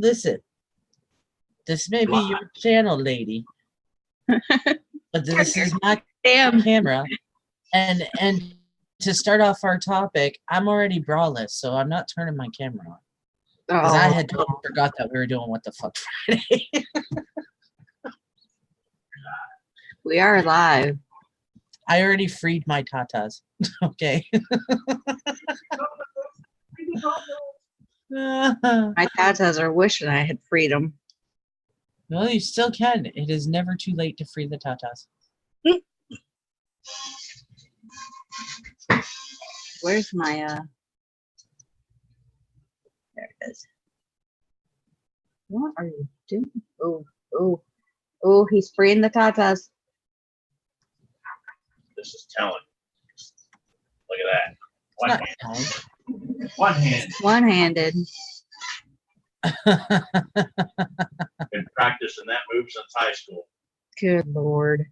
Listen, this may be your channel, lady, but this is my camera. And to start off our topic, I'm already braless, so I'm not turning my camera on. Because I had totally forgot that we were doing Wtf Friday. We are live. I already freed my tatas. Okay. My tatas are wishing I had freed them. Well, you still can. It is never too late to free the tatas. Where's my there it is. What are you doing? Oh, he's freeing the tatas. This is telling. Look at that. One-handed. Been practicing that move since high school. Good Lord.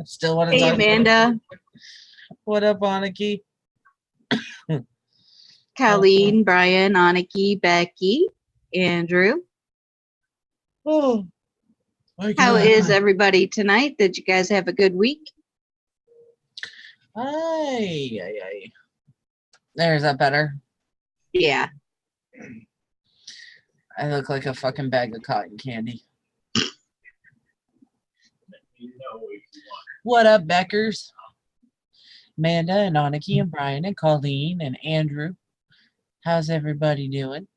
Still want to Hey, talk Amanda. What up, Aniki? Colleen, Brian, Aniki, Becky, Andrew. Oh, how is everybody tonight? Did you guys have a good week? Aye. There's that better. Yeah. I look like a fucking bag of cotton candy. What up, Beckers? Amanda and Aniki and Brian and Colleen and Andrew. How's everybody doing?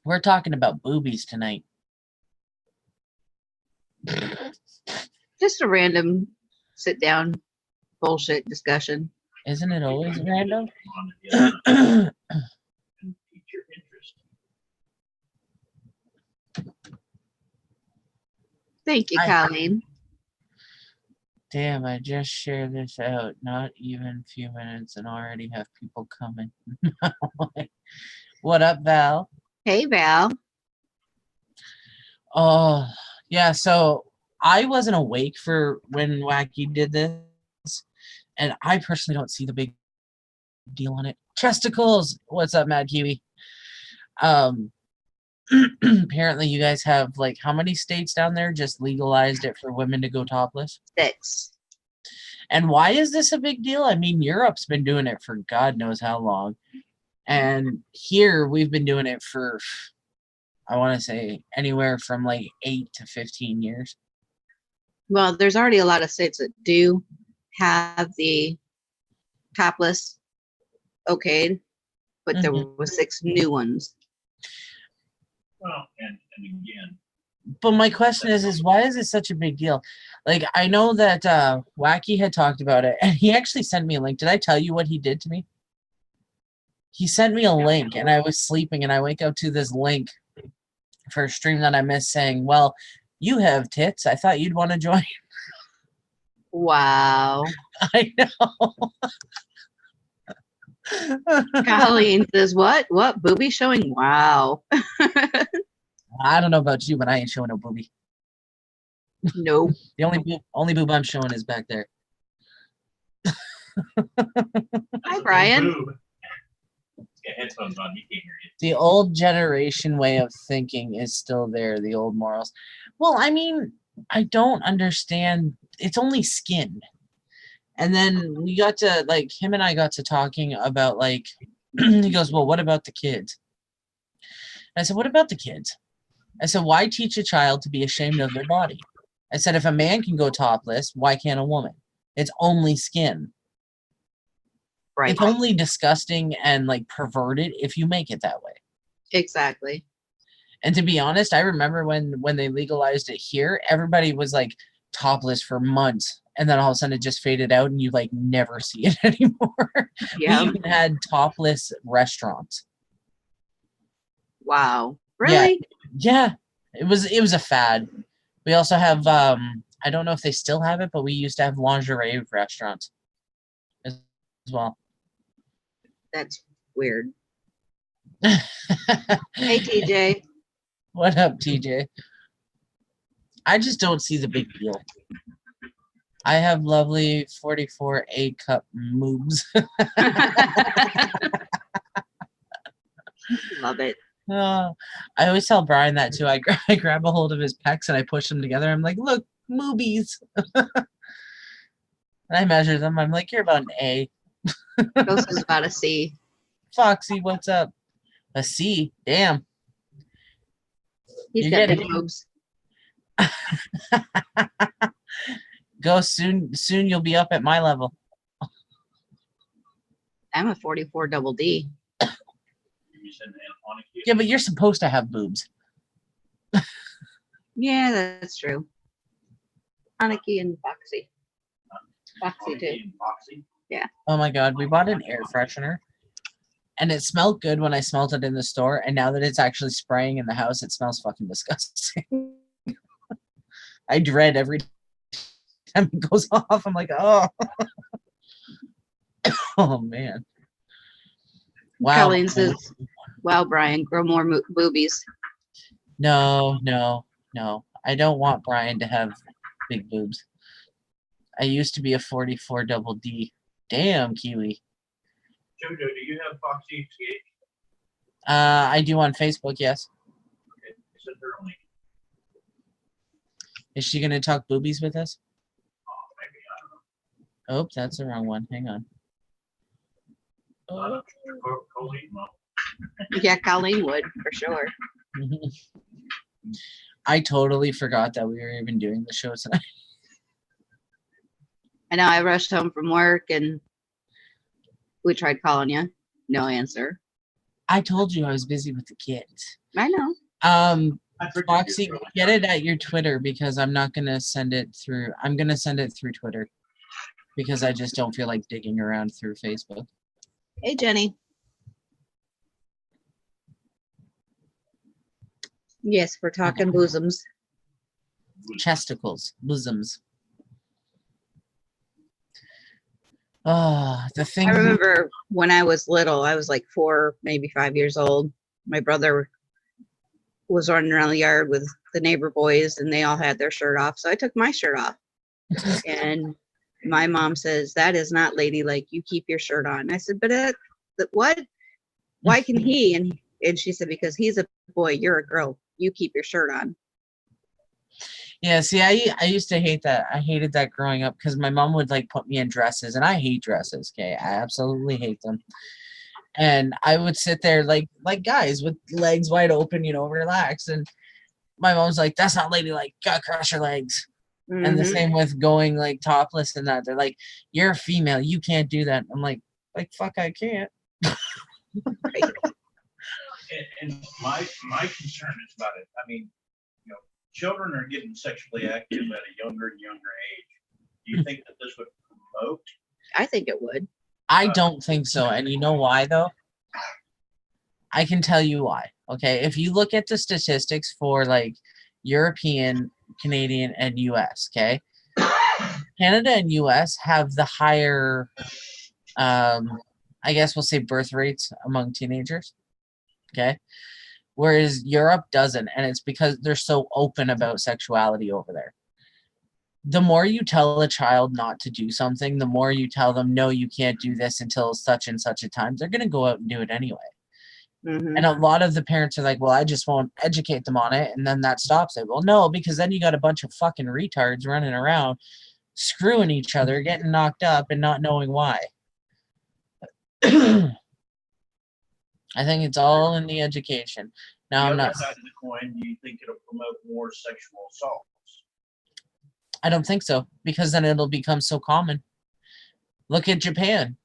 We're talking about boobies tonight. Just a random sit down bullshit discussion. Isn't it always random? Thank you, Colleen. Damn, I just shared this out. Not even a few minutes and already have people coming. What up, Val? Hey, Val. Oh, yeah, so I wasn't awake for when Wacky did this, and I personally don't see the big deal on it. Testicles! What's up, Mad Kiwi? Apparently you guys have, like, how many states down there just legalized it for women to go topless? 6. And why is this a big deal? I mean, Europe's been doing it for God knows how long. And here we've been doing it for, I want to say, anywhere from like 8 to 15 years. Well, there's already a lot of states that do have the topless okayed, but there were 6 new ones. Well, and again. But my question is why is it such a big deal? Like, I know that Wacky had talked about it, and he actually sent me a link. Did I tell you what he did to me? He sent me a link, and I was sleeping, and I wake up to this link for a stream that I missed saying, well, you have tits. I thought you'd want to join. Wow. I know. Colleen says, what? What? Booby showing? Wow. I don't know about you, but I ain't showing no booby. Nope. The only boob I'm showing is back there. Hi, Brian. Get headphones on, you can't hear you. The old generation way of thinking is still there, the old morals. Well, I mean, I don't understand. It's only skin. And then we got to, like, him and I got to talking about, like, he goes, well, what about the kids? And I said, what about the kids? I said, why teach a child to be ashamed of their body? I said, if a man can go topless, why can't a woman? It's only skin. Right. It's only disgusting and, like, perverted if you make it that way. Exactly. And to be honest, I remember when they legalized it here, everybody was, like, topless for months. And then all of a sudden it just faded out and you, like, never see it anymore. Yeah. We even had topless restaurants. Wow. Really? Yeah. It was a fad. We also have, I don't know if they still have it, but we used to have lingerie restaurants as well. That's weird. Hey, TJ. What up, TJ? I just don't see the big deal. I have lovely 44A cup moves. Love it. I always tell Brian that too. I grab a hold of his pecs and I push them together. I'm like, look, moobies. And I measure them. I'm like, you're about an A. Ghost is about a C. Foxy, what's up? A C. Damn. He's You're got big getting boobs. go soon. Soon you'll be up at my level. I'm a 44 double D. You said on a Yeah, but you're supposed to have boobs. Yeah, that's true. Aniki and Foxy. Foxy too. Foxy. Oh my god, we bought an air freshener. And it smelled good when I smelled it in the store, and now that it's actually spraying in the house, it smells fucking disgusting. I dread every time it goes off. I'm like, oh. Oh man. Wow. Colleen says, wow, Brian, grow more boobies. No. I don't want Brian to have big boobs. I used to be a 44 double D. Damn, Kiwi. Jojo, do you have Foxy TH? I do on Facebook, yes. Okay. Is it her link? Is she gonna talk boobies with us? Oh, maybe. I don't know. Oh, that's the wrong one. Hang on. Colleen, well, Yeah, Colleen would, for sure. I totally forgot that we were even doing the show tonight. I know I rushed home from work and we tried calling you. No answer. I told you I was busy with the kids. I know. I figured Foxy, you'd get it at your Twitter because I'm not gonna send it through. I'm gonna send it through Twitter because I just don't feel like digging around through Facebook. Hey, Jenny. Yes, we're talking bosoms. Chesticles, bosoms. Oh, the thing. I remember when I was little, I was like 4, maybe 5 years old. My brother was running around the yard with the neighbor boys and they all had their shirt off. So I took my shirt off. And my mom says, that is not ladylike. You keep your shirt on. I said, but what? Why can he? And she said, because he's a boy, you're a girl. You keep your shirt on. Yeah, see, I used to hate that. I hated that growing up because my mom would like put me in dresses, and I hate dresses. Okay, I absolutely hate them. And I would sit there like guys with legs wide open, relax. And my mom's like, "That's not ladylike. Gotta cross your legs." And the same with going like topless and that. They're like, "You're a female. You can't do that." I'm like fuck, I can't. And my concern is about it. I mean, children are getting sexually active at a younger and younger age. Do you think that this would promote? I think it would. I don't think so. And you know why, though? I can tell you why. Okay. If you look at the statistics for like European, Canadian, and US, okay, Canada and US have the higher, I guess we'll say birth rates among teenagers. Okay. Whereas Europe doesn't. And it's because they're so open about sexuality over there. The more you tell a child not to do something, the more you tell them, no, you can't do this until such and such a time, they're going to go out and do it anyway. And a lot of the parents are like, well, I just won't educate them on it. And then that stops it. Well, no, because then you got a bunch of fucking retards running around, screwing each other, getting knocked up and not knowing why. I think it's all in the education. Now, I'm not. The other side of the coin, do you think it'll promote more sexual assaults? I don't think so, because then it'll become so common. Look at Japan.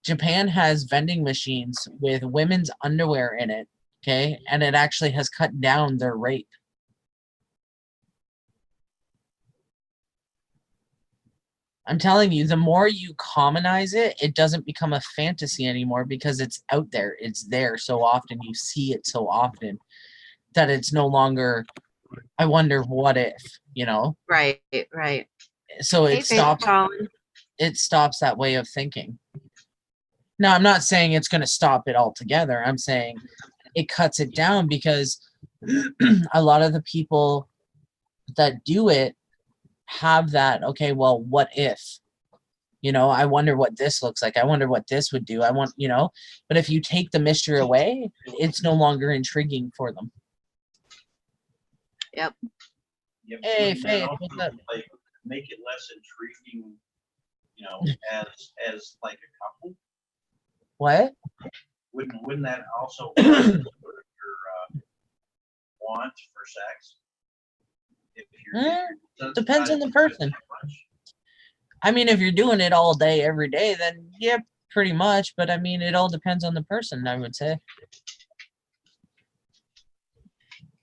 Japan has vending machines with women's underwear in it, okay? And it actually has cut down their rape. I'm telling you, the more you commonize it, it doesn't become a fantasy anymore because it's out there. It's there so often. You see it so often that it's no longer, I wonder what if, Right. So Hey, it stops that way of thinking. Now, I'm not saying it's going to stop it altogether. I'm saying it cuts it down because a lot of the people that do it have that, okay, well, what if? You know, I wonder what this looks like. I wonder what this would do. I want, you know, but if you take the mystery away, it's no longer intriguing for them. Yep. Yeah, but Hey, wouldn't that Faith, also, what's up? like, make it less intriguing, you know, as like a couple? What? Wouldn't that also lessen your want for sex? If you're Depends on the desensitized to it person. that much? I mean, if you're doing it all day, every day, then yeah, pretty much. But I mean, it all depends on the person, I would say.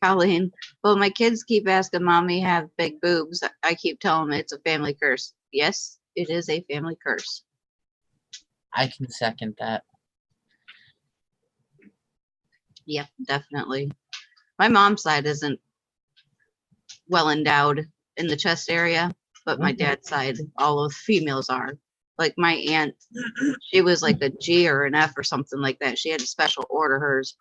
Colleen, well, my kids keep asking mommy have big boobs. I keep telling them it's a family curse. Yes, it is a family curse. I can second that. Yep, definitely. My mom's side isn't well endowed in the chest area, but my dad's side, all of the females are. Like my aunt, she was like a G or an F or something like that. She had to special order hers.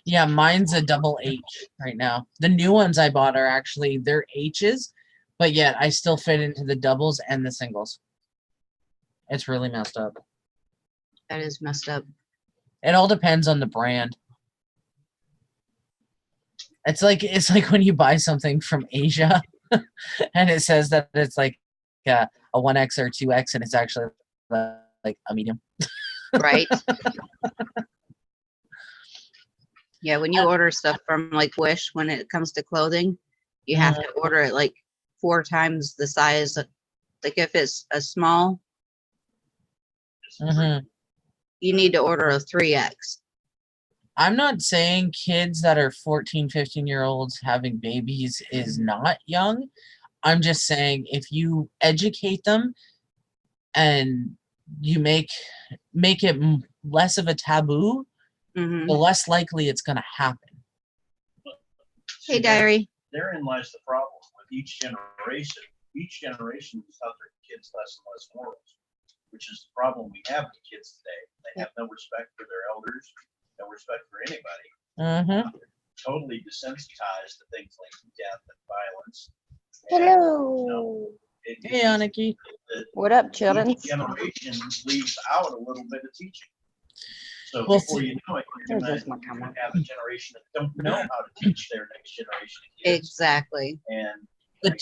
Yeah, mine's a double H right now. The new ones I bought are actually, they're H's, but yet I still fit into the doubles and the singles. It's really messed up. That is messed up. It all depends on the brand. It's like when you buy something from Asia and it says that it's like a 1X or 2X and it's actually like a medium. Right? Yeah, when you order stuff from like Wish, when it comes to clothing, you have to order it like 4 times the size. Like if it's a small, you need to order a 3X. I'm not saying kids that are 14, 15-year-olds having babies is not young. I'm just saying if you educate them and you make it less of a taboo, the less likely it's going to happen. Hey, diary. Therein lies the problem with each generation. Each generation has taught their kids less and less morals, which is the problem we have with kids today. They have no respect for their elders, no respect for anybody. Totally desensitized to things like death and violence. Hello. Hey, Aniki. What up, children? Each generation leaves out a little bit of teaching. So Well, before you know it, you're going to have a generation that don't know how to teach their next generation of kids. Exactly. And But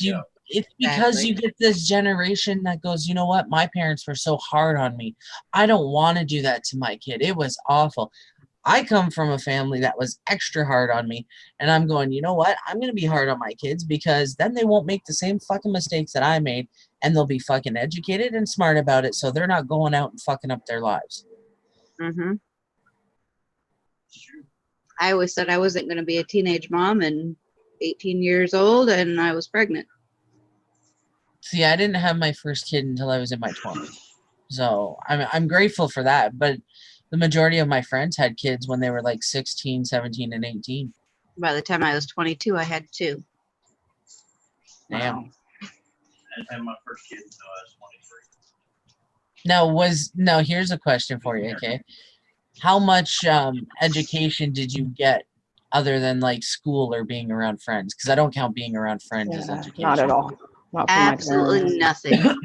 it's because you get this generation that goes, you know what? My parents were so hard on me. I don't want to do that to my kid. It was awful. I come from a family that was extra hard on me. And I'm going, you know what? I'm going to be hard on my kids because then they won't make the same fucking mistakes that I made. And they'll be fucking educated and smart about it. So they're not going out and fucking up their lives. I always said I wasn't going to be a teenage mom and 18 years old and I was pregnant. See, I didn't have my first kid until I was in my 20s. So I'm grateful for that. But the majority of my friends had kids when they were like 16, 17, and 18. By the time I was 22, I had 2. Damn. Wow. I had my first kid until I was 23. Now, here's a question for you, okay? How much education did you get other than like school or being around friends? Because I don't count being around friends as education. Not at all. Not from my Absolutely parents. nothing.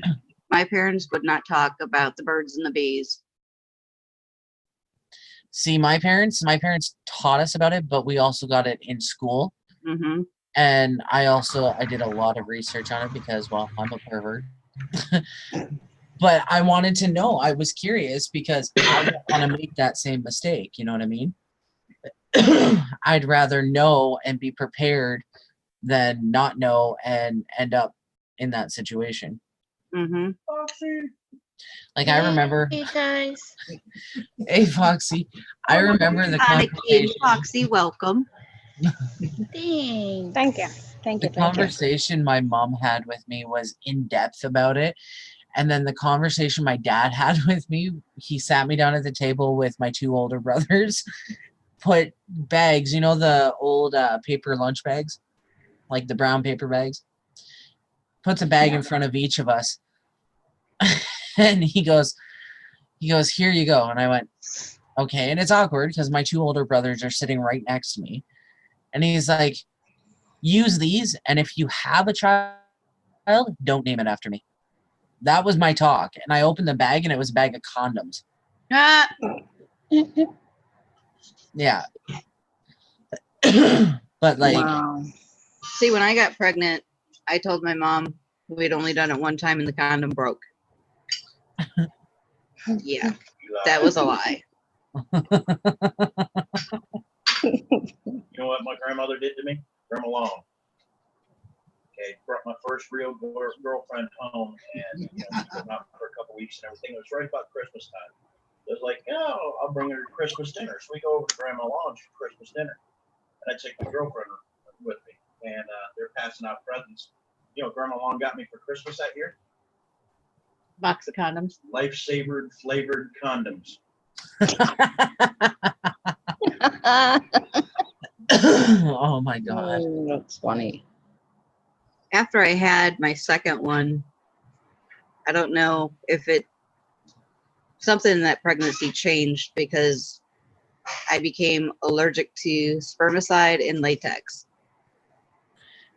My parents would not talk about the birds and the bees. See, my parents taught us about it, but we also got it in school. And I did a lot of research on it because, well, I'm a pervert. But I wanted to know. I was curious because I don't want to make that same mistake. You know what I mean? I'd rather know and be prepared than not know and end up in that situation. Like I remember. Hey guys. Hey Foxy, I remember the conversation. Foxy, welcome. Thanks. Thank you. Thank you. The Thank you. conversation my mom had with me was in depth about it. And then the conversation my dad had with me, he sat me down at the table with my 2 older brothers, put bags, you know, the old paper lunch bags, like the brown paper bags, puts a bag in front of each of us. And he goes, here you go. And I went, okay. And it's awkward because my 2 older brothers are sitting right next to me. And he's like, use these. And if you have a child, don't name it after me. That was my talk. And I opened the bag and it was a bag of condoms. Ah, Yeah. But like, Wow. see, when I got pregnant, I told my mom we'd only done it one time and the condom broke. Yeah, that was a lie. You know what my grandmother did to me? Grandma Long. Okay, brought my first real girlfriend home, and we went out for a couple weeks and everything. It was right about Christmas time. It was like, oh, I'll bring her to Christmas dinner. So we go over to Grandma Long's for Christmas dinner, and I take my girlfriend with me, and they're passing out presents. You know, what Grandma Long got me for Christmas that year? Box of condoms. Lifesaver flavored condoms. Oh my God. That's funny. After I had my second one, I don't know if something in that pregnancy changed because I became allergic to spermicide and latex.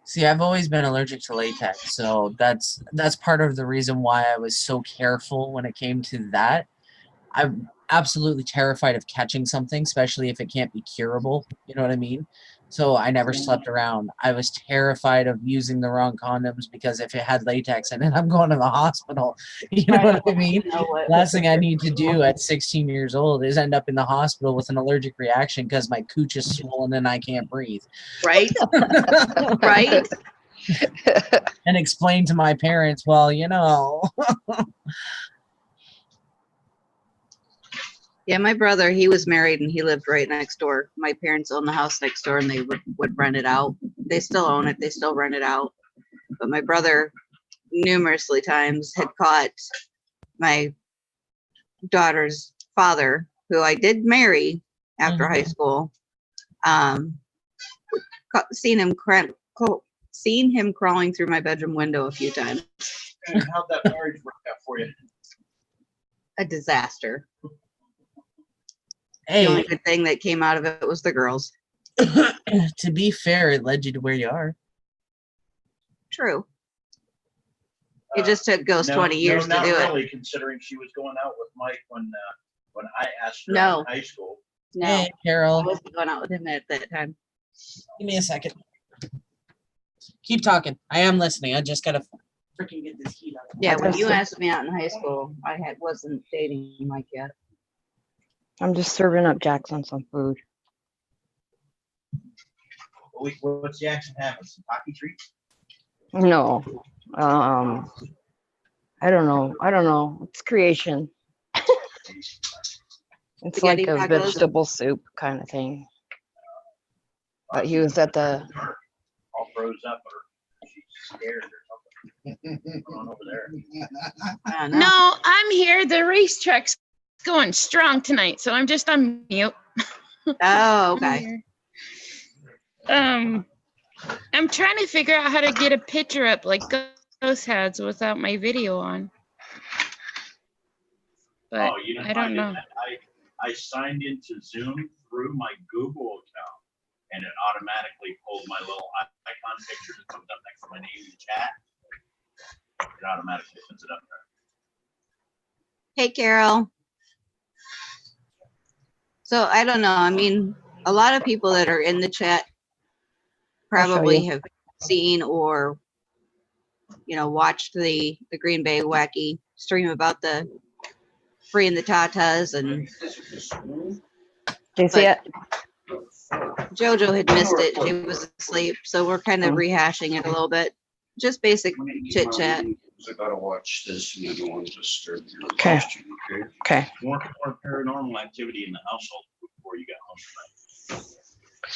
See, I've always been allergic to latex, so that's part of the reason why I was so careful when it came to that. I'm absolutely terrified of catching something, especially if it can't be curable. You know what I mean? So I never slept around. I was terrified of using the wrong condoms because if it had latex in it, I'm going to the hospital. You know what I mean? Last thing I need to do at 16 years old is end up in the hospital with an allergic reaction because my cooch is swollen and I can't breathe. Right? Right? And explain to my parents, well, you know. Yeah, my brother, he was married and he lived right next door. My parents owned the house next door and they would rent it out. They still own it. They still rent it out. But my brother numerously times had caught my daughter's father, who I did marry after high school, seen him crawling through my bedroom window a few times. And how'd that marriage work out for you? A disaster. The Hey, only good thing that came out of it was the girls. to be fair, it led you to where you are. True. It just took Ghost No, 20 years no, to do not it. really, considering she was going out with Mike when I asked her No. in high school. No, Hey, I Carol, wasn't going out with him at that time. give me a second. Keep talking. I am listening. I just gotta freaking get this heat up. Yeah, when you asked me out in high school, I wasn't dating Mike yet. I'm just serving up Jackson some food. What's Jackson having? Some hockey treats? No. I don't know. It's creation. It's like Spaghetti a tacos? vegetable soup kind of thing. But he was at the All froze up, or she's scared or something. What's going on over there? I don't know. No, I'm here. The racetrack's going strong tonight, so I'm just on mute. Oh, okay. I'm trying to figure out how to get a picture up like Ghost has without my video on. But Oh, you know, I don't know. I signed into Zoom through my Google account, and it automatically pulled my little icon picture that comes up next to my name in the chat. It automatically puts it up there. Hey, Carol. So I don't know. I mean, a lot of people that are in the chat probably have seen or, watched the Green Bay Wacky stream about the freeing the Tatas, and Do you see it? JoJo had missed it. She was asleep, so we're kind of rehashing it a little bit. Just basic chit chat. I gotta watch this and I don't want to disturb your Okay. question, okay? Okay. More paranormal activity in the household before you got home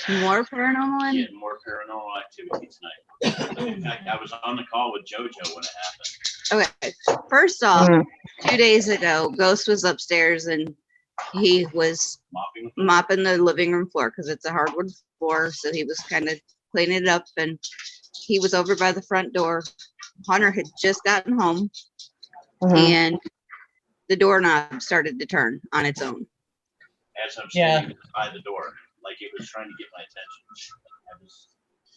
tonight. More paranormal. Yeah, more paranormal activity tonight. In fact, I was on the call with JoJo when it happened. Okay. First off, Mm. 2 days ago, Ghost was upstairs and he was mopping the living room floor because it's a hardwood floor. So he was kind of cleaning it up, and he was over by the front door. Hunter had just gotten home, Mhm. and the doorknob started to turn on its own. As I'm standing by the door, like it was trying to get my attention. I was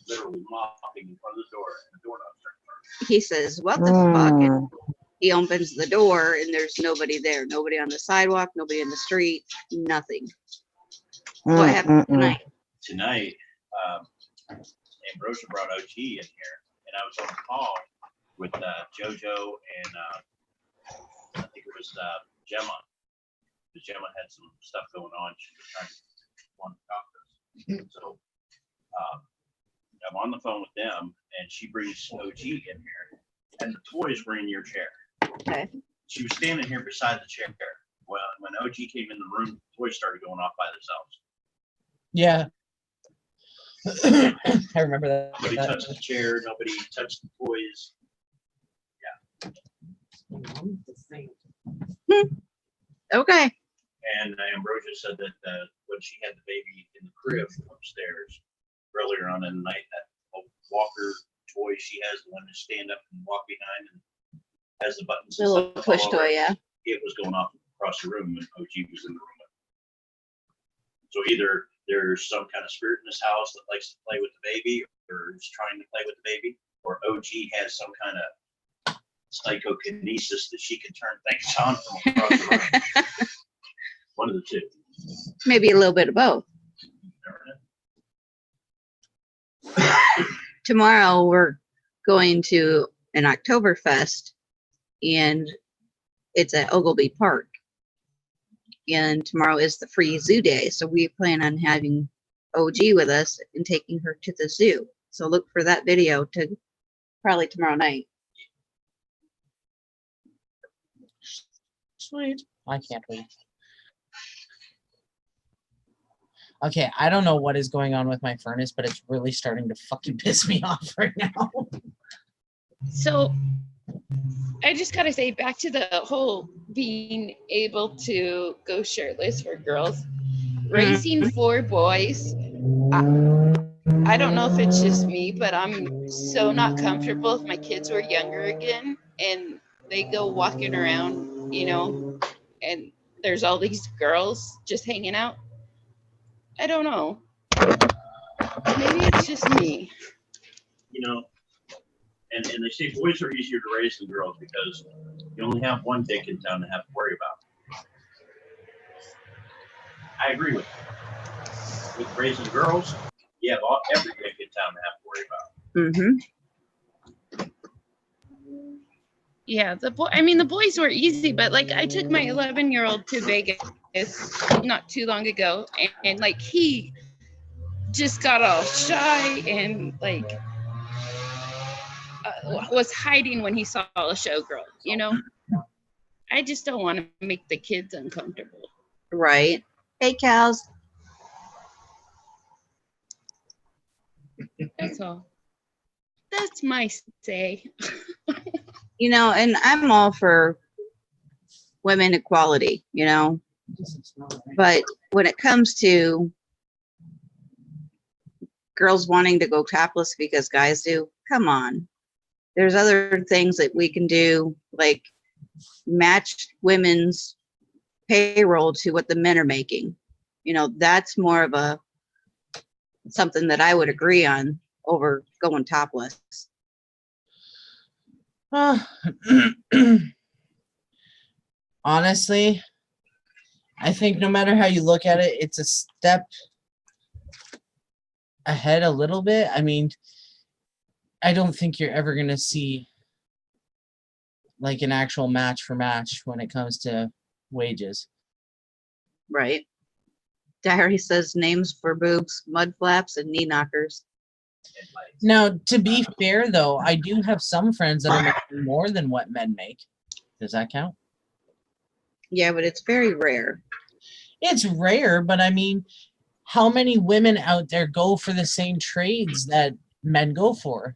literally mopping in front of the door, and the doorknob started turning. He says, "What the fuck?" And Mm. he opens the door and there's nobody there. Nobody on the sidewalk, nobody in the street, nothing. What happened tonight? Tonight, Ambrosia brought OG in here, and I was on the call with JoJo and I think it was Gemma. Because Gemma had some stuff going on. She was trying to want to talk to us. So I'm on the phone with them, and she brings OG in here, and the toys were in your chair. Okay. She was standing here beside the chair. Well, when OG came in the room, the toys started going off by themselves. Yeah. I remember that. Nobody touched the chair. Nobody touched the toys. Okay. And Ambrosia said that when she had the baby in the crib upstairs earlier on in the night, that walker toy she has, the one to stand up and walk behind and has the buttons. The little push toy, yeah. It was going off across the room when OG was in the room. So either there's some kind of spirit in this house that likes to play with the baby or is trying to play with the baby, or OG has some kind of psychokinesis that she can turn things on from across the room. One of the two. Maybe a little bit of both. Tomorrow we're going to an Oktoberfest, and it's at Ogilvy Park. And tomorrow is the free zoo day, so we plan on having OG with us and taking her to the zoo. So look for that video to probably tomorrow night. Sweet. I can't wait. Okay, I don't know what is going on with my furnace, but it's really starting to fucking piss me off right now. So I just gotta say, back to the whole being able to go shirtless for girls, raising 4 boys. I don't know if it's just me, but I'm so not comfortable if my kids were younger again and they go walking around, you know, and there's all these girls just hanging out. I don't know. Maybe it's just me. You know, and they say boys are easier to raise than girls because you only have one dick in town to have to worry about. I agree with you. With raising girls, you have every dick in town to have to worry about. Mm-hmm. Yeah, the boys were easy, but like I took my 11-year-old to Vegas not too long ago, and like he just got all shy and like was hiding when he saw a showgirl, you know. I just don't want to make the kids uncomfortable. Right. Hey, cows. That's all. That's my say. You know, and I'm all for women equality, you know, but when it comes to girls wanting to go topless because guys do, come on. There's other things that we can do, like match women's payroll to what the men are making. You know, that's more of a something that I would agree on over going topless. Honestly, I think no matter how you look at it, it's a step ahead a little bit. I mean, I don't think you're ever going to see like an actual match for match when it comes to wages. Right. Diary says names for boobs, mud flaps, and knee knockers. Now, to be fair, though, I do have some friends that are making more than what men make. Does that count? Yeah, but it's very rare. It's rare, but I mean, how many women out there go for the same trades that men go for?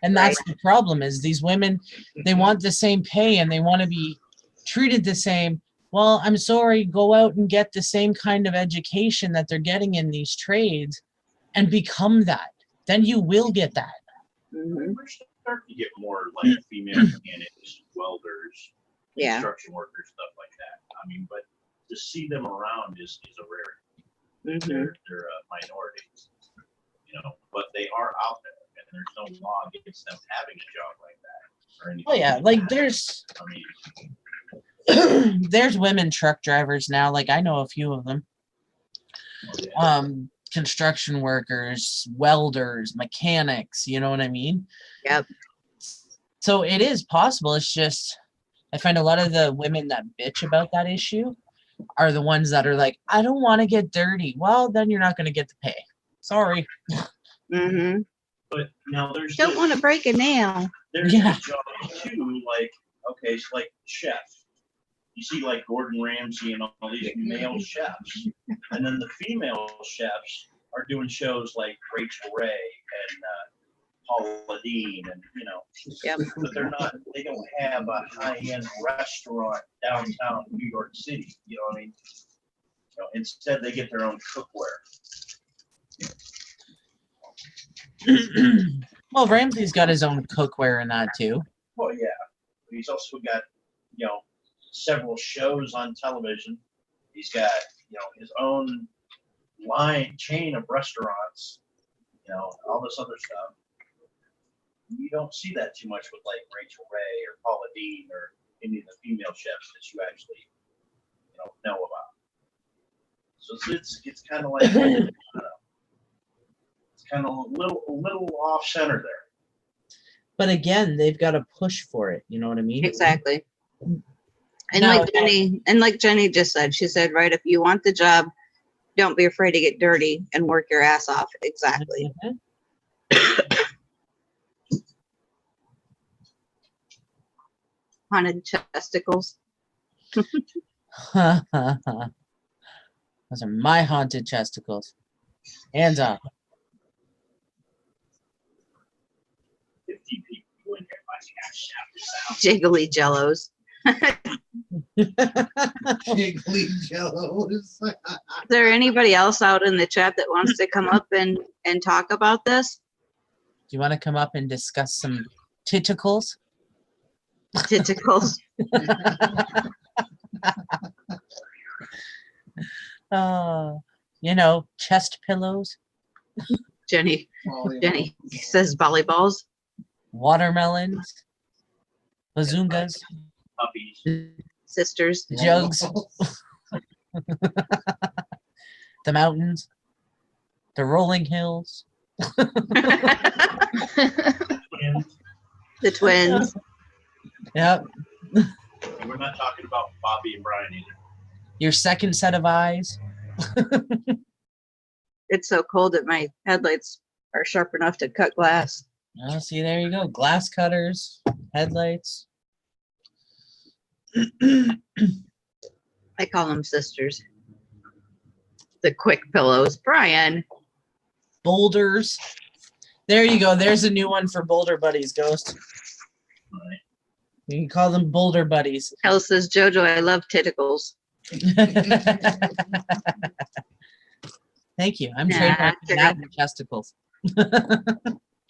And that's the problem, is these women, they want the same pay and they want to be treated the same. Well, I'm sorry, go out and get the same kind of education that they're getting in these trades and become that. Then you will get that. Mm-hmm. We're starting to get more like female mechanics, welders, Yeah. construction workers, stuff like that. I mean, but to see them around is a rarity. Mm-hmm. They're a minority, you know, but they are out there, and there's no law against them having a job like that or anything. Oh yeah, like there's. I there's women truck drivers now. Like I know a few of them. Construction workers, welders, mechanics, you know what I mean? Yep. So it is possible. It's just I find a lot of the women that bitch about that issue are the ones that are like, I don't want to get dirty. Well, then you're not going to get the pay. Sorry. Mm-hmm. But now there's Don't want to break a nail. there's Yeah. jobs too, like, okay, so like chef. You see like Gordon Ramsay and all these male chefs. And then the female chefs are doing shows like Rachel Ray and Paula Dean and, you know, Yep. but they don't have a high-end restaurant downtown New York City, you know what I mean? You know, instead they get their own cookware. Well, Ramsey's got his own cookware in that too. Well, yeah, but he's also got, you know, several shows on television. He's got, you know, his own chain of restaurants, you know, all this other stuff. You don't see that too much with like Rachel Ray or Paula Dean or any of the female chefs that you actually, you know about. So it's kind of like, I don't know, it's kind of a little off center there. But again, they've got to push for it. You know what I mean? Exactly. And Now- like Jenny just said, she said, right, if you want the job, don't be afraid to get dirty and work your ass off. Exactly. Haunted chesticles. Those are my haunted chesticles. Hands up. 50 people in here watching that shout this out. Jiggly jellos. Jiggly jellos. Is there anybody else out in the chat that wants to come up and talk about this? Do you want to come up and discuss some titticles? Tentacles. You know, chest pillows, Jenny says volleyballs. watermelons, bazungas, Puppies. Sisters. the jugs, the mountains, the rolling hills. The twins. Yep. And we're not talking about Bobby and Brian either. Your second set of eyes. It's so cold that my headlights are sharp enough to cut glass. Oh, see, there you go. Glass cutters, headlights. I call them sisters. The quick pillows. Brian. Boulders. There you go. There's a new one for Boulder Buddies, Ghost. Right. You can call them Boulder Buddies. Hell says, Jojo, I love tentacles. Thank you. I'm Nah, trademarking sure. that in chesticles.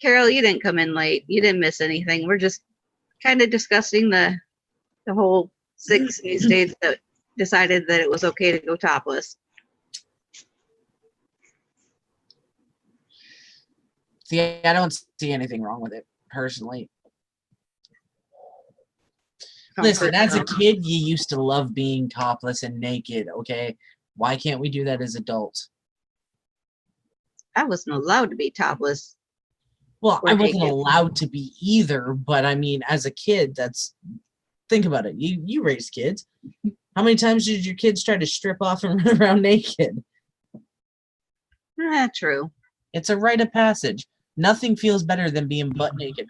Carol, you didn't come in late. You didn't miss anything. We're just kind of discussing the whole 60 states that decided that it was okay to go topless. See, I don't see anything wrong with it, personally. Listen, as a kid, you used to love being topless and naked, okay? Why can't we do that as adults? I wasn't allowed to be topless. Well, Or I wasn't naked. allowed to be either, but I mean, as a kid, think about it. You raised kids. How many times did your kids try to strip off and run around naked? True. It's a rite of passage. Nothing feels better than being butt naked.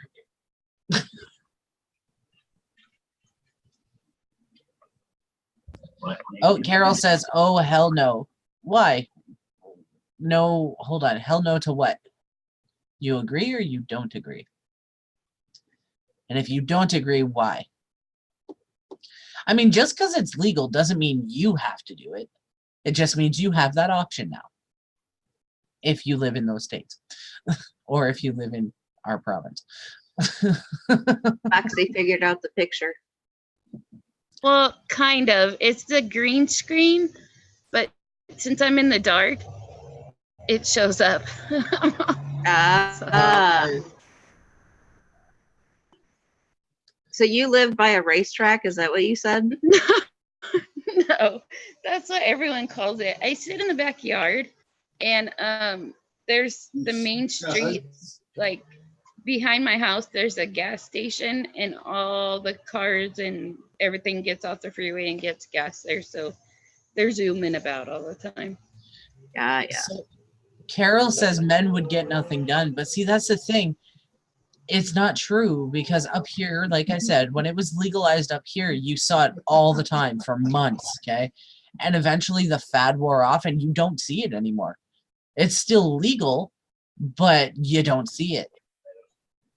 Oh, Carol says, oh, hell no. Why? No, hold on. Hell no to what? You agree or you don't agree? And if you don't agree, why? I mean, just because it's legal doesn't mean you have to do it. It just means you have that option now. If you live in those states. Or if you live in our province. Foxy figured out the picture. Well, kind of. It's the green screen, but since I'm in the dark, it shows up. So you live by a racetrack? Is that what you said? No, that's what everyone calls it. I sit in the backyard, and there's the main street, like behind my house. There's a gas station, and all the cars and everything gets off the freeway and gets gas there. So they're zooming about all the time. Yeah, yeah. So Carol says men would get nothing done, but see, that's the thing. It's not true because up here, like I said, when it was legalized up here, you saw it all the time for months, okay? And eventually the fad wore off and you don't see it anymore. It's still legal, but you don't see it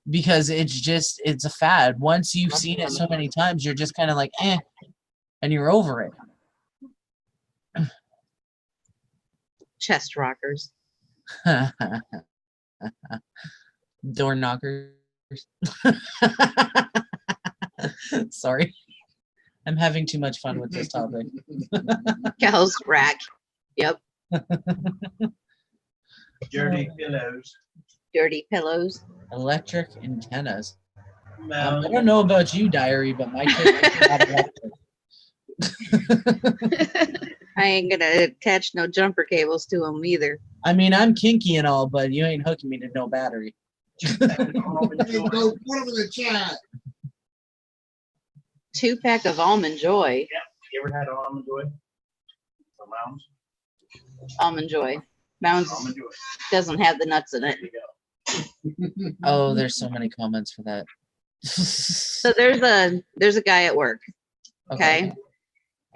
because it's a fad. Once you've seen it so many times, you're just kind of like, eh, and you're over it. Chest rockers. Door knockers. Sorry. I'm having too much fun with this topic. Cow's rack. Yep. Dirty pillows. Dirty pillows. Electric antennas. No. I don't know about you, Diary, but my kids have electric. I ain't gonna attach no jumper cables to them either. I mean, I'm kinky and all, but you ain't hooking me to no battery. Go put them in the chat. 2-pack of Almond Joy. You ever had an Almond Joy? Or Mounds? Almond Joy. Mounds Almond Joy. doesn't have the nuts in it. There you go. Oh, there's so many comments for that. So there's a guy at work, okay?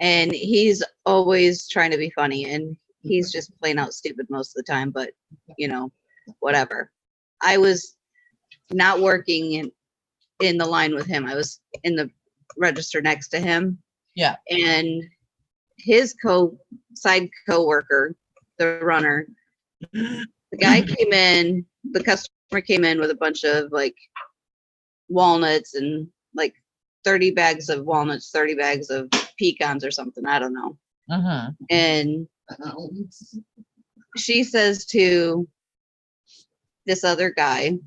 And he's always trying to be funny, and he's just plain out stupid most of the time, but you know, whatever. I was not working in the line with him. I was in the register next to him. Yeah. And his side coworker, the runner, the guy came in, the customer came in with a bunch of like walnuts and like 30 bags of walnuts, 30 bags of pecans or something. I don't know. Uh-huh. And she says to this other guy,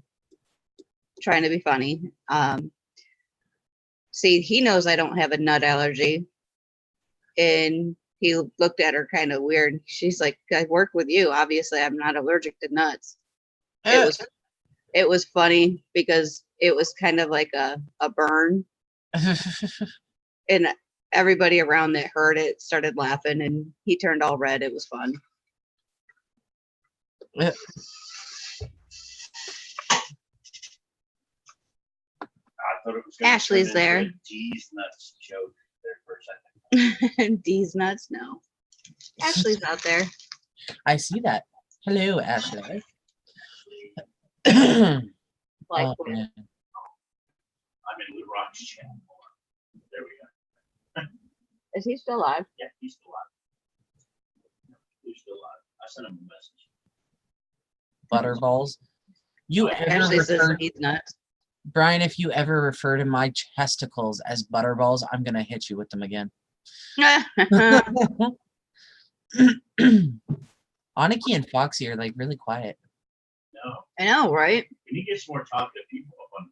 trying to be funny, see, he knows I don't have a nut allergy. And he looked at her kind of weird. She's like, I work with you. Obviously, I'm not allergic to nuts. It was funny because it was kind of like a burn. And everybody around that heard it started laughing, and he turned all red. It was fun. Yeah. I thought it was gonna Ashley's turn into there. a D's nuts joke there for a second. D's nuts, no. Ashley's out there. I see that. Hello, Ashley. Like, Oh, man. I'm in the Rock's channel. There we go. is he still alive? Yeah, he's still alive. He's still alive. I sent him a message. Butterballs. You ever Ashley says refer, he's nuts. Brian, if you ever refer to my testicles as butterballs, I'm gonna hit you with them again. Aniki and Foxy are like really quiet. No. I know, right? We need to get some more talkative people up on the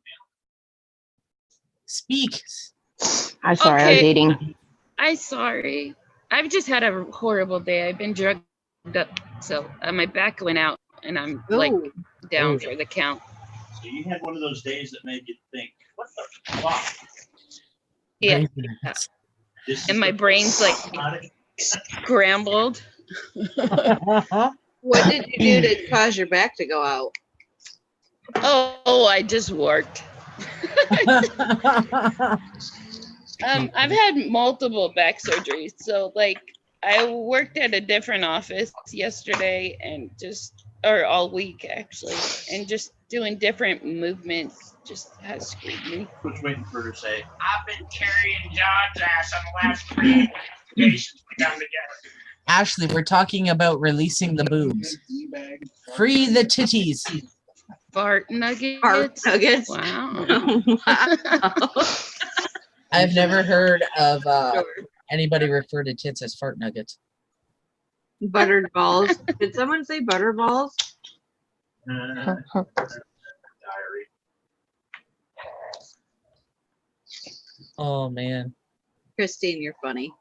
Speak. I'm sorry, I was Okay. eating. I'm sorry. I've just had a horrible day. I've been drugged up, so my back went out, and I'm like Ooh. down Ooh. for the count. panel. So you had one of those days that made you think, what the fuck? Yeah, Craziness. This is and my the brain's like psychotic- scrambled. What did you do to cause your back to go out? Oh, I just worked. I've had multiple back surgeries, so like I worked at a different office yesterday and or all week actually, and just doing different movements just has screwed me. Quit waiting for her to say, I've been carrying John's ass on the last 3 patients we got together. Ashley, we're talking about releasing the boobs. Free the titties. Fart nuggets. Heart nuggets. Wow. I've never heard of Sure. anybody refer to tits as fart nuggets. Buttered balls. Did someone say butter balls? Diary. Oh man. Christine, you're funny.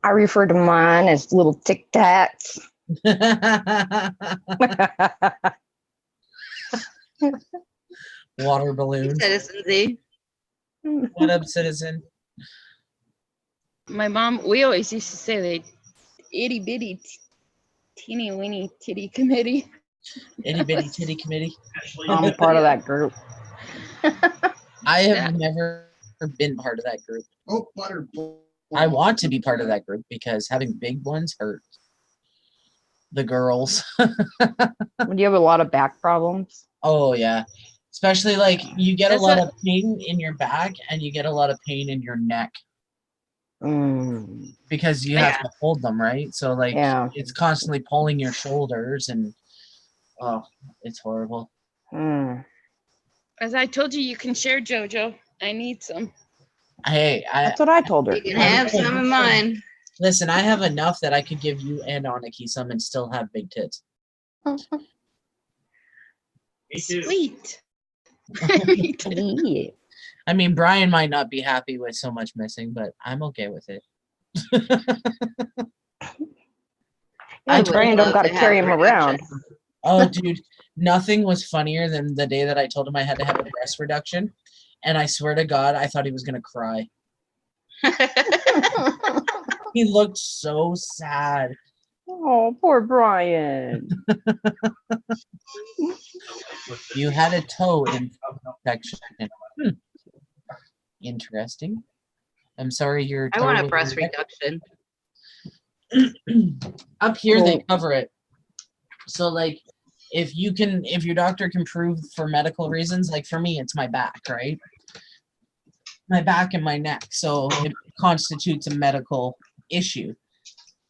I refer to mine as little Tic Tacs. Water balloons. Citizen Z. What up, citizen? My mom, we always used to say they itty bitty teeny weeny titty committee. Itty bitty titty committee. Actually, I'm part of that group. I have Yeah. never been part of that group. Oh, butter. I want to be part of that group because having big ones hurt the girls. When you have a lot of back problems. Oh yeah. Especially like you get a That's lot what- of pain in your back and you get a lot of pain in your neck Mm, because you Yeah. have to hold them, right? So like yeah. it's constantly pulling your shoulders and oh, it's horrible. Mm. As I told you, you can share JoJo. I need some. Hey, That's what I told her. You can have some of mine. listen, I have enough that I could give you and Aniki some and still have big tits. me too. Sweet. Me too. Yeah. I mean, Brian might not be happy with so much missing, but I'm okay with it. I would Brian love don't got to to have carry him around. reduction. Oh, dude, nothing was funnier than the day that I told him I had to have a breast reduction. And I swear to God, I thought he was going to cry. He looked so sad. Oh, poor Brian. You had a toe infection. Interesting. I'm sorry you're I want a totally breast infected. reduction. Up here they Oh. cover it. So like if your doctor can prove for medical reasons, like for me it's my back, right? My back and my neck. So it constitutes a medical issue.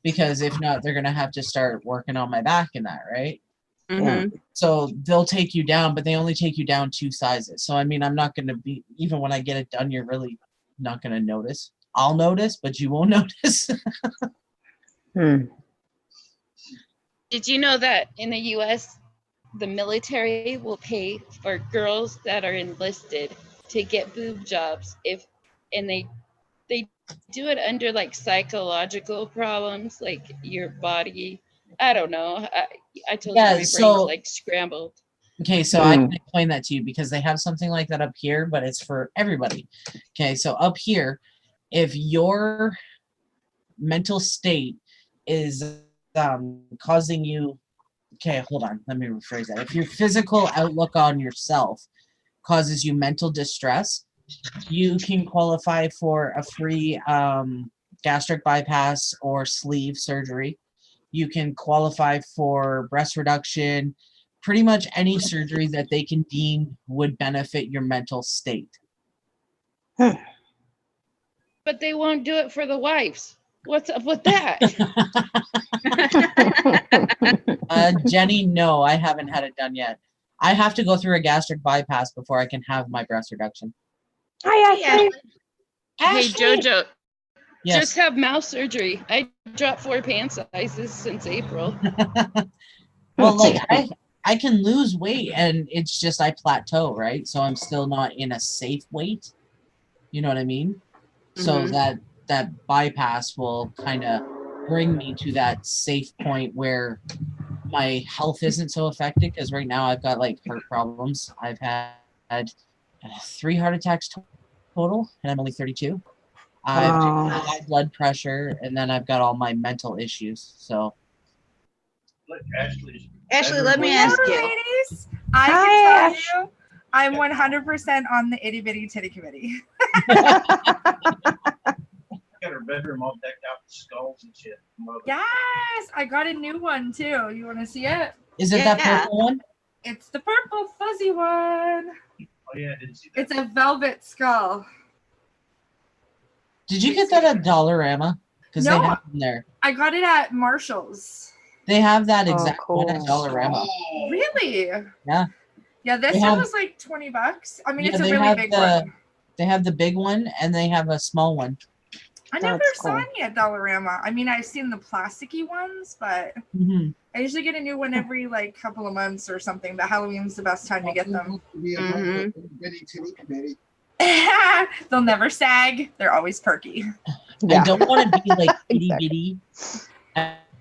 Because if not, they're gonna have to start working on my back and that, right? Mhm. So they'll take you down, but they only take you down 2 sizes. So I mean I'm not gonna be even when I get it done, you're really not gonna notice. I'll notice, but you won't notice. Hmm. Did you know that in the US, the military will pay for girls that are enlisted to get boob jobs and they do it under like psychological problems, like your body. I don't know. I told you Yeah, my brain's so- like scrambled. Okay, so I can explain that to you because they have something like that up here, but it's for everybody. Okay, so up here, if your mental state is causing you, okay, hold on, let me rephrase that. If your physical outlook on yourself causes you mental distress, you can qualify for a free gastric bypass or sleeve surgery. You can qualify for breast reduction, pretty much any surgery that they can deem would benefit your mental state. But they won't do it for the wives. What's up with that? Jenny, no, I haven't had it done yet. I have to go through a gastric bypass before I can have my breast reduction. Hi, Hey, Ashley. Hey, Ashley! JoJo, Yes. just have mouth surgery. I dropped 4 pant sizes since April. Well, like I can lose weight and it's just I plateau, right? So I'm still not in a safe weight. You know what I mean? So Mhm. that bypass will kind of bring me to that safe point where my health isn't so affected because right now I've got like heart problems. I've had 3 heart attacks total and I'm only 32. I've Oh. got high blood pressure and then I've got all my mental issues. So Look, Ashley's Ashley, let me better ask Hello, you. ladies. I Hi, can tell Ash. you, I'm 100% on the itty bitty titty committee. got her bedroom all decked out with skulls and shit. Mother. Yes, I got a new one too. You want to see it? is it that Yeah. purple one? It's the purple fuzzy one. Oh yeah, I didn't see that. It's a velvet skull. Did you get that at Dollarama? Because they No. have them there. I got it at Marshall's. They have that Oh, exact one at cool. Dollarama. Really? Yeah. Yeah, this They one have- was like $20. I mean, Yeah, it's a they really have big the- one. They have the big one and they have a small one. I never That's saw cool. any at Dollarama. I mean, I've seen the plasticky ones, but Mm-hmm. I usually get a new one every like couple of months or something. But Halloween's the best time to get them. Mhm. Bitty titty committee. They'll never sag. They're always perky. I Yeah. don't want to be like itty Exactly. bitty.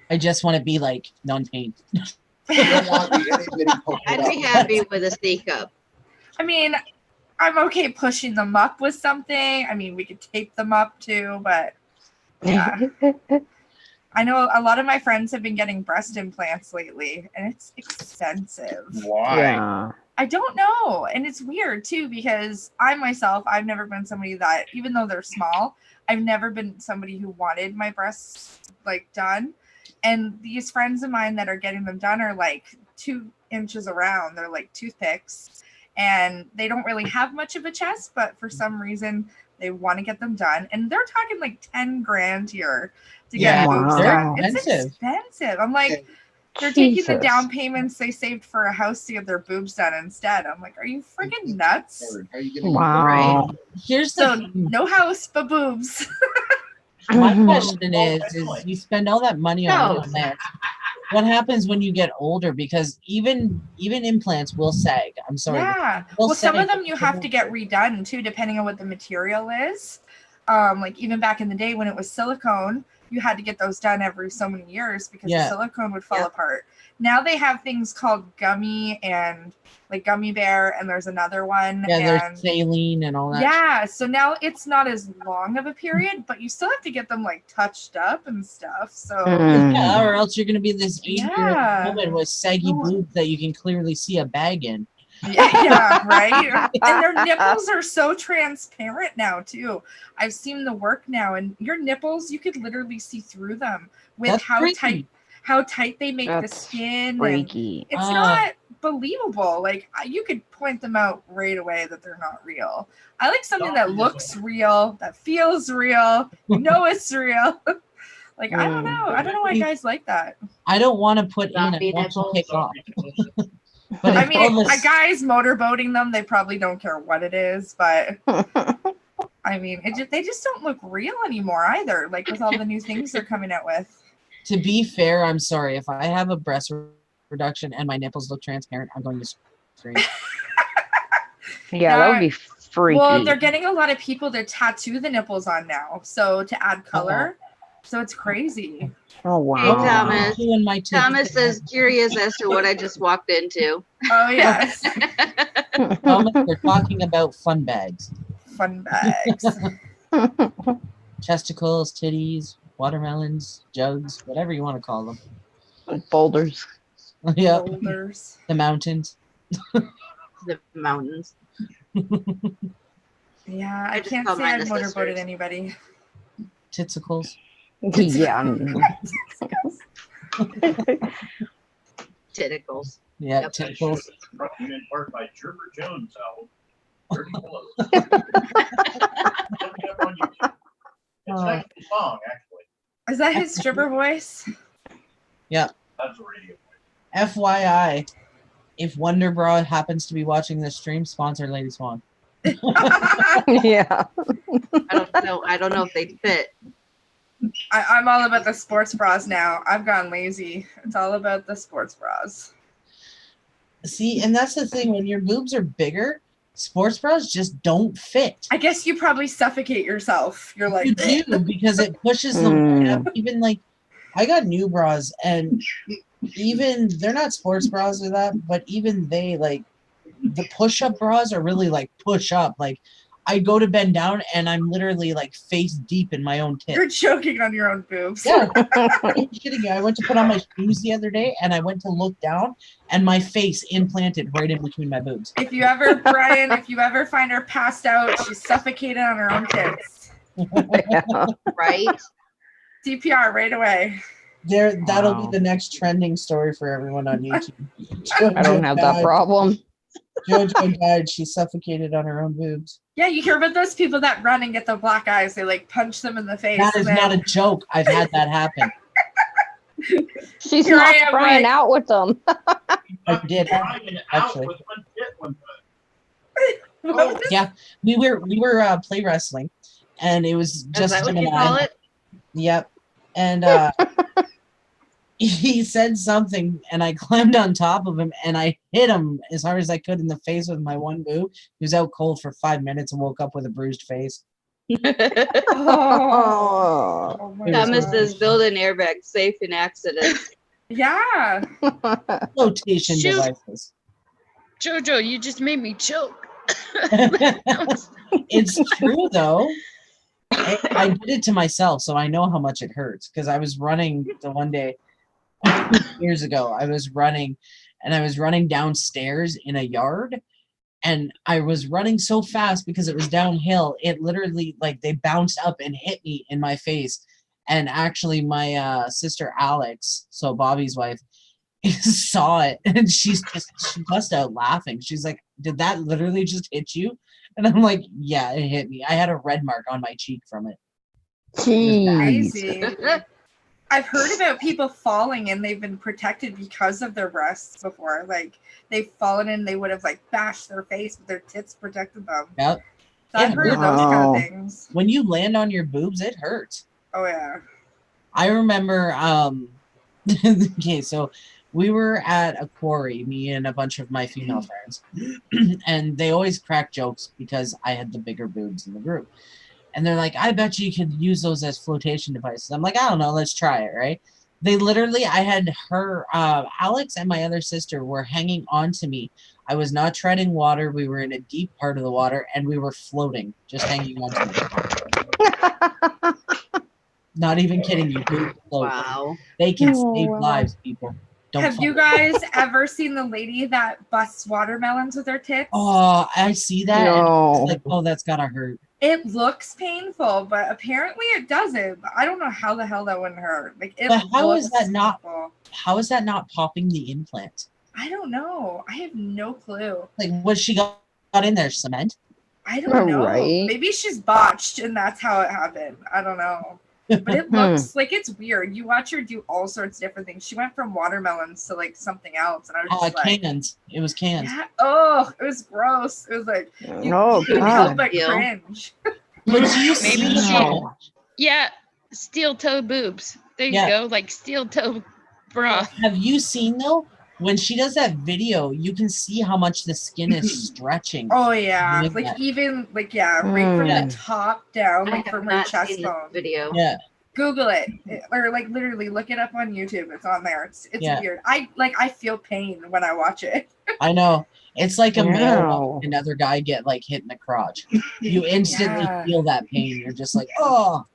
I just want to be like non-pain. You don't want the itty-bitty polka I'd be dot. happy with a C cup. I mean, I'm okay pushing them up with something. I mean, we could tape them up too, but yeah. I know a lot of my friends have been getting breast implants lately, and it's expensive. Why? Yeah. I don't know. And it's weird too, because I myself, I've never been somebody that, even though they're small, I've never been somebody who wanted my breasts like done. And these friends of mine that are getting them done are like 2 inches around. They're like toothpicks, and they don't really have much of a chest, but for some reason they want to get them done. And they're talking like 10 grand here to Yeah, get boobs they're done. It's expensive. expensive. I'm like, they're taking the Jesus. down payments they saved for a house to get their boobs done instead. I'm like, are you freaking nuts? How are you getting Wow. Here's So the no house but boobs. my Mhm. question is you spend all that money on No. implants. What happens when you get older? Because even implants will sag. I'm sorry. Yeah. They'll Well, some of sag. them you have to get redone too, depending on what the material is. Like even back in the day when it was silicone, you had to get those done every so many years because Yeah. the silicone would fall Yeah. apart. Now they have things called gummy and like gummy bear, and there's another one. Yeah, and there's saline and all that. yeah, so now it's not as long of a period, but you still have to get them like touched up and stuff. So Mm. Yeah, or else you're gonna be this 80-year-old Yeah. woman with saggy boobs that you can clearly see a bag in. yeah, right. And their nipples are so transparent now too. I've seen the work now, and your nipples, you could literally see through them with That's freaky. how tight they make the That's skin. And Freaky. it's not believable. Like you could point them out right away that they're not real. I like something that looks real, that feels real. You know it's real. Like I don't know. I don't know why guys like that. I don't want to put in. I Zombie want to nipples. kick off. But I if mean, all this- guys motorboating them, they probably don't care what it is, but I mean, they just don't look real anymore either. Like with all the new things they're coming out with. to be fair, I'm sorry. If I have a breast reduction and my nipples look transparent, I'm going to scream. Yeah, that would be freaky. Well, they're getting a lot of people to tattoo the nipples on now, so to add color. So it's crazy. Oh Hey, wow. Thomas. Doing my tits. Thomas is curious as to what I just walked into. Oh yes, Thomas, we're talking about fun bags. fun bags. Testicles, titties, watermelons, jugs, whatever you want to call them. Boulders. Yep, Boulders. the mountains. The mountains. Yeah, I I just can't call say mine I've the motorboated sisters. anybody. Titsicles. Yeah. Tentacles. Yeah, Yep. tentacles. Brought to you in part by Gerber Jones album. Dirty Pillows. Look it up on YouTube. It's an actual song, actually. Is that his stripper voice? Yeah. That's a radio. FYI, if Wonder Bra happens to be watching this stream, sponsor Lady Swann. Yeah. I don't know if they fit. I'm all about the sports bras now. I've gone lazy. It's all about the sports bras. See, and that's the thing. When your boobs are bigger, sports bras just don't fit. I guess you probably suffocate yourself. You're like, You do because it pushes them right up. Mm. Even like, I got new bras, and even they're not sports bras or that, but even they like the push-up bras are really like push up. Like I go to bend down, and I'm literally like face deep in my own you're tits. choking on your own boobs. Yeah, I'm kidding you. I went to put on my shoes the other day, and I went to look down, and my face implanted right in between my boobs. If you ever, Brian, if you ever find her passed out, she's suffocated on her own tits. Right? CPR right away. That'll be Wow. the next trending story for everyone on YouTube. I don't have that problem. JoJo died. She suffocated on her own boobs. Yeah, you hear about those people that run and get the black eyes. They like punch them in the face. That is and not then- a joke. I've had that happen. She's Here not I am, spraying like- out with them. I did Trying out actually. with one tit one time. What was- Yeah, we were play wrestling, and it was Is just that what him you and call I. it? Yep, and he said something, and I climbed on top of him, and I hit him as hard as I could in the face with my one boob. He was out cold for 5 minutes and woke up with a bruised face. Oh, Oh. my Thomas gosh. says build an airbag safe in accidents. Yeah. Flotation Shoot. devices. Jojo, you just made me choke. It's true though. I did it to myself, so I know how much it hurts. Because I was running the one day years ago. I was running, and I was running downstairs in a yard, and I was running so fast because it was downhill. It literally, like, they bounced up and hit me in my face. And actually, my sister Alex, so Bobby's wife, saw it, and she bust out laughing. She's like, "Did that literally just hit you?" And I'm like, "Yeah, it hit me. I had a red mark on my cheek from it." Jeez. Crazy. I've heard about people falling and they've been protected because of their breasts before. Like they've fallen and they would have like bashed their face, but their tits protected them. Yep. So I've It heard of those kind Wow. of things. When you land on your boobs, it hurts. Oh yeah. I remember, okay, so we were at a quarry, me and a bunch of my female friends, and they always crack jokes because I had the bigger boobs in the group. And they're like, "I bet you could use those as flotation devices." I'm like, "I don't know, let's try it," right? They literally, I had her, Alex and my other sister were hanging on to me. I was not treading water. We were in a deep part of the water, and we were floating, just hanging on to me. Not even kidding you. We float. Wow. They can Oh, save wow. lives, people. Don't Have you fall. guys ever seen the lady that busts watermelons with her tits? Oh, I see that. And No. it's like, oh, that's gotta hurt. It looks painful, but apparently it doesn't. But I don't know how the hell that wouldn't hurt. Like it But how is looks that not- painful. How is that not popping the implant? I don't know. I have no clue. Like, what she got in there? Cement? I don't know. Right. Maybe she's botched and that's how it happened. I don't know. But it looks like it's weird. You watch her do all sorts of different things. She went from watermelons to like something else. And I was just like, Cans. It was cans. yeah, oh, it was gross. It was like, Oh, you couldn't help God. but Ew. cringe. But do you Maybe see she- how- Yeah, steel toe boobs. There you Yeah. go, like steel toe bra. Have you seen though? When she does that video, you can see how much the skin is stretching. Oh yeah, Like like that. even like yeah, right from Yeah. the top down, I like have from her not chest seen this bone. video. Yeah. Google it, or like literally look it up on YouTube. It's on there. It's Yeah. weird. I feel pain when I watch it. I know. It's like a male Wow. watching another guy get like hit in the crotch. You instantly Yeah. feel that pain. You're just like, oh.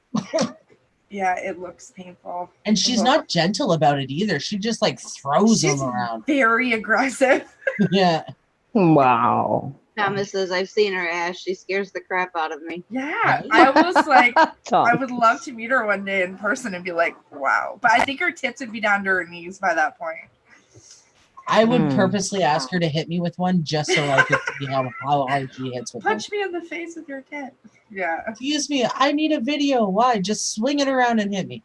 Yeah, it looks painful. And she's not gentle about it either. She just like throws She's them around. very aggressive. Yeah. Wow. Thomas says I've seen her ass. She scares the crap out of me. Yeah, I almost like Tom. I would love to meet her one day in person and be like, wow. But I think her tits would be down to her knees by that point. I would Hmm. purposely ask her to hit me with one just so I could see how hard she hits with them. Punch me in the face with your tit. Yeah. Excuse me, I need a video. Why? Just swing it around and hit me.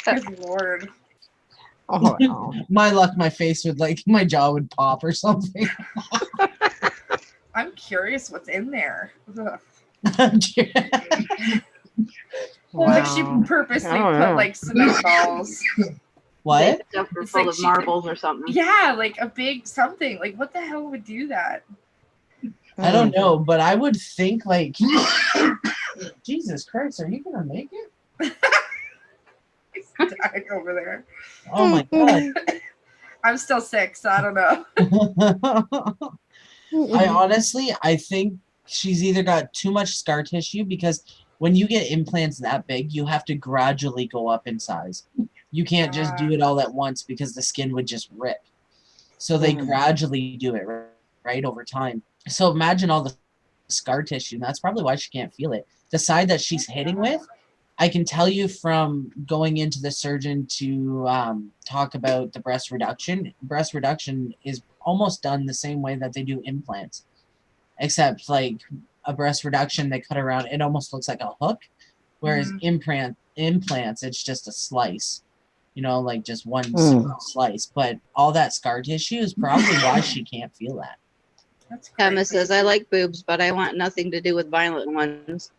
Good Lord. Oh, no. My luck, my face would like my jaw would pop or something. I'm curious what's in there. Ugh. Like she Wow. purposely I don't put know. like cement balls. What? Stuff are It's full like of she- marbles or something. Yeah, like a big something. Like what the hell would do that? I don't know, but I would think like Jesus Christ, are you gonna make it? He's dying over there. Oh my god. I'm still sick, so I don't know. I honestly, I think she's either got too much scar tissue because when you get implants that big, you have to gradually go up in size. You can't just do it all at once because the skin would just rip. So they gradually do it, right, over time. So imagine all the scar tissue. And that's probably why she can't feel it. The side that she's hitting with, I can tell you from going into the surgeon to talk about the breast reduction. Breast reduction is almost done the same way that they do implants, except like a breast reduction, they cut around. It almost looks like a hook, whereas implants, it's just a slice. You know, like just one single slice. But all that scar tissue is probably why she can't feel that. That's Thomas crazy. says I like boobs, but I want nothing to do with violent ones.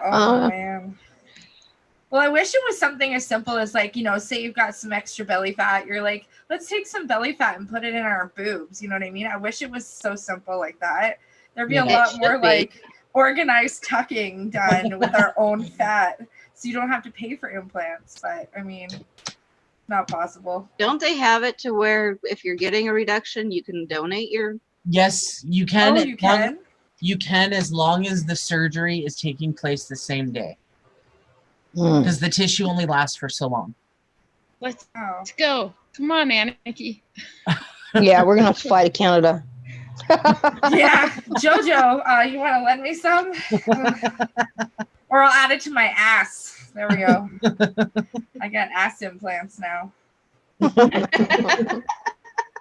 Oh man. Well, I wish it was something as simple as like, say you've got some extra belly fat. You're like, let's take some belly fat and put it in our boobs. You know what I mean? I wish it was so simple like that. There'd be a Yeah. lot more should be. like organized tucking done with our own fat. So you don't have to pay for implants. But I mean, not possible. Don't they have it to where if you're getting a reduction, you can donate your? Yes, you can. Oh, you can? You can, as long as the surgery is taking place the same day, Hmm. because the tissue only lasts for so long. Let's Oh. go. Come on, Aniki. Yeah, we're gonna have to fly to Canada. Yeah. Jojo, you want to lend me some? Or I'll add it to my ass. There we go. I got ass implants now.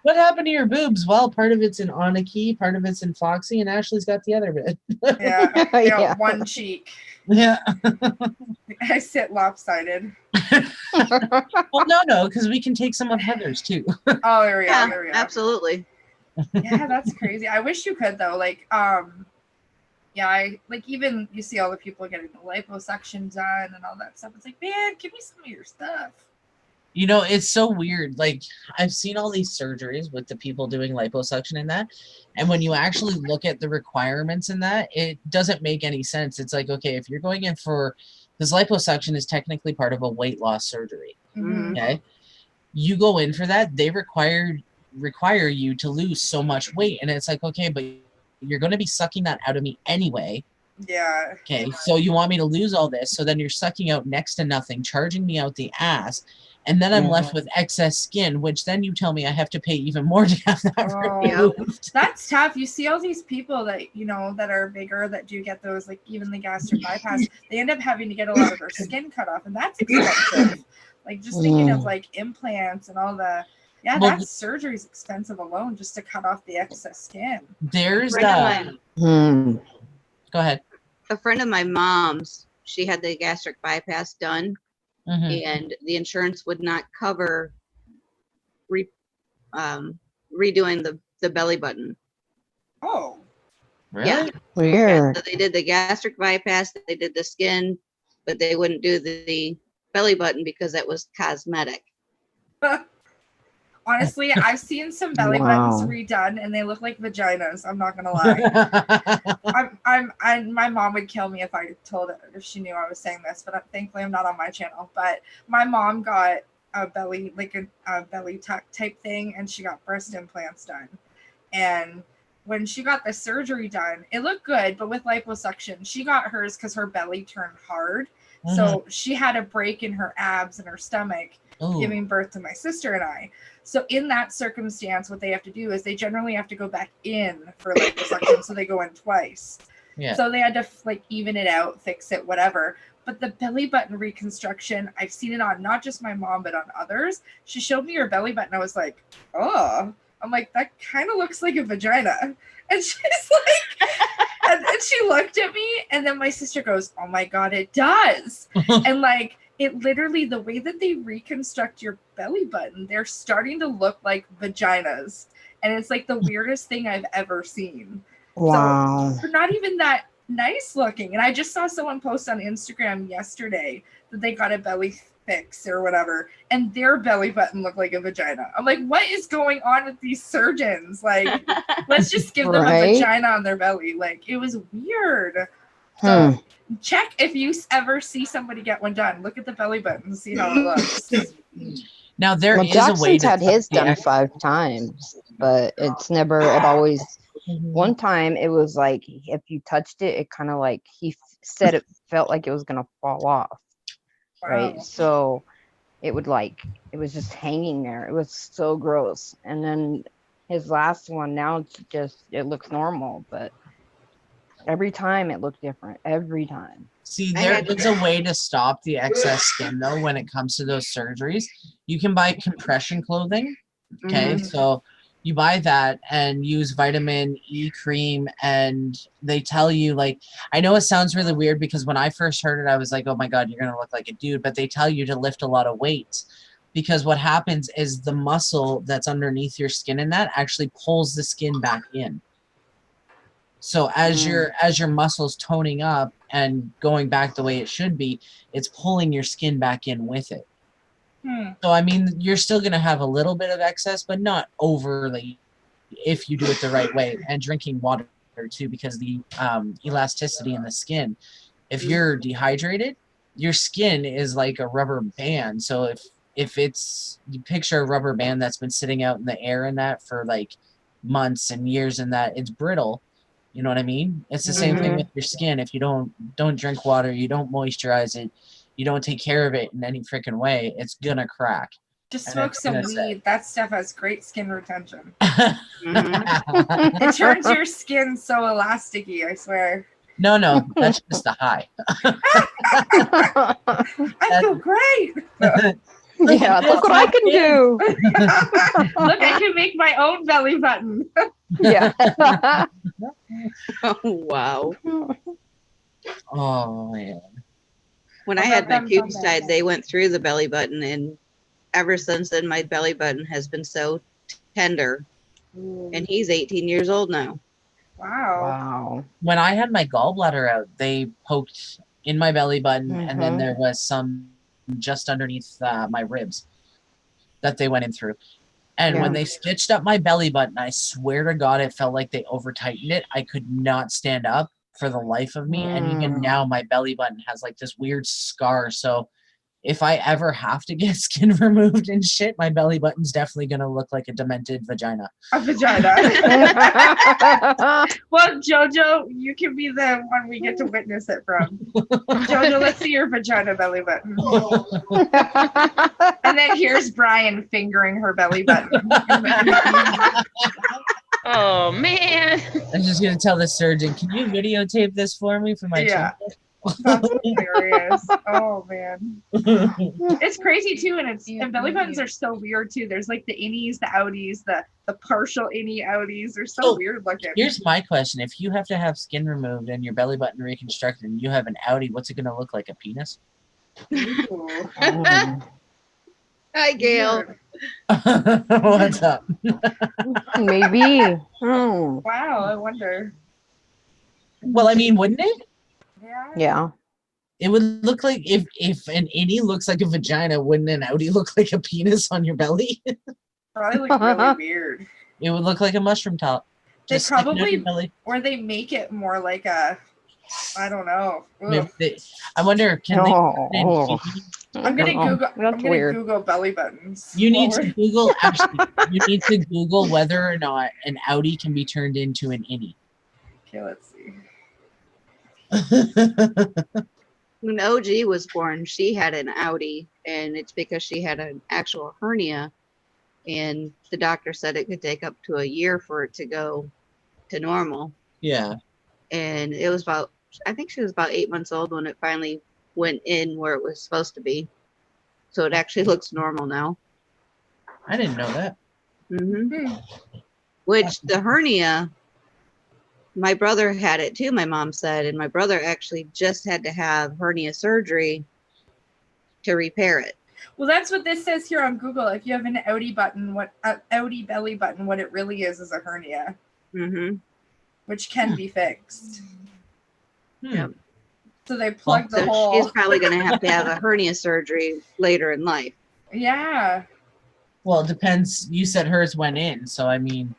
What happened to your boobs? Well, part of it's in Aniki, part of it's in Foxy, and Ashley's got the other bit. Yeah. I got Yeah. one cheek. Yeah. I sit lopsided. Well, no, because we can take some of Heather's too. Oh, there we go. Yeah, There we go. absolutely. Yeah, that's crazy. I wish you could though. Like, yeah, I like even you see all the people getting the liposuction done and all that stuff. It's like, man, give me some of your stuff. You know, it's so weird. Like, I've seen all these surgeries with the people doing liposuction and that. And when you actually look at the requirements in that, it doesn't make any sense. It's like, okay, if you're going in for this, liposuction is technically part of a weight loss surgery. Mhm. Okay. You go in for that, they require you to lose so much weight. And it's like, okay, but you're going to be sucking that out of me anyway. Yeah. Okay. So you want me to lose all this. So then you're sucking out next to nothing, charging me out the ass. And then I'm left with excess skin, which then you tell me I have to pay even more to have that Oh, removed. that's tough. You see all these people that, that are bigger that do get those, like even the gastric bypass, they end up having to get a lot of their skin cut off, and that's expensive. Like just thinking of like implants and all the, Well, that surgery is expensive alone just to cut off the excess skin. There's Friend of Hmm. Go ahead. a friend of my mom's, she had the gastric bypass done, Mhm. and the insurance would not cover redoing the belly button. Oh. Really? Yeah. Weird. So they did the gastric bypass, they did the skin, but they wouldn't do the belly button because that was cosmetic. Honestly, I've seen some belly buttons redone and they look like vaginas. I'm not gonna lie. My mom would kill me if I told her, if she knew I was saying this, but thankfully I'm not on my channel. But my mom got a belly, like a belly tuck type thing, and she got breast implants done. And when she got the surgery done, it looked good, but with liposuction, she got hers because her belly turned hard. So she had a break in her abs and her stomach, giving birth to my sister and I. So in that circumstance, what they have to do is they generally have to go back in for liposuction. So they go in twice. Yeah. So they had to like even it out, fix it, whatever. But the belly button reconstruction, I've seen it on not just my mom, but on others. She showed me her belly button. I was like, oh, I'm like, that kind of looks like a vagina. And she's like, and she looked at me, and then my sister goes, oh my God, it does. And like, it literally, the way that they reconstruct your belly button, they're starting to look like vaginas. And it's like the weirdest thing I've ever seen. Wow. So they're not even that nice looking. And I just saw someone post on Instagram yesterday that they got a belly fix or whatever, and their belly button looked like a vagina. I'm like, what is going on with these surgeons? Like, let's just give them a vagina on their belly. Like, it was weird. So check if you ever see somebody get one done. Look at the belly button and see how it looks. Now there is Jackson's a way to had his done yeah. 5 times, but it's never. It always. One time it was like if you touched it, it kind of like said it felt like it was gonna fall off. Wow. Right, so it was just hanging there. It was so gross. And then his last one, now it looks normal, but every time it looked different. Every time. See, there is a way to stop the excess skin though when it comes to those surgeries. You can buy compression clothing. Okay, so you buy that and use vitamin E cream, and they tell you, like, I know it sounds really weird because when I first heard it, I was like, oh my God, you're going to look like a dude. But they tell you to lift a lot of weight because what happens is the muscle that's underneath your skin in that actually pulls the skin back in. So as your muscle's toning up and going back the way it should be, it's pulling your skin back in with it. So I mean, you're still gonna have a little bit of excess, but not overly, if you do it the right way. And drinking water too, because the elasticity in the skin. If you're dehydrated, your skin is like a rubber band. So if it's, you picture a rubber band that's been sitting out in the air and that for like months and years, and that it's brittle. You know what I mean? It's the same thing with your skin. If you don't drink water, you don't moisturize it, you don't take care of it in any freaking way, it's gonna crack. Just And smoke it's some gonna weed. say- That stuff has great skin retention. Mhm. It turns your skin so elasticy, I swear. No, that's just a high. I feel great. Yeah, look what I can do. Look, I can make my own belly button. Yeah. Oh, wow. Oh man. When I had my pubes tied, they went through the belly button, and ever since then, my belly button has been so tender. And he's 18 years old now. Wow. Wow. When I had my gallbladder out, they poked in my belly button, and then there was some just underneath my ribs that they went in through. And when Yeah. they stitched up my belly button, I swear to God, it felt like they over tightened it. I could not stand up for the life of me. And even now, my belly button has like this weird scar. So if I ever have to get skin removed and shit, my belly button's definitely going to look like a demented vagina. A vagina. Well, Jojo, you can be the one we get to witness it from. Jojo, let's see your vagina belly button. And then here's Brian fingering her belly button. Oh man. I'm just going to tell the surgeon, can you videotape this for me for my Yeah. channel? That's hilarious. Oh man. It's crazy too, and belly buttons are so weird too. There's like the innies, the outies, the partial innie outies. They're so So, weird looking. Here's my question. If you have to have skin removed and your belly button reconstructed and you have an outie, what's it going to look like? A penis? Ooh. Hi, Gail. Weird. What's up? Maybe. Wow, I wonder. Well, I mean, wouldn't it? Yeah. Yeah. It would look like if an innie looks like a vagina, wouldn't an outie look like a penis on your belly? Probably look really weird. It would look like a mushroom top. They Just sticking out probably- your belly. Or they make it more like a, I don't know. Maybe Ugh. I wonder, can they? Oh. I'm gonna Oh, Google. I'm that's gonna weird. Google belly buttons. You need while to we're- Google. Actually, you need to Google whether or not an outie can be turned into an innie. Okay, let's see. When OG was born, she had an outie, and it's because she had an actual hernia, and the doctor said it could take up to a year for it to go to normal. Yeah. And it was about, I think she was about 8 months old when it finally went in where it was supposed to be. So it actually looks normal now. I didn't know that. Which the hernia, my brother had it too, my mom said, and my brother actually just had to have hernia surgery to repair it. Well, that's what this says here on Google. If you have an outie button, outie belly button, what it really is a hernia, which can be fixed. Yep. So they plug the So hole. she's probably going to have a hernia surgery later in life. Yeah. Well, it depends. You said hers went in, so I mean.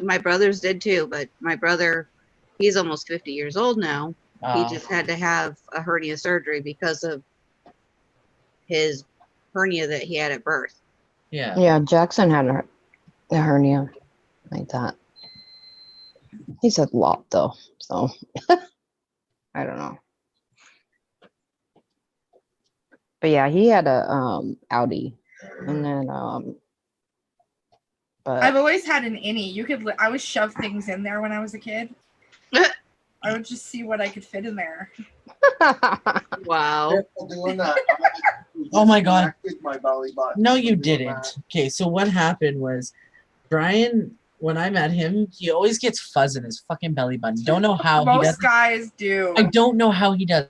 My brother's did too, but my brother, he's almost 50 years old now. He just had to have a hernia surgery because of his hernia that he had at birth. Yeah. Yeah, Jackson had a hernia like that. He said a lot though, so I don't know. But yeah, he had a outie, and then but I've always had an innie. You could. I would shove things in there when I was a kid. I would just see what I could fit in there. Wow. Careful doing that. Oh my God. My belly button. No, you didn't. Okay, so what happened was Brian, when I met him, he always gets fuzz in his fucking belly button. Don't know how he does Most it. guys do. I don't know how he does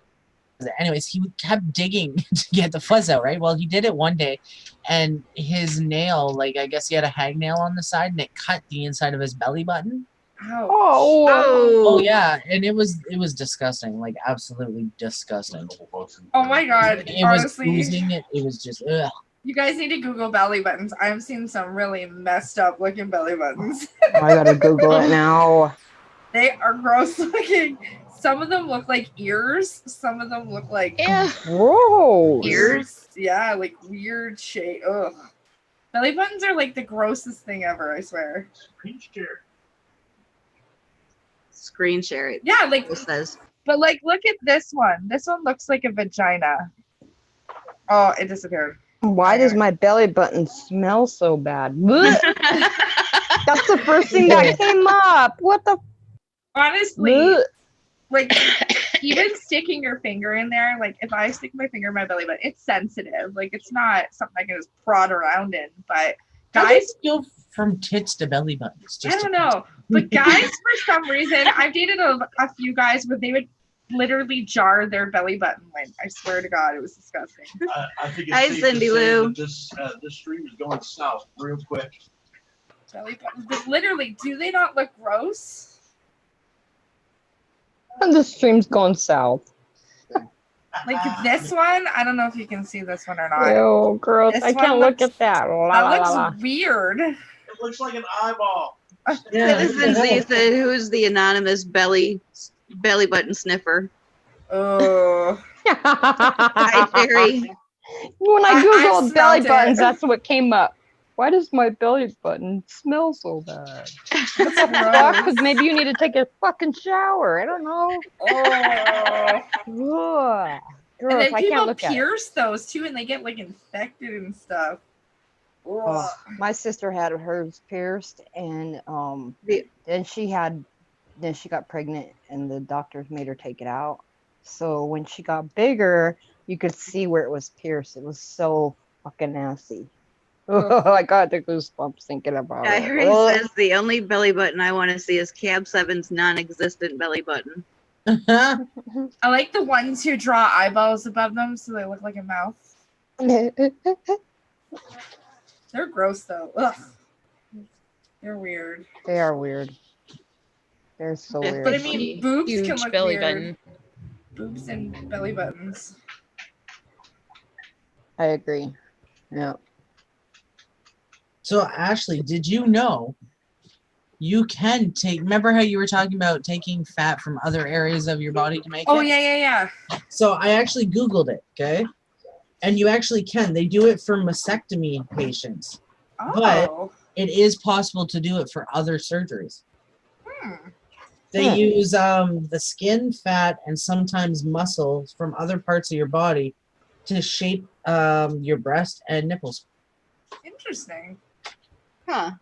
it. Anyways, he kept digging to get the fuzz out, right? Well, he did it one day, and his nail, like I guess he had a hangnail on the side, and it cut the inside of his belly button. Ouch. Oh, Oh Oh, yeah, and it was disgusting, like absolutely disgusting. Oh my god. It was Honestly, oozing. It was just ugh. you guys need to Google belly buttons. I'm seeing some really messed up looking belly buttons. I gotta Google it now. They are gross looking. Some of them look like ears. Some of them look like Yeah. Gross. ears. Yeah, like weird shape. Ugh. Belly buttons are like the grossest thing ever, I swear. Screen share. screen share it. Yeah, like, It says. but like, look at this one. This one looks like a vagina. Oh, it disappeared. Why does my belly button smell so bad? Blech. That's the first thing that came up. What the? Honestly, Blech. like, even sticking your finger in there, like, if I stick my finger in my belly button, it's sensitive. Like, it's not something I can just prod around in. But How do you guys, go from tits to belly buttons? I don't know. But guys, for some reason, I've dated a few guys where they would literally jar their belly button lint. I swear to God, it was disgusting. I think Hi, it's safe Cindy to say Lou. that this stream is going south real quick. Belly buttons. But literally, do they not look gross? The stream's going south. Like this one, I don't know if you can see this one or not. Ew, gross. This I one can't look looks- at that. La, That la, la, looks la. weird. It looks like an eyeball. Yeah, Citizen Z said, "Who's the anonymous belly button sniffer?" Oh. Hi, Terry. When I I googled belly smelled it. buttons, that's what came up. Why does my belly button smell so bad? What the fuck? Because maybe you need to take a fucking shower. I don't know. Oh. Ugh. And Gross. then I can't people look at it. pierce those too, and they get like infected and stuff. Oh, my sister had hers pierced, and The- then she got pregnant, and the doctors made her take it out. So when she got bigger, you could see where it was pierced. It was so fucking nasty. I got the goosebumps thinking about it. Diary Ugh. says the only belly button I want to see is Cab 7's non-existent belly button. I like the ones who draw eyeballs above them so they look like a mouth. They're gross though. Ugh. They're weird. They are weird. They're so weird. But I mean, boobs can Huge look belly weird. button. Boobs and belly buttons. I agree. Yeah. So Ashley, did you know you can take? Remember how you were talking about taking fat from other areas of your body to make Oh it? yeah. So I actually Googled it, okay? And you actually can. They do it for mastectomy patients. But Oh. it is possible to do it for other surgeries. Hmm. They use the skin, fat, and sometimes muscles from other parts of your body to shape your breast and nipples. Interesting. Huh.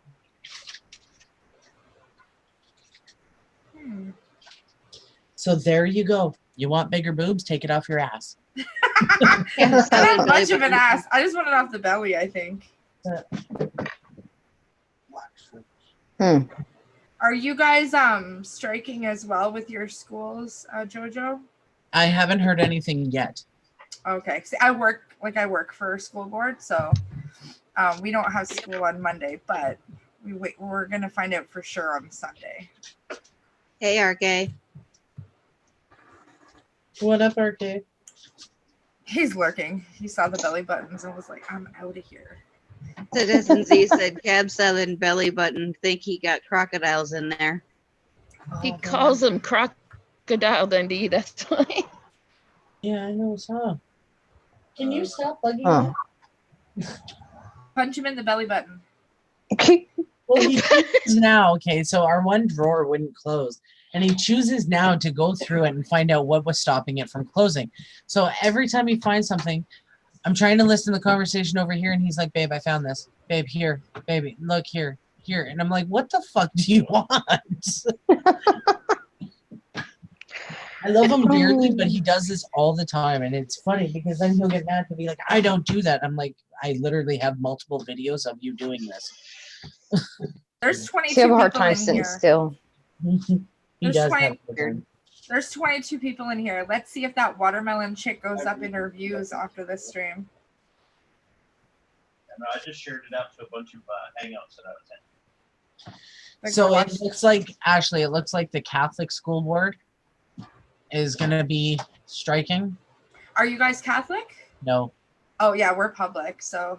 Hmm. So there you go. You want bigger boobs? Take it off your ass. I don't have much of an ass. I just want it off the belly, I think. Hmm. Are you guys striking as well with your schools, Jojo? I haven't heard anything yet. Okay. See, I work for a school board, so we don't have school on Monday, but we're gonna find out for sure on Sunday. Hey, RK. What up, RK? He's lurking. He saw the belly buttons and was like, "I'm out of here." Citizen Z said Cab 7 belly button. Think he got crocodiles in there. He Oh, calls man. them Crocodile Dundee. That's why. Yeah, I know. So, can you stop bugging Huh. me? Punch him in the belly button. Well, he chooses now. Okay, so our one drawer wouldn't close, and he chooses now to go through it and find out what was stopping it from closing. So every time he finds something, I'm trying to listen to the conversation over here, and he's like, "Babe, I found this. Babe, here. Baby, look here, here." And I'm like, "What the fuck do you want?" I love him dearly, but he does this all the time, and it's funny because then he'll get mad and be like, "I don't do that." I'm like, "I literally have multiple videos of you doing this." There's 22 You have a hard people time in sitting here. still. He There's does 20 have a good time. There's 22 people in here. Let's see if that watermelon chick goes up in her views after this stream. And I just shared it out to a bunch of hangouts that I was in. Like, So watch- it looks like, Ashley, it looks like the Catholic school board is going to be striking. Are you guys Catholic? No. Oh yeah, we're public. So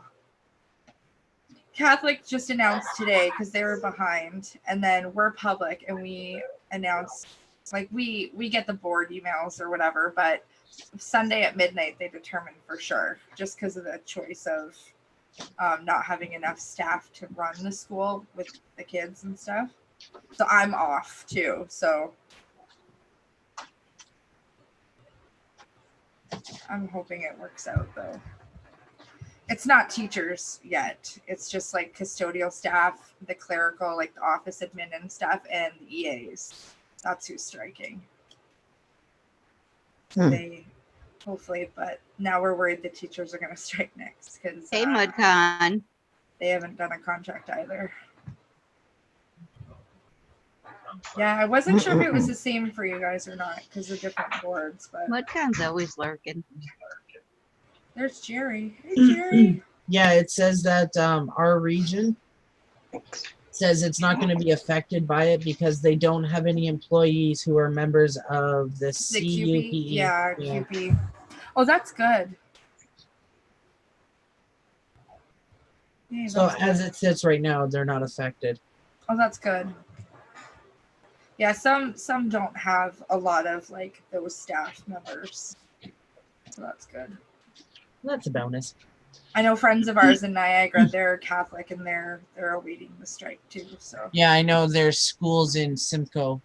Catholic just announced today because they were behind, and then we're public, and we announced like we get the board emails or whatever, but Sunday at midnight they determined for sure, just because of the choice of not having enough staff to run the school with the kids and stuff. So I'm off too. So I'm hoping it works out though. It's not teachers yet. It's just like custodial staff, the clerical, like the office admin and stuff, and the EAs. That's who's striking. They hopefully, but now we're worried the teachers are going to strike next because Hey, MudCon. they haven't done a contract either. Yeah, I wasn't sure if it was the same for you guys or not because of different boards, but MudCon's always lurking. there's Jerry. Hey, Jerry. Yeah, it says that our region says it's not going to be affected by it because they don't have any employees who are members of the The CUPE. QP. Yeah, QP. Oh, that's good. Yeah, So that's as good. it sits right now, they're not affected. Oh, that's good. Yeah, some don't have a lot of like those staff members. So that's good. That's a bonus. I know friends of ours in Niagara, they're Catholic and they're awaiting the strike too. So Yeah, I know there's schools in Simcoe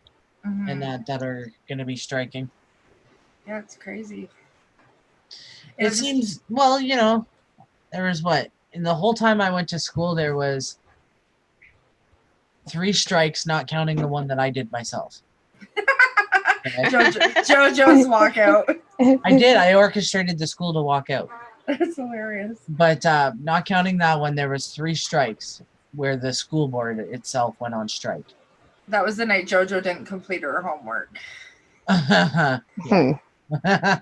mhm. and that are going to be striking. Yeah, it's crazy. It seems, well, you know, there was what? In the whole time I went to school, there was 3 strikes, not counting the one that I did myself. Okay? JoJo's walkout. I did. I orchestrated the school to walk out. That's hilarious. But not counting that one, there was 3 strikes where the school board itself went on strike. That was the night JoJo didn't complete her homework. Yeah.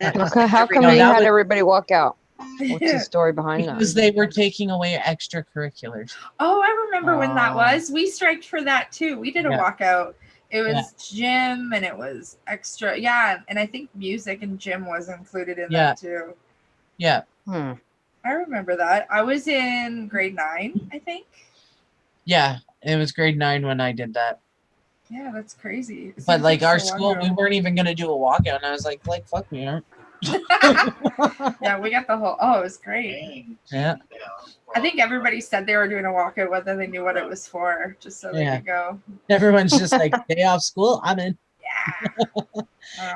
Okay, how come No, you that had was- everybody walk out? What's the story behind that? Because they were taking away extracurriculars. Oh, I remember when that was. We striked for that too. We did a Yeah. walkout. It was gym and it was extra. Yeah, and I think music and gym was included in that too. Yeah. I remember that. I was in grade 9, I think. Yeah, it was grade 9 when I did that. Yeah, that's crazy. It But seems like our so long school, we ago. weren't even gonna do a walkout, and I was like fuck me, aren't. Yeah, we got the whole. Oh, it was great. Yeah. I think everybody said they were doing a walkout, whether they knew what it was for, just so they Yeah. could go. Everyone's just like, day off school, I'm in. All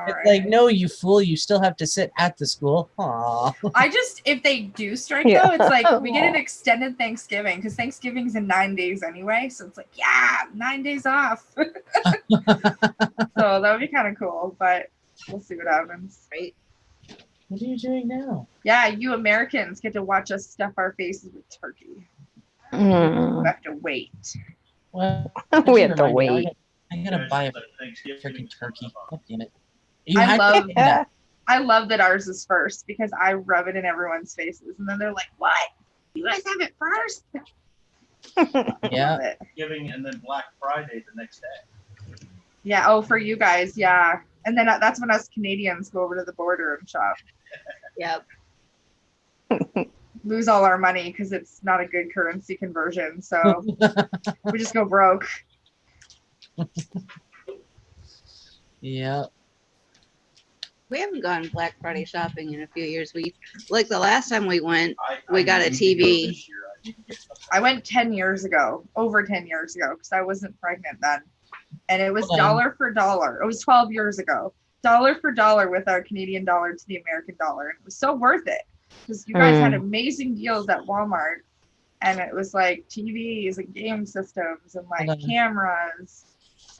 It's right. like, no, you fool, you still have to sit at the school. Aw. I just, if they do strike Yeah. though, it's like we get an extended Thanksgiving because Thanksgiving's in 9 days anyway. So it's like, yeah, 9 days off. So that would be kind of cool, but we'll see what happens. Right? What are you doing now? Yeah, you Americans get to watch us stuff our faces with turkey. We Mm. have to wait. Well, We have to remind me, wait. I'm gonna buy a freaking turkey. God damn it. You I had to love say that. I love that ours is first because I rub it in everyone's faces and then they're like, what? You guys have it first? Yeah. Love it. Giving and then Black Friday the next day. Yeah. Oh, for you guys. Yeah. And then that's when us Canadians go over to the border and shop. Yep. Lose all our money because it's not a good currency conversion. So we just go broke. Yeah. We haven't gone Black Friday shopping in a few years. We like the last time we went, I We got a need to go TV. this year. I need to get something. I went 10 years ago, over 10 years ago, because I wasn't pregnant then. And it was Hold on. dollar for dollar. It was 12 years ago. Dollar for dollar with our Canadian dollar to the American dollar. And it was so worth it because you guys had amazing deals at Walmart. And it was like TVs and game systems and like Hold on. cameras.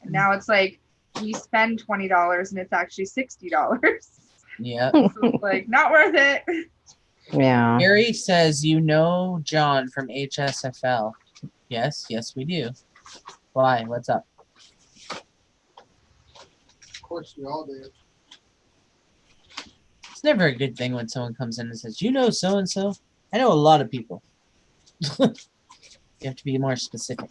And now it's like we spend $20 and it's actually $60. Yeah. So it's like not worth it. Yeah. Gary says, you know John from HSFL. Yes, yes, we do. Why? What's up? Of course, we all did. It's never a good thing when someone comes in and says, you know so-and-so? I know a lot of people. You have to be more specific.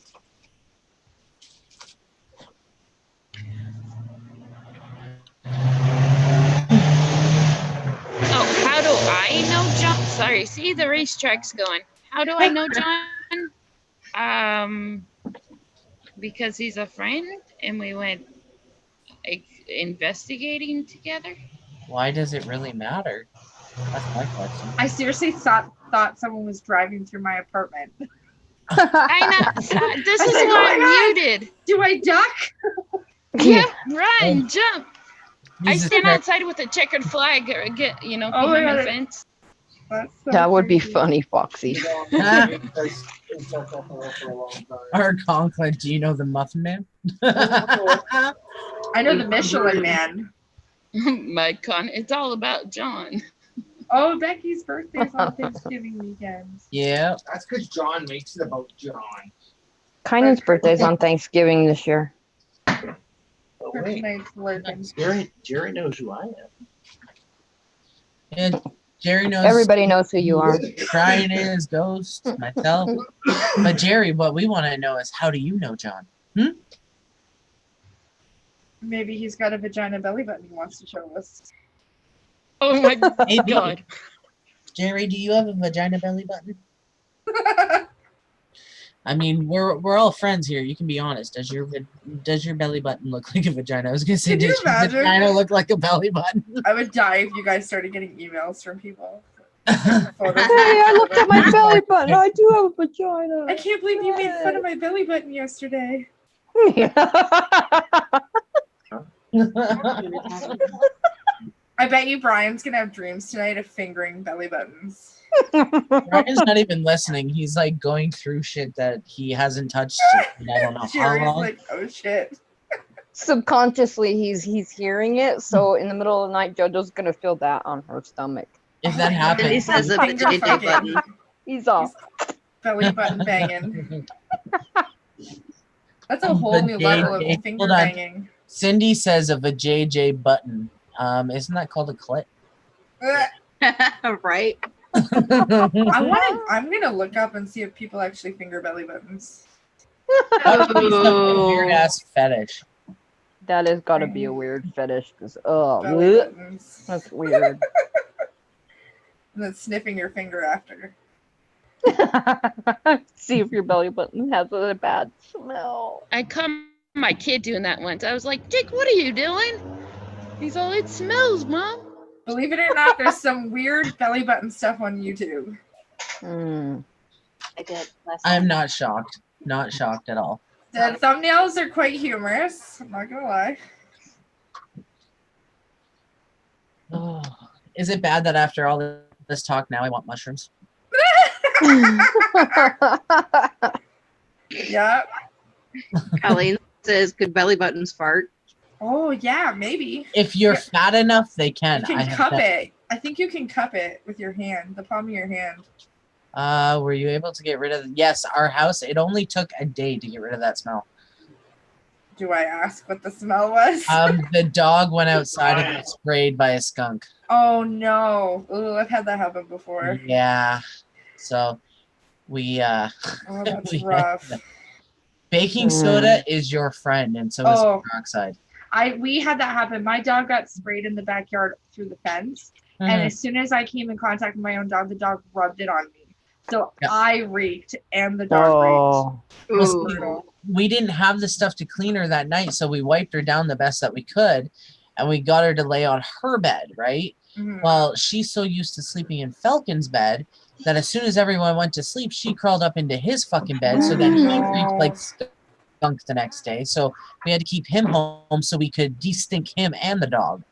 know John? Sorry, see the racetrack's going. How do I know John? Because he's a friend and we went investigating together. Why does it really matter? That's my question. I seriously thought someone was driving through my apartment. I know. This I is said, why "Oh my I'm God." muted. Do I duck? Yeah, run, jump. I Jesus stand Christ. outside with a checkered flag or get, you know, Oh my behind my God. fence. That's so That would be crazy. funny, Foxy. Our Conklin, do you know the Muffin Man? I know the Michelin Man. It's all about John. Oh, Becky's birthday's on Thanksgiving weekend. Yeah. That's because John makes it about John. Kynan's birthday's on Thanksgiving this year. Oh, wait, Tonight's living. Jerry knows who I am. And Jerry knows Everybody knows who you are. Brian is, Ghost, myself. But Jerry, what we want to know is, how do you know John? Maybe he's got a vagina belly button he wants to show us. Oh my Maybe. God. Jerry, do you have a vagina belly button? I mean, we're all friends here. You can be honest. Does your belly button look like a vagina? I was gonna say, Can you does your imagine? vagina look like a belly button? I would die if you guys started getting emails from people. Photos Hey, I looked at my belly button. I do have a vagina. I can't believe you made fun of my belly button yesterday. I bet you Brian's gonna have dreams tonight of fingering belly buttons. Brian's not even listening. He's like going through shit that he hasn't touched in I don't know how Jerry's long. like, oh shit. Subconsciously, he's hearing it. So in the middle of the night, JoJo's gonna feel that on her stomach. If that And he happens, says a Finger JJ fucking. button. He's off. Belly button banging. That's a Um, whole the new level of JJ finger hold on. banging. Cindy says of a JJ button. Isn't that called a clit? Right? I'm gonna look up and see if people actually finger belly buttons. Weird ass fetish. That has got to be a weird fetish. Cause Belly bleh, buttons. that's weird. And then sniffing your finger after. See if your belly button has a bad smell. I caught my kid doing that once. I was like, Jake, what are you doing? He's all, it smells, Mom. Believe it or not, there's some weird belly button stuff on YouTube. Mm. I did. I'm not shocked. Not shocked at all. The thumbnails are quite humorous. I'm not gonna lie. Oh, is it bad that after all this talk now I want mushrooms? Yeah. Colleen says, could belly buttons fart? Oh yeah, maybe. If you're fat enough, they can. You can cup it. I think you can cup it with your hand, the palm of your hand. Were you able to get rid of? Yes, our house. It only took a day to get rid of that smell. Do I ask what the smell was? The dog went outside and got sprayed by a skunk. Oh no. Ooh, I've had that happen before. Yeah. So we Oh, that's we had rough. that. Baking soda is your friend, and so is peroxide. We had that happen. My dog got sprayed in the backyard through the fence. And as soon as I came in contact with my own dog, the dog rubbed it on me. So Yep. I reeked and the dog reeked. Well, see, we didn't have the stuff to clean her that night, so we wiped her down the best that we could, and we got her to lay on her bed, right? Mhm. Well, she's so used to sleeping in Falcon's bed that as soon as everyone went to sleep, she crawled up into his fucking bed, so then he reeked like skunk the next day. So we had to keep him home so we could de-stink him and the dog.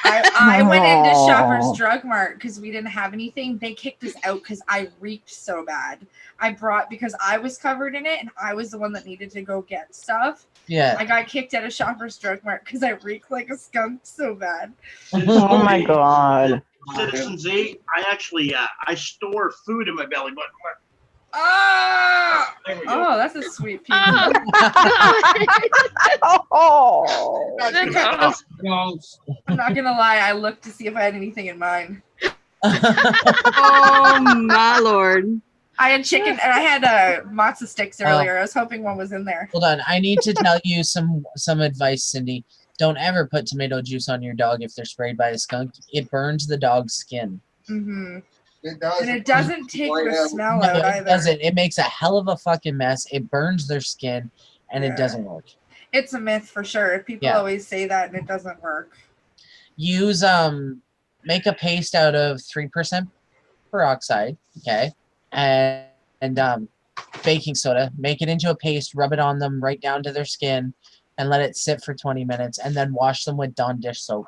I went into Shoppers Drug Mart because we didn't have anything. They kicked us out because I reeked so bad. Because I was covered in it and I was the one that needed to go get stuff. Yeah. I got kicked out of Shoppers Drug Mart because I reeked like a skunk so bad. Oh my god. Citizen Z, I actually I store food in my belly button. Oh, There we go. that's a sweet piece. Oh, That's awesome. I'm not gonna lie, I looked to see if I had anything in mine. Oh my lord. I had chicken and I had matzo sticks earlier. I was hoping one was in there. Hold on. I need to tell you some advice, Cindy. Don't ever put tomato juice on your dog if they're sprayed by a skunk. It burns the dog's skin. Mm-hmm. It does. And it doesn't take the smell No, out it either. doesn't. It makes a hell of a fucking mess. It burns their skin, and Yeah. it doesn't work. It's a myth for sure. People Yeah. always say that, and it doesn't work. Use make a paste out of 3% peroxide, okay, and baking soda. Make it into a paste. Rub it on them right down to their skin, and let it sit for 20 minutes, and then wash them with Dawn dish soap.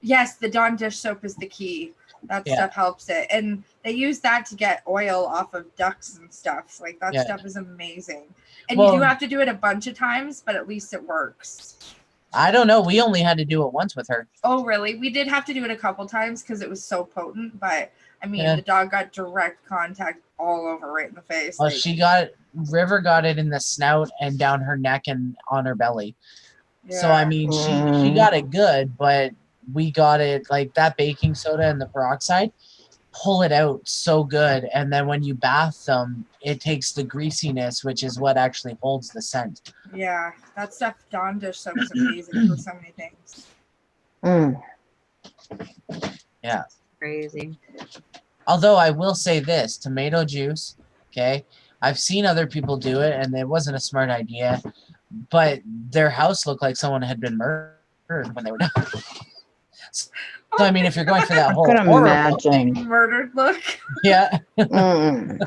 Yes, the Dawn dish soap is the key. That Yeah. stuff helps it. And they use that to get oil off of ducks and stuff. Like that Yeah. stuff is amazing. And you Well- do have to do it a bunch of times, but at least it works. I don't know. We only had to do it once with her. Oh, really? We did have to do it a couple times because it was so potent. But I mean, Yeah. the dog got direct contact all over right in the face. Well, like, River got it in the snout and down her neck and on her belly. So yeah. I mean, she got it good, but we got it like that baking soda and the peroxide pull it out so good, and then when you bath them, it takes the greasiness, which is what actually holds the scent. Yeah, that stuff, Dawn dish soap is amazing for so many things. Yeah. Crazy. Although I will say this, tomato juice, okay, I've seen other people do it, and it wasn't a smart idea, but their house looked like someone had been murdered when they were done. So I mean, if you're going for that I whole could horror imagine. Murdered look. yeah. I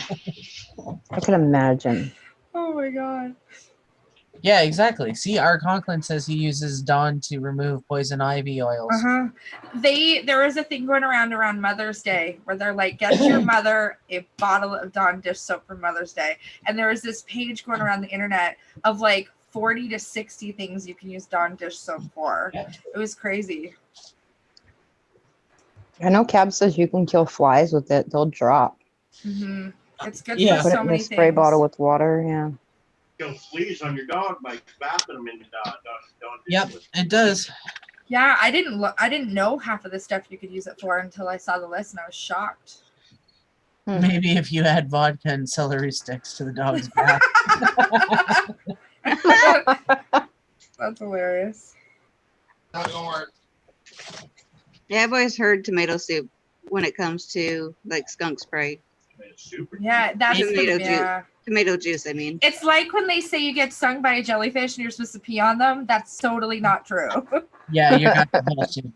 could imagine. Oh my god. Yeah, exactly. See, R. Conklin says he uses Dawn to remove poison ivy oils. Uh-huh. There is a thing going around Mother's Day where they're like, get your mother a bottle of Dawn dish soap for Mother's Day. And there is this page going around the internet of like 40 to 60 things you can use Dawn dish soap for. It was crazy. I know Cab says you can kill flies with it. They'll drop. Mm-hmm. It's good Yeah. for Put so it in many a spray things. bottle with water. Yeah. Kill fleas on your dog by bathing them in the dog. Yep, it does. Yeah, I didn't know half of the stuff you could use it for until I saw the list and I was shocked. Maybe if you add vodka and celery sticks to the dog's bath. That's hilarious. Not gonna work. Yeah, I've always heard tomato soup when it comes to like skunk spray. It's super. Yeah, that's Tomato yeah. Tomato juice, I mean. It's like when they say you get stung by a jellyfish and you're supposed to pee on them. That's totally not true. Yeah, you're not supposed to.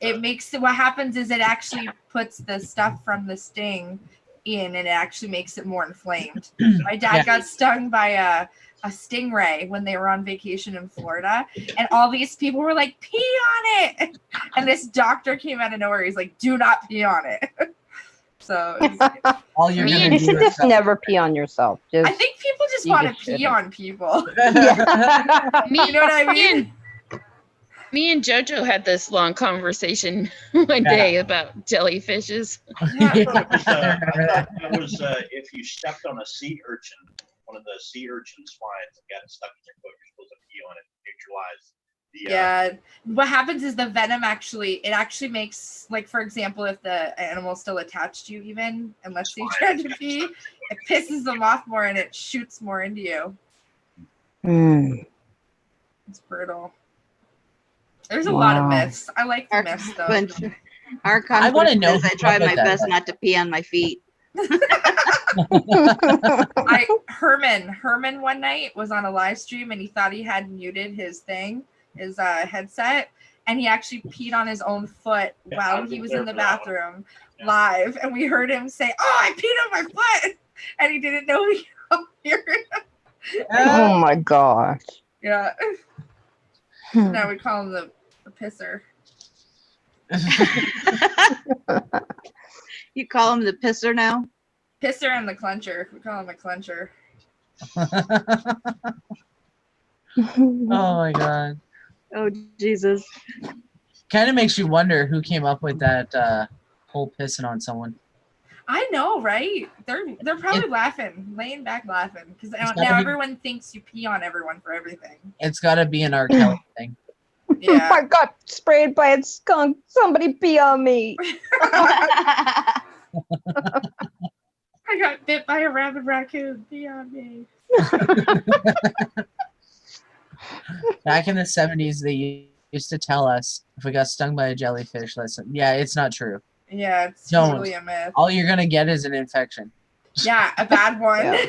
It makes what happens is it actually puts the stuff from the sting in and it actually makes it more inflamed. My dad Yeah. got stung by a stingray when they were on vacation in Florida, and all these people were like, pee on it, and this doctor came out of nowhere. He's like, do not pee on it. So it was, All you're Me gonna and You do should is just never pee on yourself. Just I think people just You want to just pee shouldn't. on people. Me, You know what I me mean? me and Jojo had this long conversation one day about jellyfishes. Yeah. I thought it was if you stepped on a sea urchin, one of the sea urchin swines and got stuck in your foot, you're supposed to pee on it to neutralize the. Yeah. What happens is the venom actually makes, like, for example, if the animal's still attached to you, even unless you try to pee, it pisses them off more and it shoots more into you. It's brutal. There's a lot of Wow. myths. I like the myths though. But our I wanna conflict know is I who try put my that best there. not to pee on my feet. Herman one night was on a live stream and he thought he had muted his headset, and he actually peed on his own foot Yeah, while I was he was there in the for that one. bathroom Yeah. live, and we heard him say, "Oh, I peed on my foot," and he didn't know we could hear it. Oh my gosh. Yeah. Now we call him the pisser. You call him the pisser now? Pisser and the clencher. We call him a clencher. Oh my god. Oh, Jesus. Kind of makes you wonder who came up with that whole pissing on someone. I know, right? They're probably laughing, laying back laughing, because now gotta be- everyone thinks you pee on everyone for everything. It's got to be an R. Kelly thing. Yeah. I got sprayed by a skunk. Somebody pee on me. I got bit by a rabid raccoon. Pee on me. Back in the 70s, they used to tell us if we got stung by a jellyfish, listen, yeah, it's not true. Yeah, it's Don't. totally a myth. All you're gonna get is an infection. Yeah, a bad one. Yeah.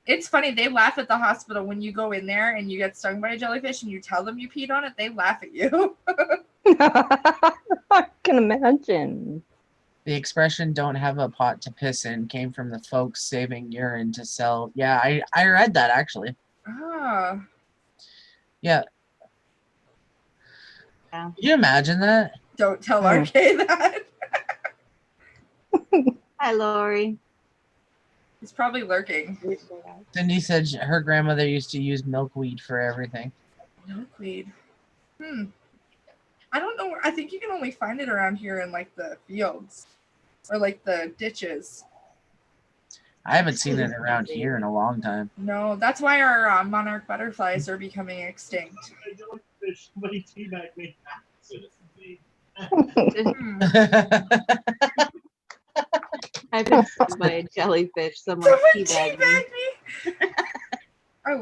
It's funny, they laugh at the hospital when you go in there and you get stung by a jellyfish and you tell them you peed on it, they laugh at you. I can imagine. The expression "don't have a pot to piss in" came from the folks saving urine to sell. Yeah, I read that actually. Oh. Yeah. Yeah. Can you imagine that? Don't tell Hmm. RK that. Hi, Lori. He's probably lurking. Cindy said her grandmother used to use milkweed for everything. Milkweed. I don't know. I think you can only find it around here in like the fields or like the ditches. I haven't seen it around here in a long time. No, that's why our monarch butterflies are becoming extinct. Somebody teabagged me. Hmm. I've been stung by a jellyfish. Someone Someone teabagged me. teabagged me. I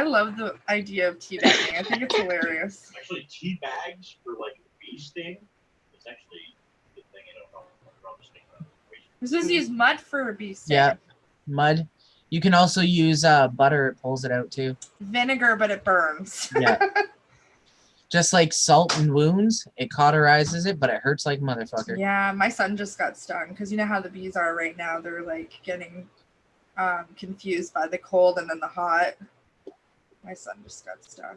love the idea of teabagging. I think it's hilarious. Actually, tea bags for like a bee sting. It's actually a good thing I don't know about the sting. This is use mud for a bee sting. Yeah, mud. You can also use butter. It pulls it out too. Vinegar, but it burns. Yeah. Just like salt and wounds, it cauterizes it, but it hurts like a motherfucker. Yeah, my son just got stung because you know how the bees are right now. They're like getting confused by the cold and then the hot. My son just got stung.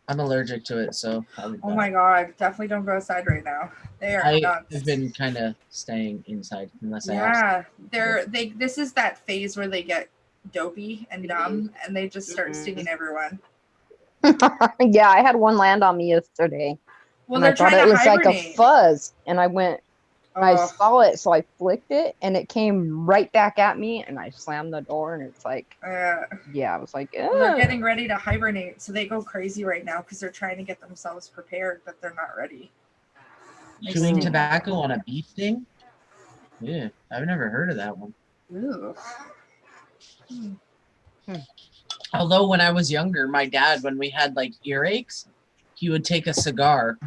I'm allergic to it, so Oh my god! Definitely don't go outside right now. They are I nuts. have been kind of staying inside unless I have. Yeah, this is that phase where they get dopey and dumb and they just start stinging everyone. Yeah, I had one land on me yesterday. Well, and I they're thought trying it to was hibernate. like a fuzz. And I went, I Oh, saw it, so I flicked it, and it came right back at me, and I slammed the door, and it's like, yeah, I was like, well, they're "Ugh." getting ready to hibernate, so they go crazy right now because they're trying to get themselves prepared, but they're not ready. Chewing tobacco on a bee sting? Yeah, I've never heard of that one. Ooh. Although when I was younger, my dad, when we had like earaches, he would take a cigar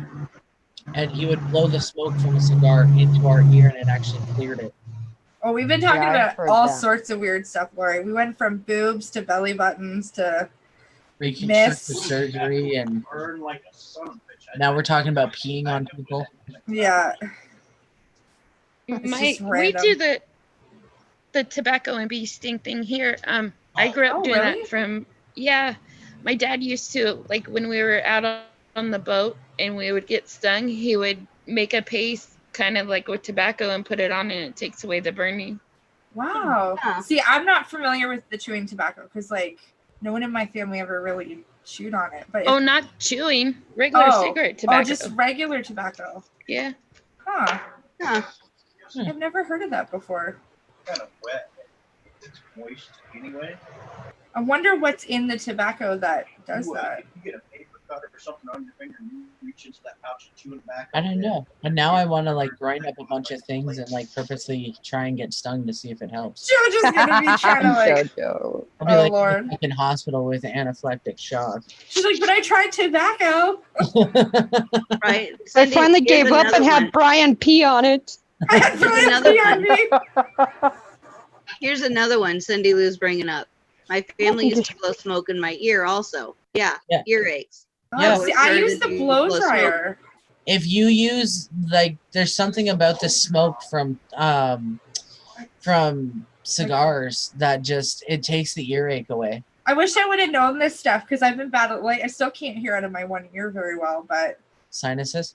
and he would blow the smoke from a cigar into our ear and it actually cleared it. Oh, we've been talking Yeah, I've about heard all that. sorts of weird stuff, Lori. We went from boobs to belly buttons to Reconstructive Miss. surgery, and Burn like a son of a bitch. now we're talking about peeing on people. yeah. It's just We random. do the tobacco and bee sting thing here. I grew up Oh, doing really? that from my dad used to, like, when we were out on the boat and we would get stung, he would make a paste kind of like with tobacco and put it on and it takes away the burning. Wow. Yeah. See, I'm not familiar with the chewing tobacco because, like, no one in my family ever really chewed on it. But Oh, not chewing, regular cigarette tobacco. Oh, just regular tobacco. Yeah. Huh. Huh. I've never heard of that before. Kind of wet. It's moist anyway. I wonder what's in the tobacco that does that. If you get a paper cut or something on your finger and you reach into that pouch and chew it back. I don't know. And now I want to like grind up a bunch of things and like purposely try and get stung to see if it helps. Jojo's gonna be trying to like. Jojo. I'll be Oh, like Lord. in hospital with anaphylactic shock. She's like, but I tried tobacco. Right. I Cindy, finally here's gave up and another had one. Brian pee on it. I had Here's another Brian one. Here's another one Cindy Lou's bringing up. My family used to blow smoke in my ear also. Yeah. Earaches. Oh, Yeah. see, I use the blow Blow dryer. If you use like, there's something about the smoke from cigars that just it takes the earache away. I wish I would have known this stuff because I've been battling. Like, I still can't hear out of my one ear very well, but Sinuses.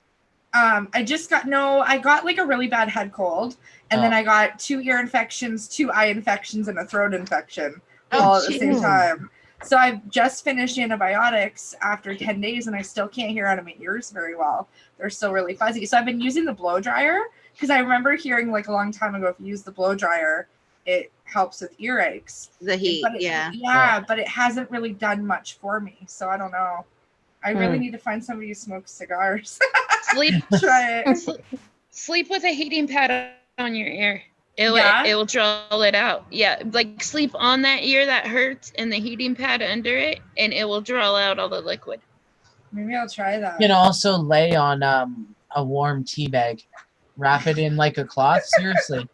I got like a really bad head cold, and then I got 2 ear infections, 2 eye infections, and a throat infection all at the same time. So I've just finished antibiotics after 10 days, and I still can't hear out of my ears very well. They're still really fuzzy. So I've been using the blow dryer because I remember hearing like a long time ago, if you use the blow dryer, it helps with earaches. The heat, But it, but it hasn't really done much for me. So I don't know. I really need to find somebody who smokes cigars. Sleep Try it. sleep with a heating pad on your ear. It will draw it out. Yeah, like sleep on that ear that hurts and the heating pad under it, and it will draw out all the liquid. Maybe I'll try that. You can also lay on a warm tea bag, wrap it in like a cloth. Seriously,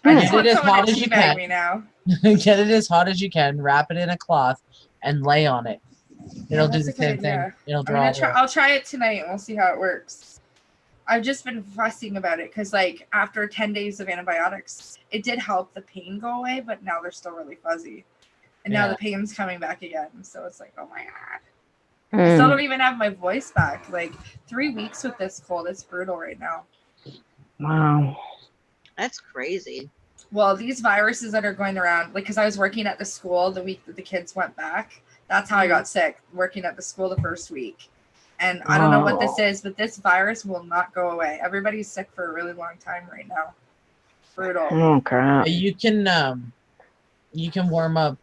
I Get just it want as someone hot to as you teabag can. me now. get it as hot as you can. Wrap it in a cloth and lay on it. It'll do that's the a good same thing. idea. It'll I'm draw. gonna try. I'll try it tonight, and we'll see how it works. I've just been fussing about it because, like, after 10 days of antibiotics, it did help the pain go away, but now they're still really fuzzy, and now Yeah. the pain's coming back again. So it's like, oh my god, I still don't even have my voice back. Like 3 weeks with this cold, it's brutal right now. Wow. That's crazy. Well, these viruses that are going around, like, because I was working at the school the week that the kids went back. That's how I got sick, working at the school the first week. And I don't know what this is, but this virus will not go away. Everybody's sick for a really long time right now. Brutal. Oh crap. You can warm up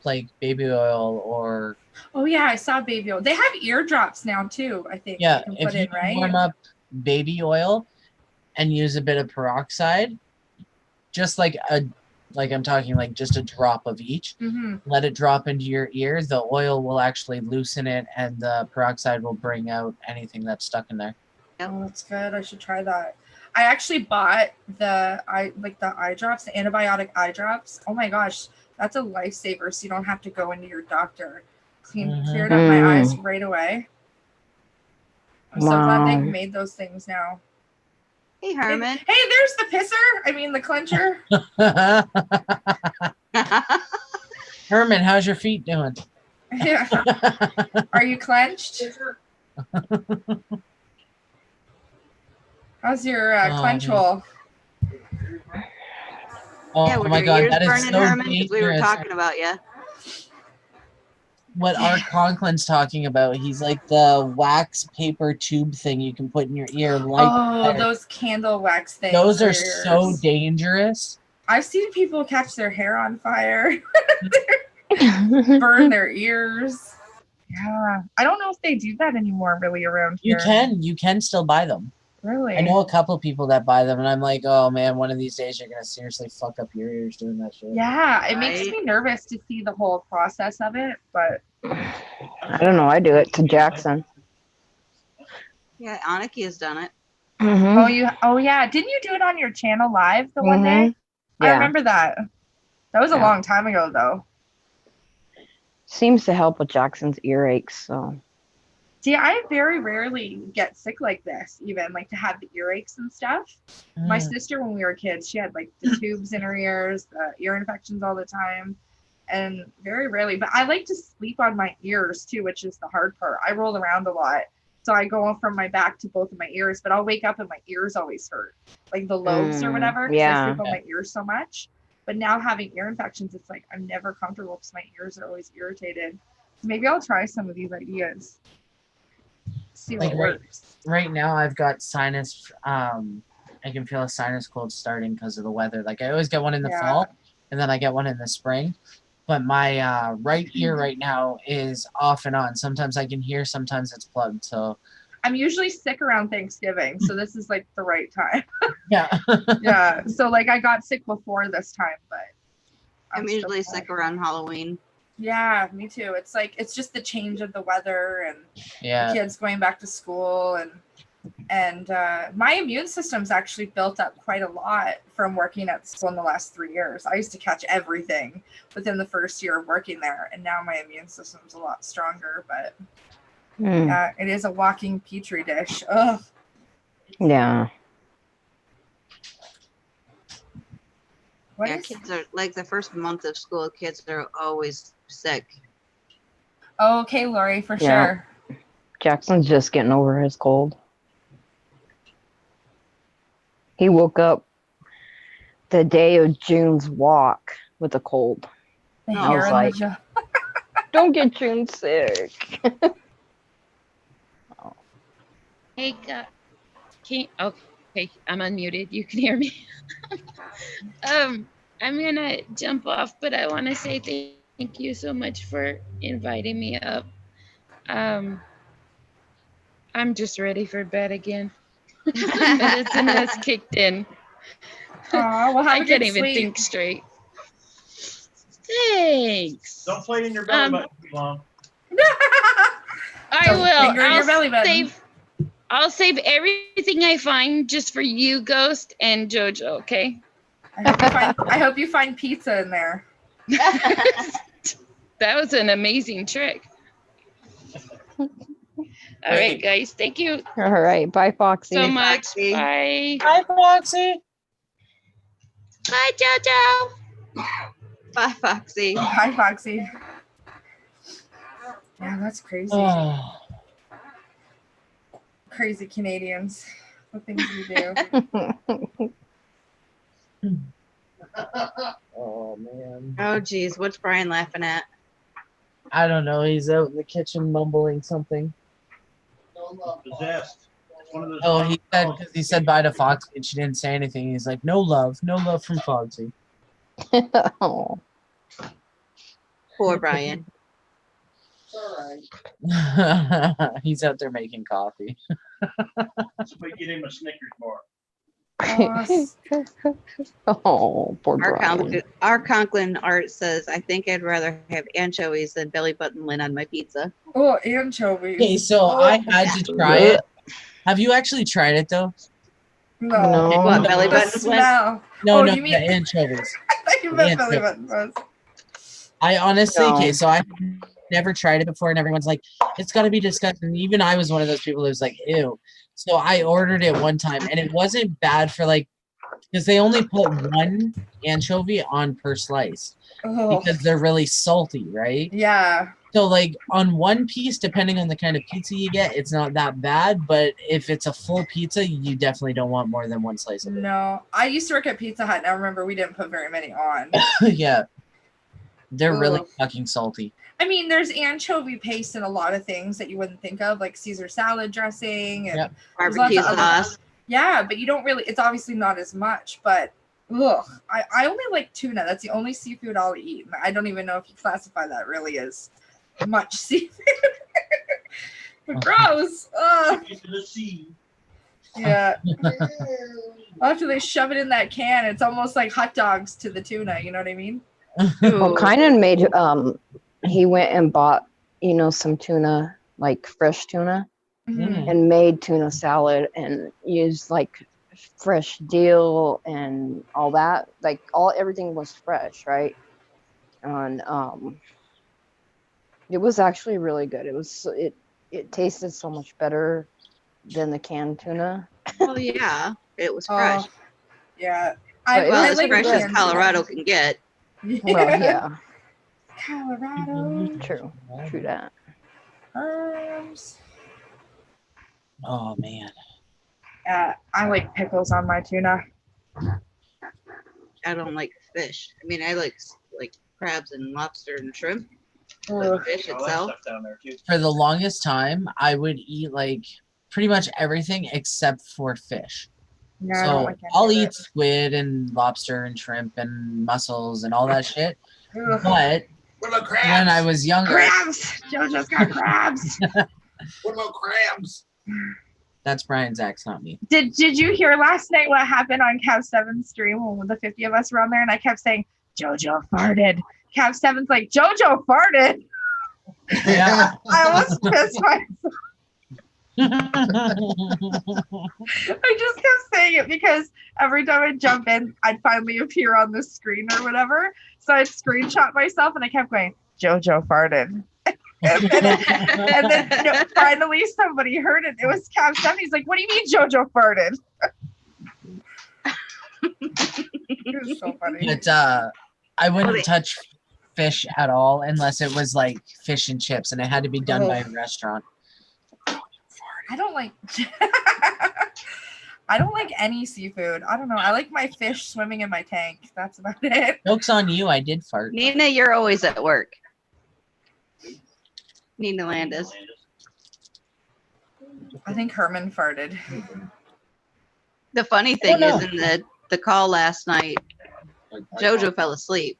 like baby oil or Oh yeah, I saw baby oil. They have eardrops now too, I think. yeah. You can If put you in, can right? warm up baby oil and use a bit of peroxide, just like I'm talking like just a drop of each. Mm-hmm. Let it drop into your ear. The oil will actually loosen it, and the peroxide will bring out anything that's stuck in there. Oh, that's good. I should try that. I actually bought the eye drops, the antibiotic eye drops. Oh my gosh, that's a lifesaver. So you don't have to go into your doctor. Cleared up my eyes right away. I'm so glad they've made those things now. Hey, Herman. Hey, there's the pisser. I mean, the clencher. Herman, how's your feet doing? Yeah. Are you clenched? How's your clench hole? Oh, Yeah, oh my God, that is burning, so Herman, 'cause we were dangerous. talking about you. What Art Conklin's talking about. He's like the wax paper tube thing you can put in your ear. Those candle wax things. Those are so dangerous. I've seen people catch their hair on fire, burn their ears. Yeah, I don't know if they do that anymore really around here. You can still buy them. Really? I know a couple people that buy them, and I'm like, oh man, one of these days you're gonna seriously fuck up your ears doing that shit. Yeah, it makes me nervous to see the whole process of it, but I don't know. I do it to Jackson. Yeah, Aniki has done it. Oh yeah, didn't you do it on your channel live the one day? Yeah. I remember that. That was a long time ago though. Seems to help with Jackson's earaches. So. See, I very rarely get sick like this, even like to have the earaches and stuff. My sister, when we were kids, she had like the tubes in her ears, the ear infections all the time, and very rarely. But I like to sleep on my ears too, which is the hard part. I roll around a lot, so I go from my back to both of my ears, but I'll wake up and my ears always hurt, like the lobes or whatever, because I sleep on my ears so much. But now having ear infections, it's like I'm never comfortable because my ears are always irritated. So maybe I'll try some of these ideas. See what works. Right now I've got sinus. I can feel a sinus cold starting because of the weather. Like I always get one in the fall, and then I get one in the spring. But my right ear right now is off and on. Sometimes I can hear, sometimes it's plugged. So I'm usually sick around Thanksgiving, so this is like the right time. Yeah. Yeah. So like I got sick before this time, but I'm usually sick around Halloween. Yeah, me too. It's like it's just the change of the weather and the kids going back to school, and my immune system's actually built up quite a lot from working at school in the last 3 years. I used to catch everything within the first year of working there, and now my immune system's a lot stronger. But yeah, it is a walking petri dish. Ugh. Yeah. Kids are like the first month of school. Kids are always sick. Oh, okay, Lori, for sure. Jackson's just getting over his cold. He woke up the day of June's walk with a cold. I was like, don't get June sick. Hey, okay, I'm unmuted. You can hear me. I'm gonna jump off, but I want to say thank you so much for inviting me up. I'm just ready for bed again. Medicine has kicked in. I can't even think straight. Thanks. Don't play in your belly button too long. I will. Finger in your belly button. I'll save everything I find just for you, Ghost, and JoJo, okay? I hope you find pizza in there. That was an amazing trick. All right, guys. Thank you All right. Bye, Foxy. so much. Foxy. Bye. Hi, Foxy. Bye, JoJo. Bye, Foxy. Hi, Foxy. Yeah, that's crazy. Oh, Crazy Canadians. The things we do. oh man. Oh, geez. What's Brian laughing at? I don't know. He's out in the kitchen mumbling something. Possessed. It's one of those. Oh, he said bye to Foxy and she didn't say anything. He's like, no love from Foxy. Oh. Poor Brian. He's out there making coffee. Somebody get him a Snickers bar. Oh, poor Brian. Our Conklin art says, I think I'd rather have anchovies than belly button lint on my pizza. Oh, anchovies. Okay, so I had to try it. Have you actually tried it though? No. No. What, belly The button lint? smell. No, Oh, no, you mean- the anchovies. I thought you meant belly Anchovies. button fuzz. I honestly, No. okay, so I never tried it before, and everyone's like, it's got to be disgusting. Even I was one of those people who was like, ew. So I ordered it one time, and it wasn't bad for like, because they only put one anchovy on per slice Oh, because they're really salty, right? yeah. So like on one piece, depending on the kind of pizza you get, it's not that bad. But if it's a full pizza, you definitely don't want more than one slice of it. No. I used to work at Pizza Hut, and I remember we didn't put very many on. Yeah, they're really Ugh. fucking salty. I mean, there's anchovy paste in a lot of things that you wouldn't think of, like Caesar salad dressing. And Yep. Barbecue lots of sauce. yeah, but you don't really, it's obviously not as much, but ugh. I only like tuna. That's the only seafood I'll eat. And I don't even know if you classify that really as much seafood. But gross. Ugh. Into the sea. Yeah. After they shove it in that can, it's almost like hot dogs to the tuna. You know what I mean? Well, Kynan made, he went and bought, some tuna, like fresh tuna, Mhm. and made tuna salad and used like fresh dill and all that. Like everything was fresh, right? And it was actually really good. It tasted so much better than the canned tuna. Well, yeah. It was fresh. Oh, yeah. But it Well, was as like fresh as canned Colorado tuna. can get. Well, yeah, Colorado. true that. Arms. Oh man. I like pickles on my tuna. I don't like fish. I mean, I like crabs and lobster and shrimp. Ugh. But fish All that itself. stuff down there too. For the longest time, I would eat like pretty much everything except for fish. No, I don't So like any I'll of eat it. squid and lobster and shrimp and mussels and all that shit. Ugh. But What about crabs? when I was younger, Crabs. JoJo's got crabs. What about crabs? that's Brian's ex, not me. Did you hear last night what happened on Cav 7's stream when the 50 of us were on there and I kept saying JoJo farted. Cav 7's like, JoJo farted. Yeah. I almost pissed myself. Oh, I just kept saying it because every time I'd jump in, I'd finally appear on the screen or whatever. So I'd screenshot myself and I kept going, JoJo farted. and then finally somebody heard it. It was Cav 7. He's like, what do you mean JoJo farted? It was so funny. But I wouldn't touch fish at all unless it was like fish and chips, and it had to be done by a restaurant. I don't like I don't like any seafood. I don't know. I like my fish swimming in my tank. That's about it. Joke's on you, I did fart. Nina, you're always at work. Nina Landis. I think Herman farted. The funny thing no. is in the call last night, JoJo fell asleep.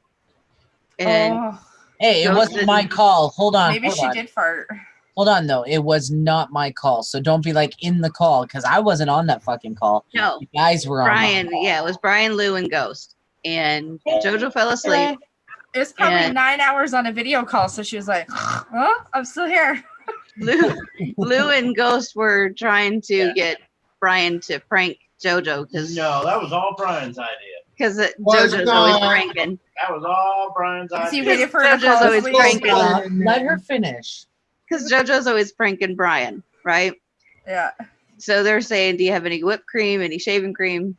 And Oh, Hey, it wasn't my call. Hold on. maybe hold she on. did fart. Hold on, though. It was not my call. So don't be like in the call because I wasn't on that fucking call. no, You guys were on. Brian, yeah, it was Brian, Lou, and Ghost. And JoJo fell asleep. It was probably Yeah. 9 hours on a video call, so she was like, "Oh, I'm still here." Lou and Ghost were trying to get Brian to prank JoJo because No, that was all Brian's idea. JoJo's always not. pranking. That was all Brian's Is he idea. waiting for her to JoJo's fall always asleep? pranking. Let her finish. Because JoJo's always pranking Brian, right? Yeah. So they're saying, do you have any whipped cream, any shaving cream?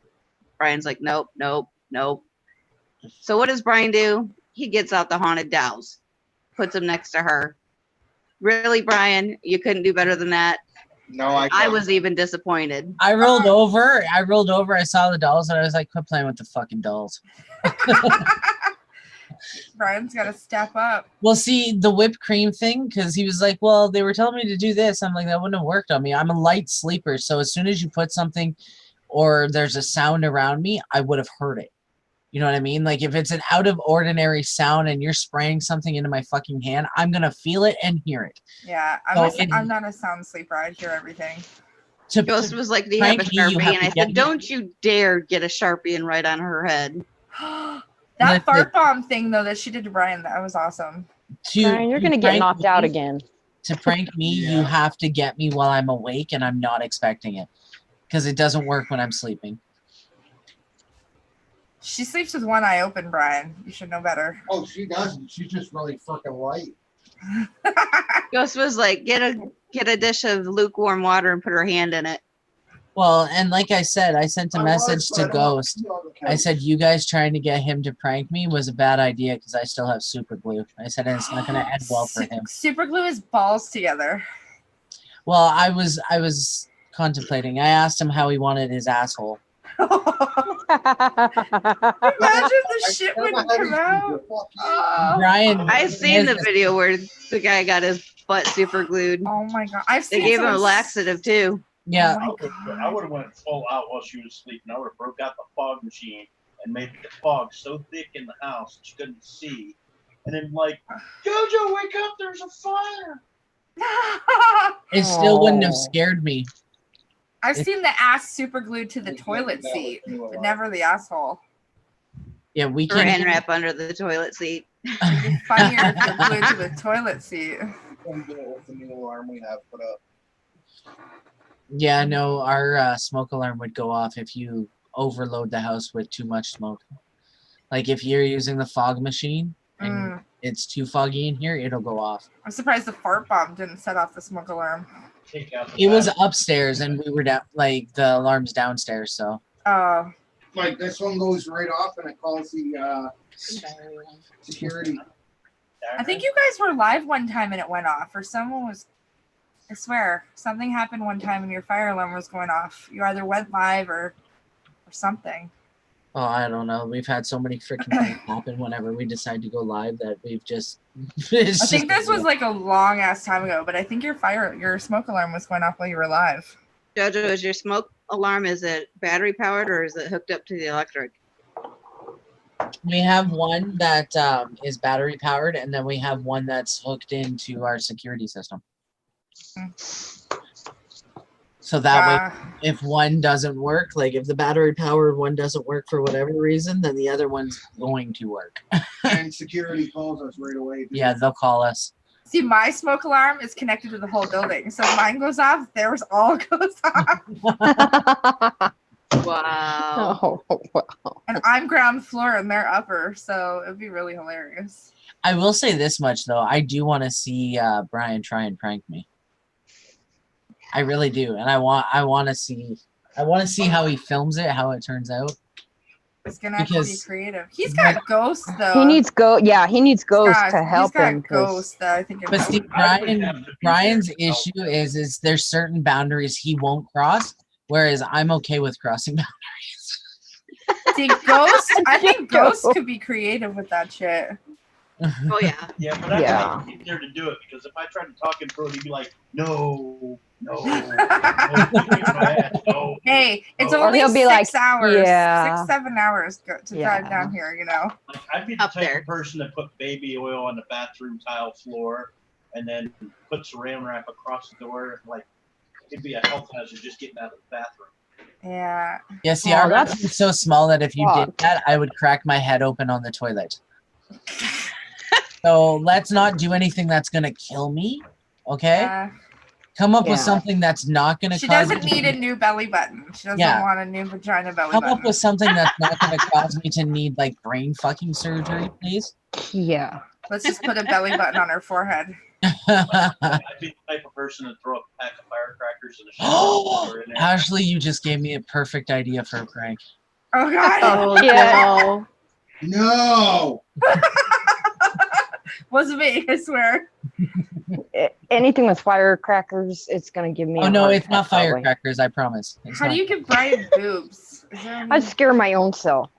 Brian's like, nope, nope, nope. So what does Brian do? He gets out the haunted dowels, puts them next to her. Really, Brian? You couldn't do better than that? No, I was even disappointed. I rolled over. I saw the dolls, and I was like, quit playing with the fucking dolls. Brian's got to step up. Well, see, the whipped cream thing, because he was like, well, they were telling me to do this. I'm like, that wouldn't have worked on me. I'm a light sleeper, so as soon as you put something or there's a sound around me, I would have heard it. You know what I mean? Like, if it's an out of ordinary sound and you're spraying something into my fucking hand, I'm going to feel it and hear it. Yeah, I'm not a sound sleeper. I hear everything. Ghost was like, do you have a Frankie, you Sharpie? have And to I get said, me. don't you dare get a Sharpie and write on her head. That fart bomb thing, though, that she did to Brian, that was awesome. Brian, you're gonna get prank knocked out me- again. To prank me, you Yeah. have to get me while I'm awake and I'm not expecting it. Because it doesn't work when I'm sleeping. She sleeps with one eye open, Brian. You should know better. Oh, she doesn't. She's just really fucking light. Ghost was like, get a dish of lukewarm water and put her hand in it. Well, and like I said, I sent a I message was, to but I don't Ghost. feel the I case. said, you guys trying to get him to prank me was a bad idea because I still have super glue. I said, and it's not going to end well for him. Super glue his balls together. Well, I was contemplating. I asked him how he wanted his asshole. Imagine the I shit never wouldn't had come these out. before. Oh, Brian, I've seen the video where the guy got his butt super glued. oh my god. I've They seen gave him a someone laxative too. Yeah, Oh my I would have went full out while she was sleeping. I would have broke out the fog machine and made the fog so thick in the house that she couldn't see. And then like, JoJo, wake up! There's a fire. it still wouldn't have Oh. scared me. I've seen the ass super glued to the Yeah, toilet that seat, was but cool. never the asshole. Yeah, we Saran can't. wrap under the toilet seat. It'd be funnier if you're glued to the toilet seat. Come do it with the new alarm we have put up. Yeah, no, our smoke alarm would go off if you overload the house with too much smoke. Like if you're using the fog machine and it's too foggy in here, it'll go off. I'm surprised the fart bomb didn't set off the smoke alarm. Take out the It was battery. upstairs and we were down, like the alarm's downstairs, so. Oh, Like this one goes right off and it calls the security. I think you guys were live one time and it went off, or someone was. I swear, something happened one time and your fire alarm was going off. You either went live or something. Oh, I don't know. We've had so many freaking things happen whenever we decide to go live that we've just. I think this was like a long ass time ago, but I think your smoke alarm was going off while you were live. JoJo, is your smoke alarm, is it battery powered or is it hooked up to the electric? We have one that is battery powered, and then we have one that's hooked into our security system. So that way, if one doesn't work, like if the battery powered one doesn't work for whatever reason, then the other one's going to work. And security calls us right away. Yeah, they'll call us. See, my smoke alarm is connected to the whole building, so if mine goes off, theirs all goes off, Wow. Oh, wow. and I'm ground floor and they're upper, so it'd be really hilarious. I will say this much though, I do want to see Brian try and prank me. I really do, and I want to see how he films it, how it turns out. It's gonna have to be Because- creative. He's got ghosts though. He needs he needs ghosts He's to help got him. 'cause- ghosts that I think. But see, Brian's issue is there's certain boundaries he won't cross, whereas I'm okay with crossing boundaries. See, ghosts. I think ghosts could be creative with that shit. Oh yeah. Yeah, but I Yeah. can't get there to do it because if I tried to talk him through it, he'd be like, no, no, no. Hey, it's Or only he'll be 6 like, hours, yeah. 6-7 hours to drive Yeah. down here. You know. Like, I'd be the Up type there. of person that put baby oil on the bathroom tile floor and then put saran wrap across the door. Like, it'd be a health hazard just getting out of the bathroom. Yeah. Yeah, see, Oh, our that's bathroom's so small that if you did fucked. that, I would crack my head open on the toilet. So let's not do anything that's gonna kill me, okay? Come up with Yeah. something that's not going to She cause doesn't me need a new belly button. She doesn't Yeah. want a new vagina belly come button. up with something that's not going to cause me to need like brain fucking surgery, please. Yeah. Let's just put a belly button on her forehead. I'd be the type of person to throw a pack of firecrackers in the shower. in there. Ashley, you just gave me a perfect idea for a prank. Oh God. Oh yeah. No. Wasn't me, I swear. Anything with firecrackers, it's gonna give me. Oh a no, heart it's not attack, probably. firecrackers, I promise. It's How not. do you give Brian boobs? Is there any- I scare my own self.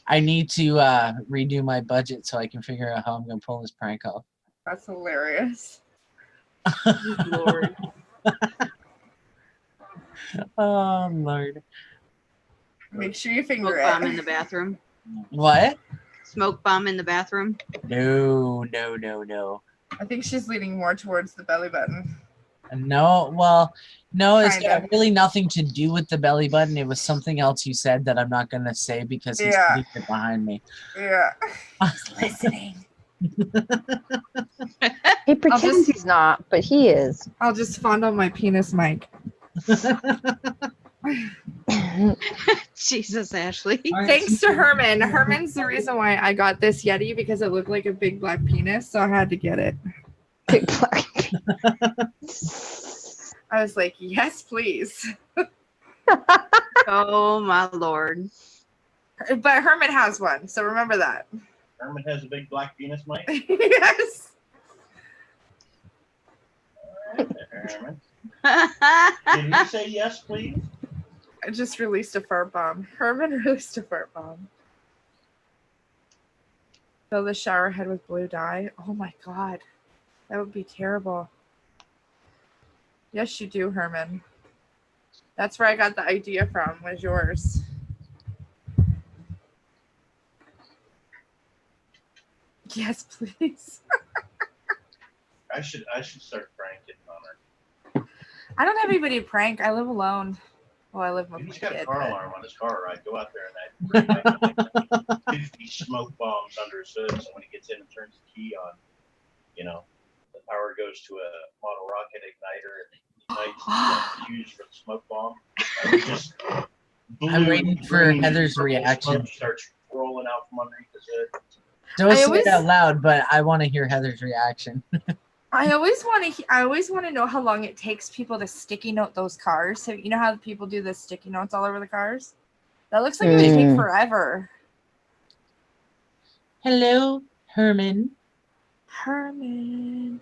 I need to redo my budget so I can figure out how I'm going to pull this prank off. That's hilarious. Lord. Oh Lord. Make sure you finger Smoke bomb in it. the bathroom. What? Smoke bomb in the bathroom. No. I think she's leaning more towards the belly button. No, well, no, it's Kinda. got really nothing to do with the belly button. It was something else you said that I'm not going to say because he's Yeah. sitting right behind me. Yeah. He's listening. He pretends he's not, but he is. I'll just fondle my penis mic. Jesus, Ashley. Thanks to Herman. Herman's the reason why I got this Yeti because it looked like a big black penis, so I had to get it. Big black. I was like, yes, please. Oh my Lord. But Herman has one, so remember that. Herman has a big black penis, Mike. Yes. Herman. Did he say yes, please? I just released a fart bomb. Herman released a fart bomb. Fill the shower head with blue dye. Oh my God. That would be terrible. Yes, you do, Herman. That's where I got the idea from, was yours. Yes, please. I should start pranking on her. I don't have anybody to prank. I live alone. Well, I live with my He's got a kid. car but- alarm on his car. I'd go out there and I'd bring like 50 smoke bombs under his hood. So when he gets in and turns the key on, you know, the power goes to a model rocket igniter and ignites the fuse for the smoke bomb. And it just I'm waiting for green Heather's purple reaction. smoke starts rolling out from underneath his hood. Don't I say always- it out loud, but I want to hear Heather's reaction. I always want to know how long it takes people to sticky note those cars. So you know how people do the sticky notes all over the cars? That looks like it would take forever. Hello, Herman. Herman.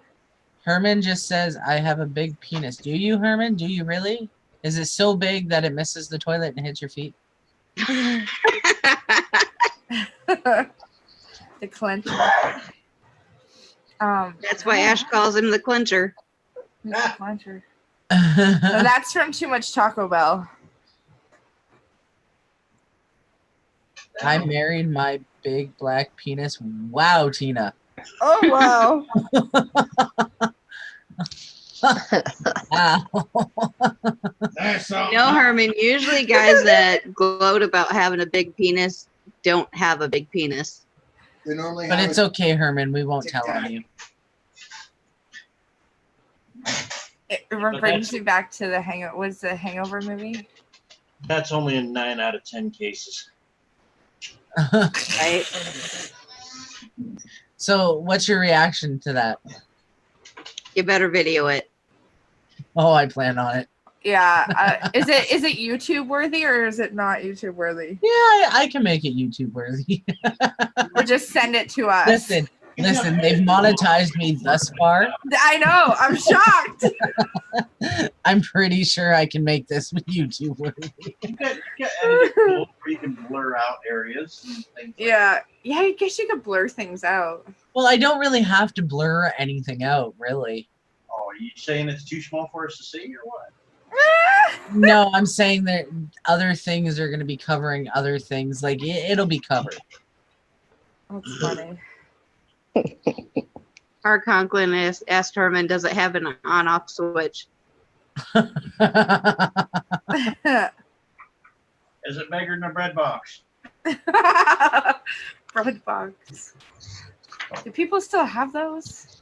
Herman just says, I have a big penis. Do you, Herman? Do you really? Is it so big that it misses the toilet and hits your feet? The clencher. That's why Ash calls him the clincher. The clencher. No, that's from too much Taco Bell. I married my big black penis. Wow, Tina. Oh wow. Ow. That's something. No, Herman, usually guys that gloat about having a big penis don't have a big penis. They normally But have it's it- okay, Herman. We won't tell on you. It brings me back to the Hangover. Was the Hangover movie? That's only in 9 out of 10 cases. Right? So, what's your reaction to that? You better video it. Oh, I plan on it. Yeah. Is it YouTube worthy or is it not YouTube worthy? Yeah, I can make it YouTube worthy. Or just send it to us. Listen, they've monetized me thus far. I know. I'm shocked. I'm pretty sure I can make this YouTube worthy. You got edited tools where you can blur out areas and things like Yeah. Yeah, I guess you could blur things out. Well, I don't really have to blur anything out, really. Oh, are you saying it's too small for us to see or what? No, I'm saying that other things are going to be covering other things. Like, it'll be covered. That's funny. Our Conklin asked Herman, does it have an on-off switch? Is it bigger than a bread box? Bread box. Do people still have those?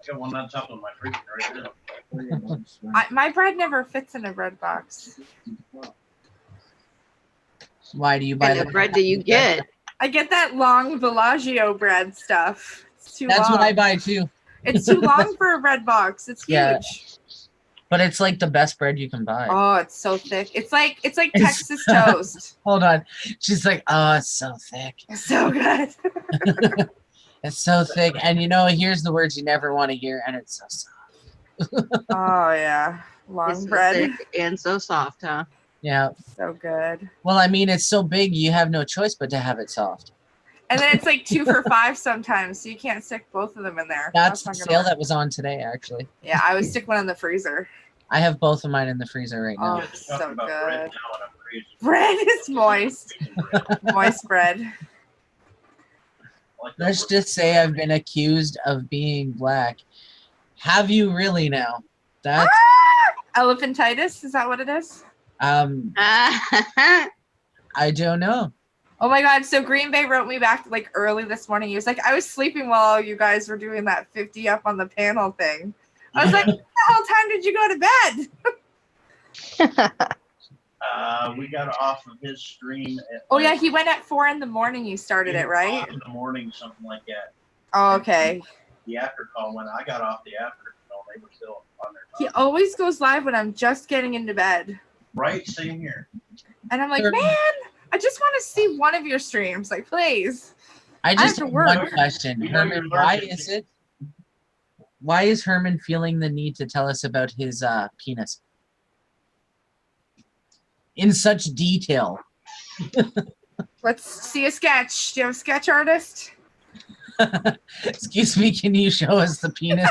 I got one on top of my fridge right now. My bread never fits in a bread box. Why do you What buy kind of bread do you get? I get that long Villaggio bread stuff. It's too That's long. what I buy too. It's too long for a bread box. It's huge. Yeah. But it's like the best bread you can buy. Oh, it's so thick. It's like It's- Texas toast. Hold on. She's like, oh, it's so thick. It's so good. It's so thick. And you know, here's the words you never want to hear, and it's so soft. Oh yeah, long It's so bread. thick and so soft, huh? Yeah. So good. Well, I mean, it's so big, you have no choice but to have it soft. And then it's like 2 for $5 sometimes, so you can't stick both of them in there. That's the not gonna sale work. that was on today, actually. Yeah, I would stick one in the freezer. I have both of mine in the freezer right now. Oh, Talking so about bread good. now, and I'm crazy. Bread is moist. Moist bread. I like that Let's word. just say I've been accused of being black. Have you really now? That's Elephantitis, is that what it is? I don't know. Oh my god, so Green Bay wrote me back like early this morning. He was like, I was sleeping while you guys were doing that 50 up on the panel thing. I was like, what the hell time did you go to bed? We got off of his stream at Oh yeah, he went at 4 in the morning. You started it, right? in the morning, something like that. Oh, okay. The after call, when I got off the after call, they were still on their He phone. always goes live when I'm just getting into bed. Right, same here. And I'm like, Sure. man, I just want to see one of your streams. Like, please. I have just to have work. one question. You know Herman, you're why working. is it? Why is Herman feeling the need to tell us about his penis? In such detail. Let's see a sketch. Do you have a sketch artist? Excuse me, can you show us the penis?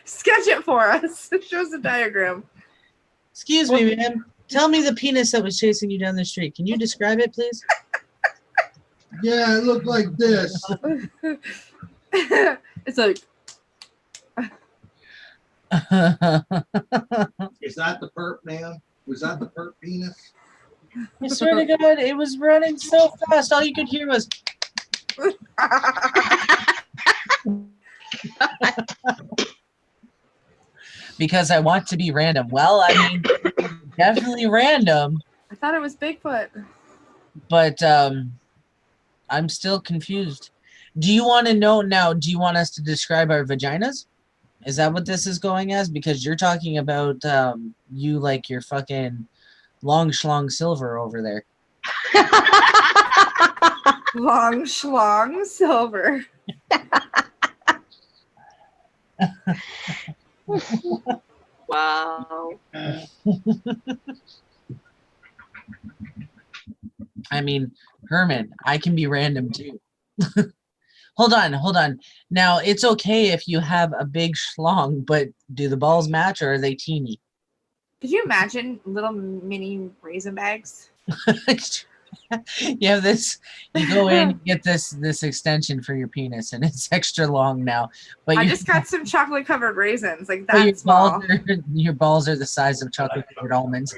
Sketch it for us. It shows a diagram. Excuse me, ma'am. Tell me the penis that was chasing you down the street. Can you describe it, please? Yeah, it looked like this. It's like, Is that the perp, man? Was that the perp penis? I swear to God, it was running so fast. All you could hear was. Because I want to be random. Well, I mean, definitely random, I thought it was Bigfoot. but I'm still confused. Do you want to know now? Do you want us to describe our vaginas? Is that what this is going as? Because you're talking about you like your fucking long schlong silver over there. Long schlong silver. Wow. I mean, Herman, I can be random too. Hold on. Now, it's okay if you have a big schlong, but do the balls match or are they teeny? Could you imagine little mini raisin bags? You have this, you go in, you get this extension for your penis, and it's extra long now. But I you, just got some chocolate covered raisins, like but that small. your balls are the size of chocolate covered almonds.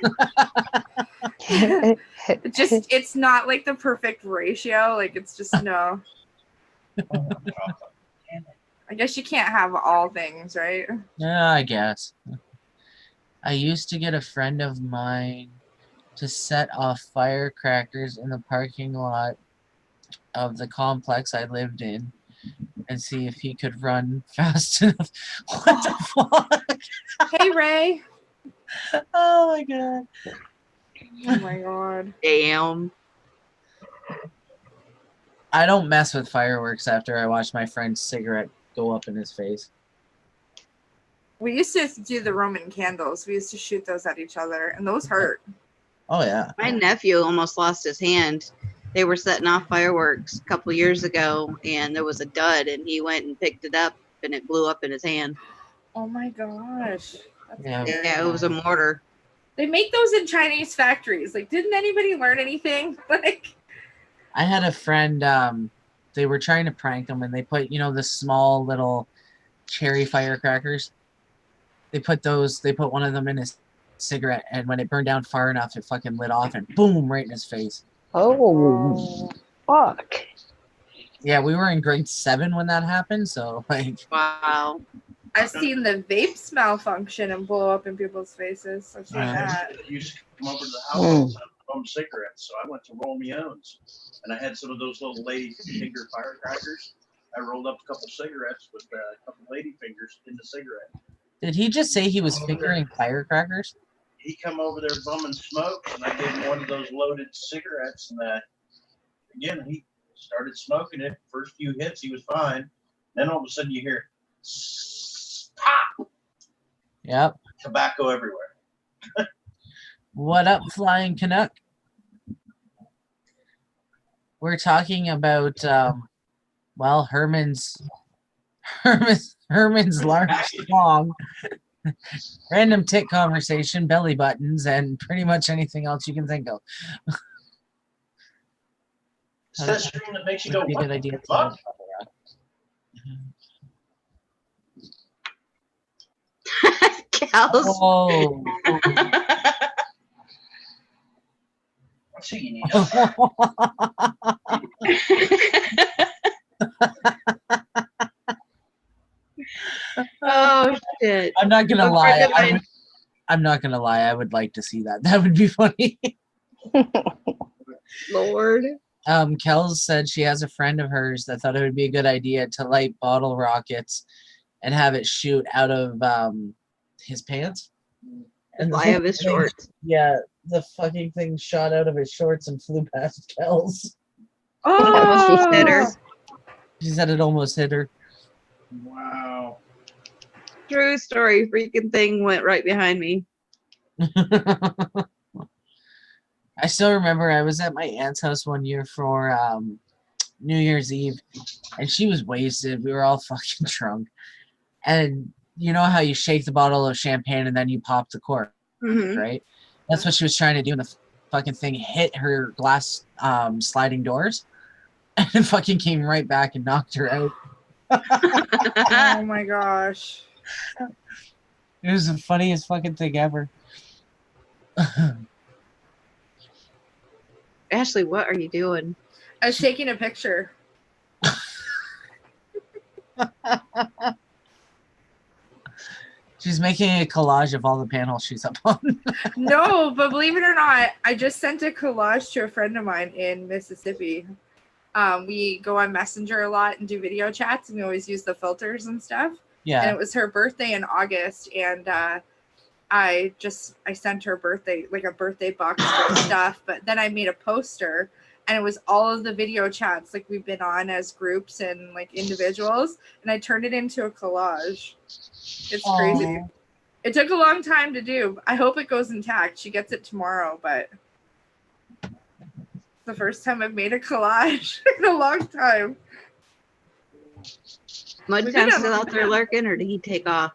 It's not like the perfect ratio. Like it's just no. I guess you can't have all things, right? Yeah, I guess. I used to get a friend of mine to set off firecrackers in the parking lot of the complex I lived in and see if he could run fast enough. What the fuck? Hey Ray. Oh my God. Oh my god. Damn. I don't mess with fireworks after I watch my friend's cigarette go up in his face. We used to do the Roman candles. We used to shoot those at each other, and those hurt. Oh yeah. My nephew almost lost his hand. They were setting off fireworks a couple years ago, and there was a dud, and he went and picked it up, and it blew up in his hand. Oh my gosh. That's Yeah. scary. Yeah, it was a mortar. They make those in Chinese factories. Like, didn't anybody learn anything? Like, I had a friend, they were trying to prank him and they put, you know, the small little cherry firecrackers. They put one of them in his cigarette, and when it burned down far enough, it fucking lit off and boom, right in his face. Oh, fuck. Yeah, we were in grade 7 when that happened. So like, Wow. I've seen the vapes malfunction and blow up in people's faces. I've seen that. It used to come over to the house all the time to bum cigarettes, so I went to roll me owns, and I had some of those little lady finger firecrackers. I rolled up a couple cigarettes with a couple lady fingers in the cigarette. did he just say he was fingering firecrackers? He come over there bumming smoke, and I gave him one of those loaded cigarettes, and again, he started smoking it. First few hits, he was fine. Then all of a sudden, you hear pop, Yep. tobacco everywhere. What up, Flying Canuck? We're talking about well, Herman's large long random tit conversation, belly buttons, and pretty much anything else you can think of. It's that stream that makes you go, Would be a what good idea the to fuck? Cows. Oh. Let's see, you need Oh shit. I'm not gonna A lie. friend of mine- I'm not gonna lie. I would like to see that. That would be funny. Lord. Kels said she has a friend of hers that thought it would be a good idea to light bottle rockets and have it shoot out of his pants. And the Fly of his thing- shorts. Yeah, the fucking thing shot out of his shorts and flew past Kels. Almost hit her. She said it almost hit her. Wow. True story. Freaking thing went right behind me. I still remember I was at my aunt's house one year for New Year's Eve, and she was wasted. We were all fucking drunk. And you know how you shake the bottle of champagne and then you pop the cork, Mhm. right? That's what she was trying to do, and the fucking thing hit her glass sliding doors, and it fucking came right back and knocked her out. Oh my gosh. It was the funniest fucking thing ever. Ashley, what are you doing? I was taking a picture. She's making a collage of all the panels she's up on. No, but believe it or not, I just sent a collage to a friend of mine in Mississippi. We go on Messenger a lot and do video chats, and we always use the filters and stuff. And Yeah. it was her birthday in August, and I sent her birthday, like a birthday box full of stuff. But then I made a poster, and it was all of the video chats like we've been on as groups and like individuals, and I turned it into a collage. It's crazy. Aw. It took a long time to do. I hope it goes intact. She gets it tomorrow, but it's the first time I've made a collage in a long time. Mud We've Town been on- still out there lurking, or did he take off?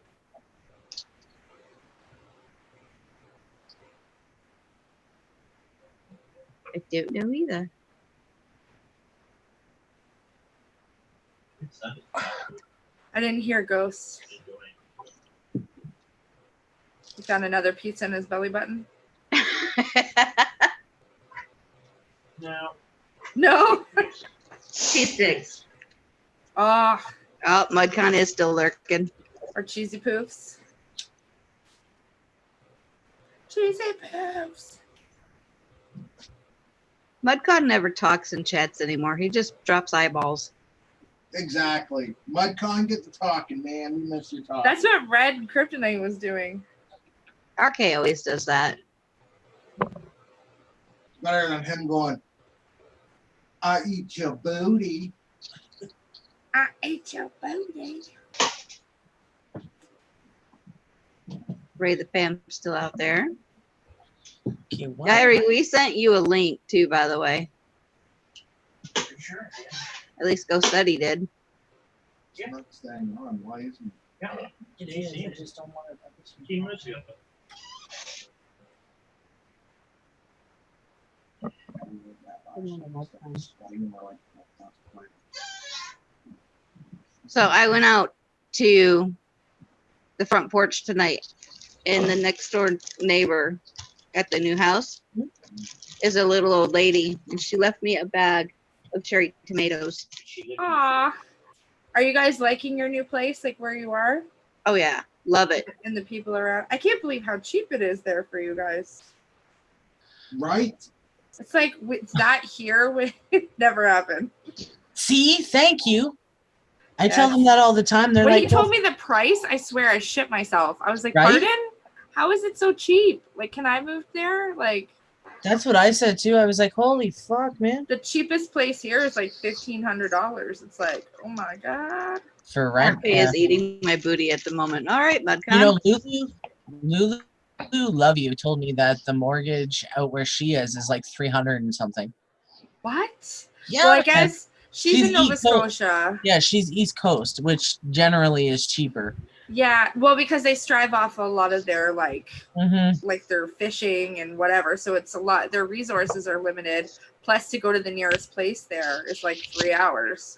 I don't know either. I didn't hear ghosts. He found another pizza in his belly button. No. No. Cheese sticks. Oh, Oh, Mudcon is still lurking. or cheesy poofs. Cheesy poofs. Mudcon never talks and chats anymore. He just drops eyeballs. Exactly. Mudcon, get the talking, man. We miss your talk. That's what Red Kryptonite was doing. RK always does that. better than him going, I eat your booty. I ate your booty. Ray the Fam's still out there. Okay, what? Diary, we sent you a link too, by the way. Sure. At least Go Study did. It's not staying on. Why isn't it? Yeah. It is. I just don't want it. 15 minutes ago. So I went out to the front porch tonight, and the next door neighbor at the new house is a little old lady, and she left me a bag of cherry tomatoes. Aw. Are you guys liking your new place, like where you are? Oh yeah, love it. And the people around? I can't believe how cheap it is there for you guys. Right? It's like it's that here would never happen. See, thank you. I tell Yes. them that all the time. They're When like, he told me the price, I swear I shit myself. I was like, Right? pardon? How is it so cheap? Like, can I move there? Like, that's what I said too. I was like, holy fuck, man. the cheapest place here is like $1,500. It's like, oh my God. For rent. RP is eating my booty at the moment. All right, Mudcon. You know, Lulu, love you, told me that the mortgage out where she is like 300 and something. What? Yeah. Well, I guess she's in Nova East Coast. Scotia. Yeah, she's East Coast, which generally is cheaper. Yeah, well, because they strive off a lot of their like Mm-hmm. their fishing and whatever, so it's a lot. Their resources are limited. Plus, to go to the nearest place there is like 3 hours.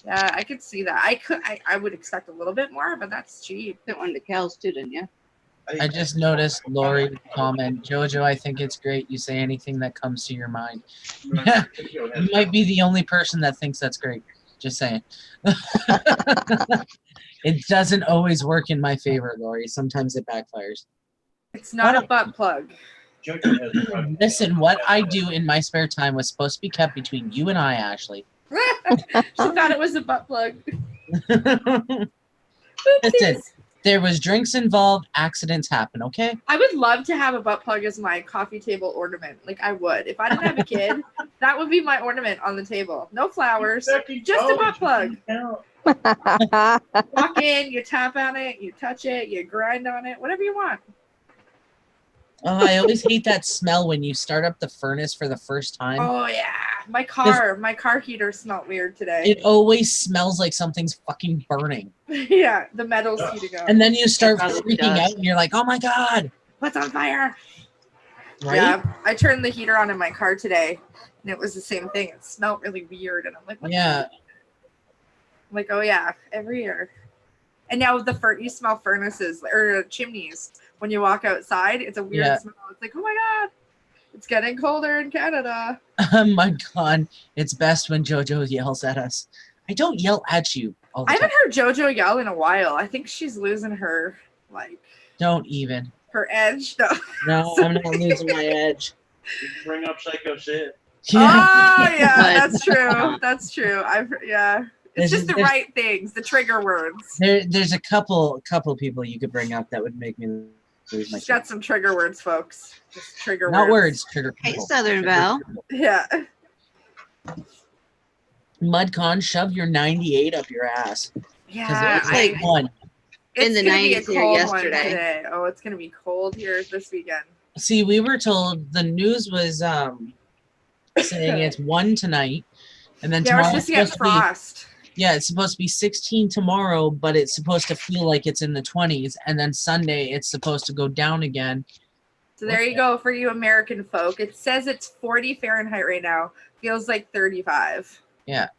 Yeah, I could see that. I would expect a little bit more, but that's cheap. Sent one to Cal's too, didn't you? I just noticed Lori comment, Jojo, I think it's great you say anything that comes to your mind. Yeah, you might be the only person that thinks that's great. Just saying. It doesn't always work in my favor, Lori. Sometimes it backfires. It's not a butt plug. Listen, what I do in my spare time was supposed to be kept between you and I, Ashley. She thought it was a butt plug. Listen, there was drinks involved, accidents happen, okay? I would love to have a butt plug as my coffee table ornament. Like, I would. If I didn't have a kid, that would be my ornament on the table. No flowers, just a butt plug. Walk in, you tap on it, you touch it, you grind on it, whatever you want. Oh, I always hate that smell when you start up the furnace for the first time. Oh yeah, my car heater smelled weird today. It always smells like something's fucking burning. Yeah, the metal's heating up. And then you start It probably freaking does. out and you're like, oh my God. What's on fire? Right? Yeah, I turned the heater on in my car today, and it was the same thing. It smelled really weird, and I'm like, what Yeah. I'm like, oh yeah, every year. And now you smell furnaces or chimneys when you walk outside. It's a weird smell. It's like, oh my God, it's getting colder in Canada. Oh my God. It's best when Jojo yells at us. I don't yell at you all the I time. haven't heard JoJo yell in a while. I think she's losing her, Don't even. her edge. No, I'm not losing my edge. You can bring up Psycho Sid. Yeah. Oh yeah, But- that's true. That's true. Yeah. It's just the There's- right things, the trigger words. There's a couple people you could bring up that would make me lose my She's got shit. some trigger words, folks. Just trigger Not words. words, trigger Hey, people. Southern Trigger Val. people. Yeah. Mudcon, shove your 98 up your ass. Yeah. it's like- one. It's in the gonna be a 90s here cold yesterday. one today. Oh, it's gonna be cold here this weekend. See, we were told the news was saying it's 1 tonight, and then Yeah, we're tomorrow supposed to get frost. it's supposed to be 16 tomorrow, but it's supposed to feel like it's in the 20s, and then Sunday it's supposed to go down again. So there you go for you American folk. It says it's 40 Fahrenheit right now. Feels like 35. Yeah.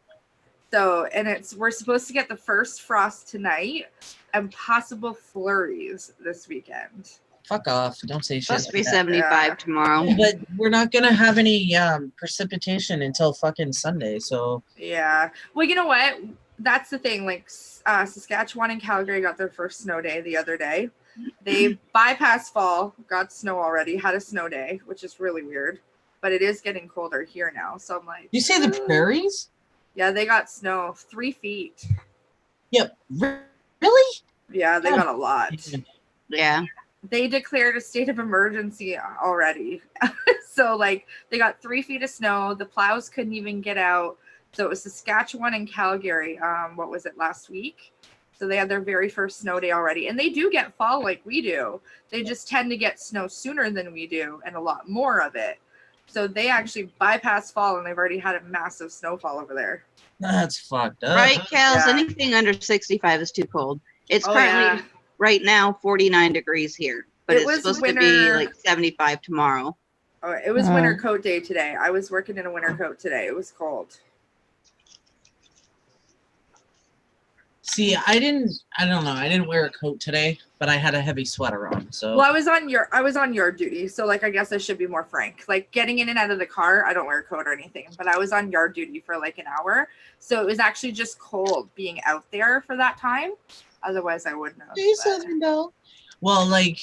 So, and we're supposed to get the first frost tonight and possible flurries this weekend. Fuck off! Don't say shit. Supposed to be like that. 75 Yeah. tomorrow. But we're not gonna have any precipitation until fucking Sunday. So Yeah. Well, you know what? That's the thing. Like Saskatchewan and Calgary got their first snow day the other day. They bypassed fall, got snow already, had a snow day, which is really weird. But it is getting colder here now. So I'm like, you say the prairies? yeah, they got snow 3 feet. Yep. Really? Yeah, they got a lot. Yeah. They declared a state of emergency already. So like they got 3 feet of snow. The plows couldn't even get out. So it was Saskatchewan and Calgary. What was it, last week? So they had their very first snow day already. And they do get fall like we do. They just tend to get snow sooner than we do and a lot more of it. So they actually bypassed fall and they've already had a massive snowfall over there. That's fucked up. Right, Kels? Yeah. Anything under 65 is too cold. It's Oh, currently yeah. right now 49 degrees here, but It it's was supposed to be winter- like 75 tomorrow. Oh, it was winter coat day today. I was working in a winter coat today. It was cold. See, I don't know. I didn't wear a coat today, but I had a heavy sweater on. So Well, I was on yard duty, so like I guess I should be more frank. Like getting in and out of the car, I don't wear a coat or anything, but I was on yard duty for like an hour, so it was actually just cold being out there for that time. Otherwise, I wouldn't have. but- well, like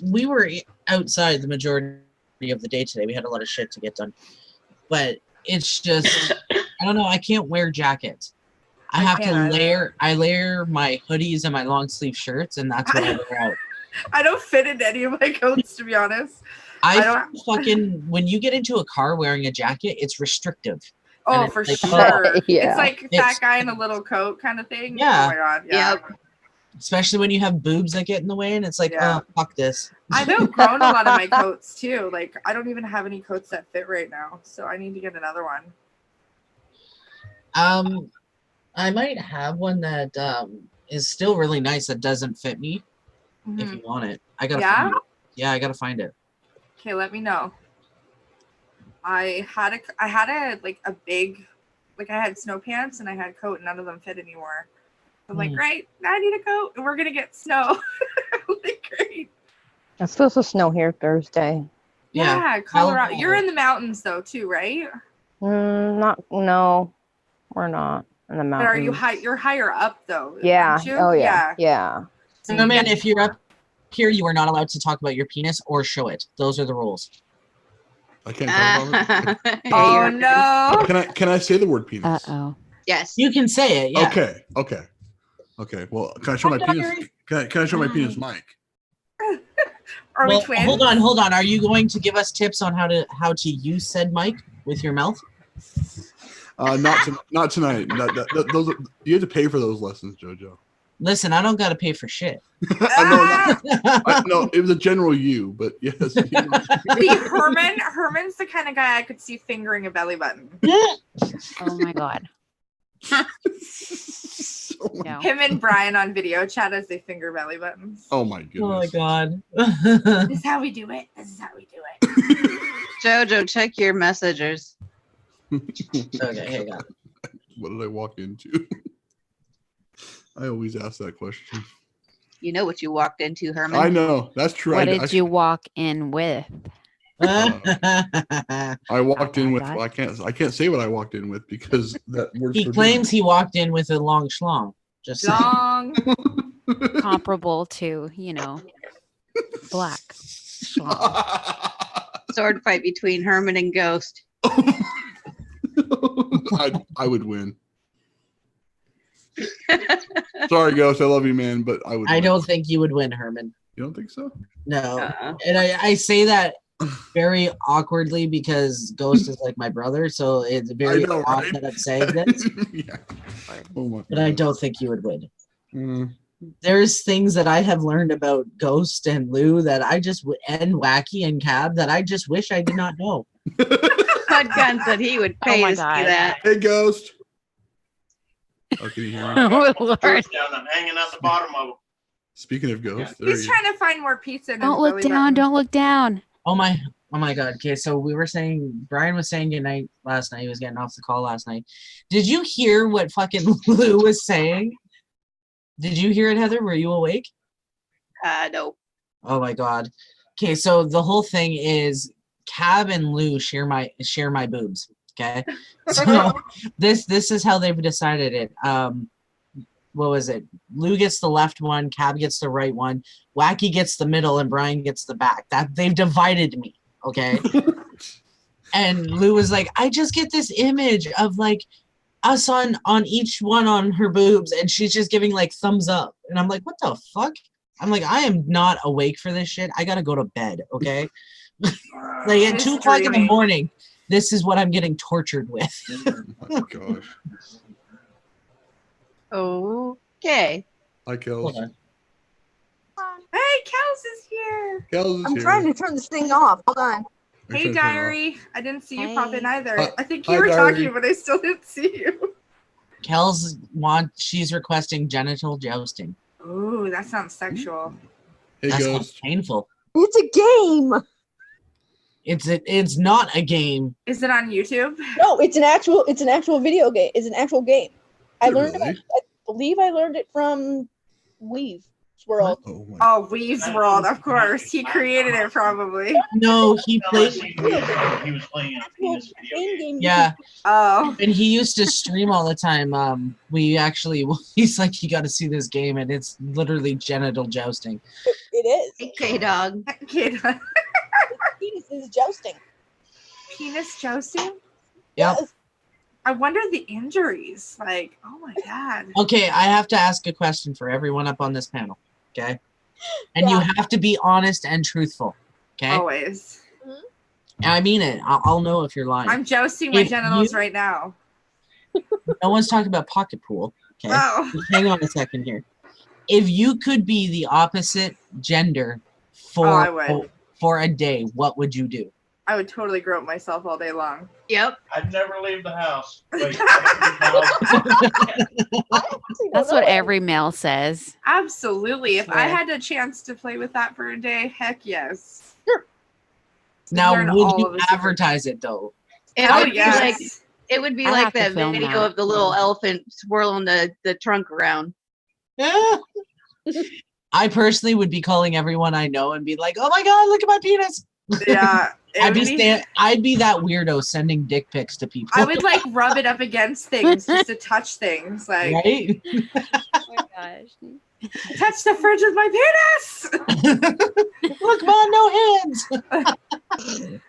we were outside the majority of the day today. We had a lot of shit to get done, but it's just I don't know. I can't wear jackets. I have to can't either. I layer my hoodies and my long sleeve shirts, and that's what I wear out. I don't fit in any of my coats, to be honest. I don't- fucking when you get into a car wearing a jacket, it's restrictive. Oh, it's for like, sure. Yeah. It's like It's- that guy in a little coat kind of thing. Yeah. Oh my god. Yeah. Yep. Especially when you have boobs that get in the way, and it's like, Yeah. oh, fuck this. I've outgrown a lot of my coats too. Like I don't even have any coats that fit right now, so I need to get another one. I might have one that is still really nice that doesn't fit me. If Mhm. you want it, I gotta Yeah? find it. Yeah, I gotta find it. Okay, let me know. I had a big, like I had snow pants and I had a coat. None of them fit anymore. I'm like, Hmm. great, I need a coat, and we're gonna get snow. I'm like, great. It's supposed to snow here Thursday. Yeah, Colorado. You're in the mountains though, too, right? No, we're not in the But mountains. are you high? You're higher up though. Yeah. aren't you? Oh yeah. Yeah. So No, you man, get- if you're up here, you are not allowed to talk about your penis or show it. Those are the rules. I can't talk about it. Oh no. Can I say the word penis? Uh-oh. Yes. You can say it, yeah. Okay. Well, can I show my penis? Can I show my penis, Mike? Are Well, we twins? hold on. Are you going to give us tips on how to use said mic with your mouth? Not tonight. Those you have to pay for those lessons, JoJo. Listen, I don't gotta pay for shit. No, it was a general you, but yes. See, Herman's the kind of guy I could see fingering a belly button. Oh my god. No. Him and Brian on video chat as they finger belly buttons. Oh my goodness. Oh my god. This is how we do it. This is how we do it. Jojo, check your messengers. Okay, hang on. What did I walk into? I always ask that question. You know what you walked into, Herman. I know. That's true. What did you walk in with? I walked in with. God. Well, I can't say what I walked in with because that word. He claims he walked in with a long schlong. Just saying. Long. Comparable to, black. Sword fight between Herman and Ghost. I would win. Sorry, Ghost. I love you, man, but I would. I win. don't think you would win, Herman. You don't think so? No. Uh-uh. And I say that very awkwardly because Ghost is like my brother, so it's very know, odd right? that I'm saying this. Yeah. Oh my But I goodness. don't think you would win. Mm. There's things that I have learned about Ghost and Lou that I just and Wacky and Cab that I just wish I did not know. Bud Gun said he would pay Oh my to see God. that. Hey, Ghost. Oh, can you hear me? Oh, Lord. Down, I'm hanging out the bottom of them. Speaking of Ghost, there He's you trying to find more pizza. In Don't his look belly down. button. Don't look down. Oh my god. Okay, so we were saying Brian was saying goodnight last night. He was getting off the call last night. Did you hear what fucking Lou was saying? Did you hear it, Heather? Were you awake? No. Oh my god. Okay, so the whole thing is Cab and Lou share my boobs. Okay. So this is how they've decided it. What was it? Lou gets the left one, Cab gets the right one, Wacky gets the middle, and Brian gets the back. That they've divided me. Okay. And Lou was like, I just get this image of like us on each one on her boobs, and she's just giving like thumbs up. And I'm like, what the fuck? I'm like, I am not awake for this shit. I gotta go to bed, okay? Like at He's 2 o'clock in the dreaming. morning, this is what I'm getting tortured with. Oh my gosh. Okay. Hi, Kels. Hold on. Hey, Kels is here. Kels is I'm here. trying to turn this thing off. Hold on. I'm Hey, trying to turn it off. Diary. I didn't see you pop in Hey. either. Hi- I think hi, you were Diary. talking, but I still didn't see you. She's requesting genital jousting. Ooh, that sounds sexual. Hey, That sounds Ghost. painful. It's a game. It's not a game. Is it on YouTube? No, it's an actual video game. It's an actual game. I Is it learned really? about believe I learned it from Weave World. Oh my. Oh, Weave's World, of course. He created it probably. No, he played. He was playing a penis video game. Yeah, Oh. and he used to stream all the time. We actually, he's like, you got to see this game, and it's literally genital jousting. It is. K dog. Kid. Penis is jousting. Penis jousting? Yep. Yes. I wonder the injuries. Like, oh my God. Okay, I have to ask a question for everyone up on this panel. Okay, and you have to be honest and truthful. Okay, Always. and I mean it. I'll know if you're lying. I'm jousting my If genitals you- right now. No one's talking about pocket pool. Okay, Oh. Just hang on a second here. If you could be the opposite gender I would. for a day, what would you do? I would totally grope myself all day long. Yep. I'd never leave the house. Wait, That's what every male says. Absolutely. If I Yeah. had a chance to play with that for a day, heck yes. Now, Learn would all you of the secrets. advertise it though? It Oh, would yes. be like it would be I'll like have to that film video that. of the little elephant swirling the trunk around. I personally would be calling everyone I know and be like, "Oh my god, look at my penis!" Yeah. it I'd would be I'd be that weirdo sending dick pics to people. I would like rub it up against things just to touch things. Like, right? Oh my gosh. touch the fridge with my penis. Look, Mom, no hands.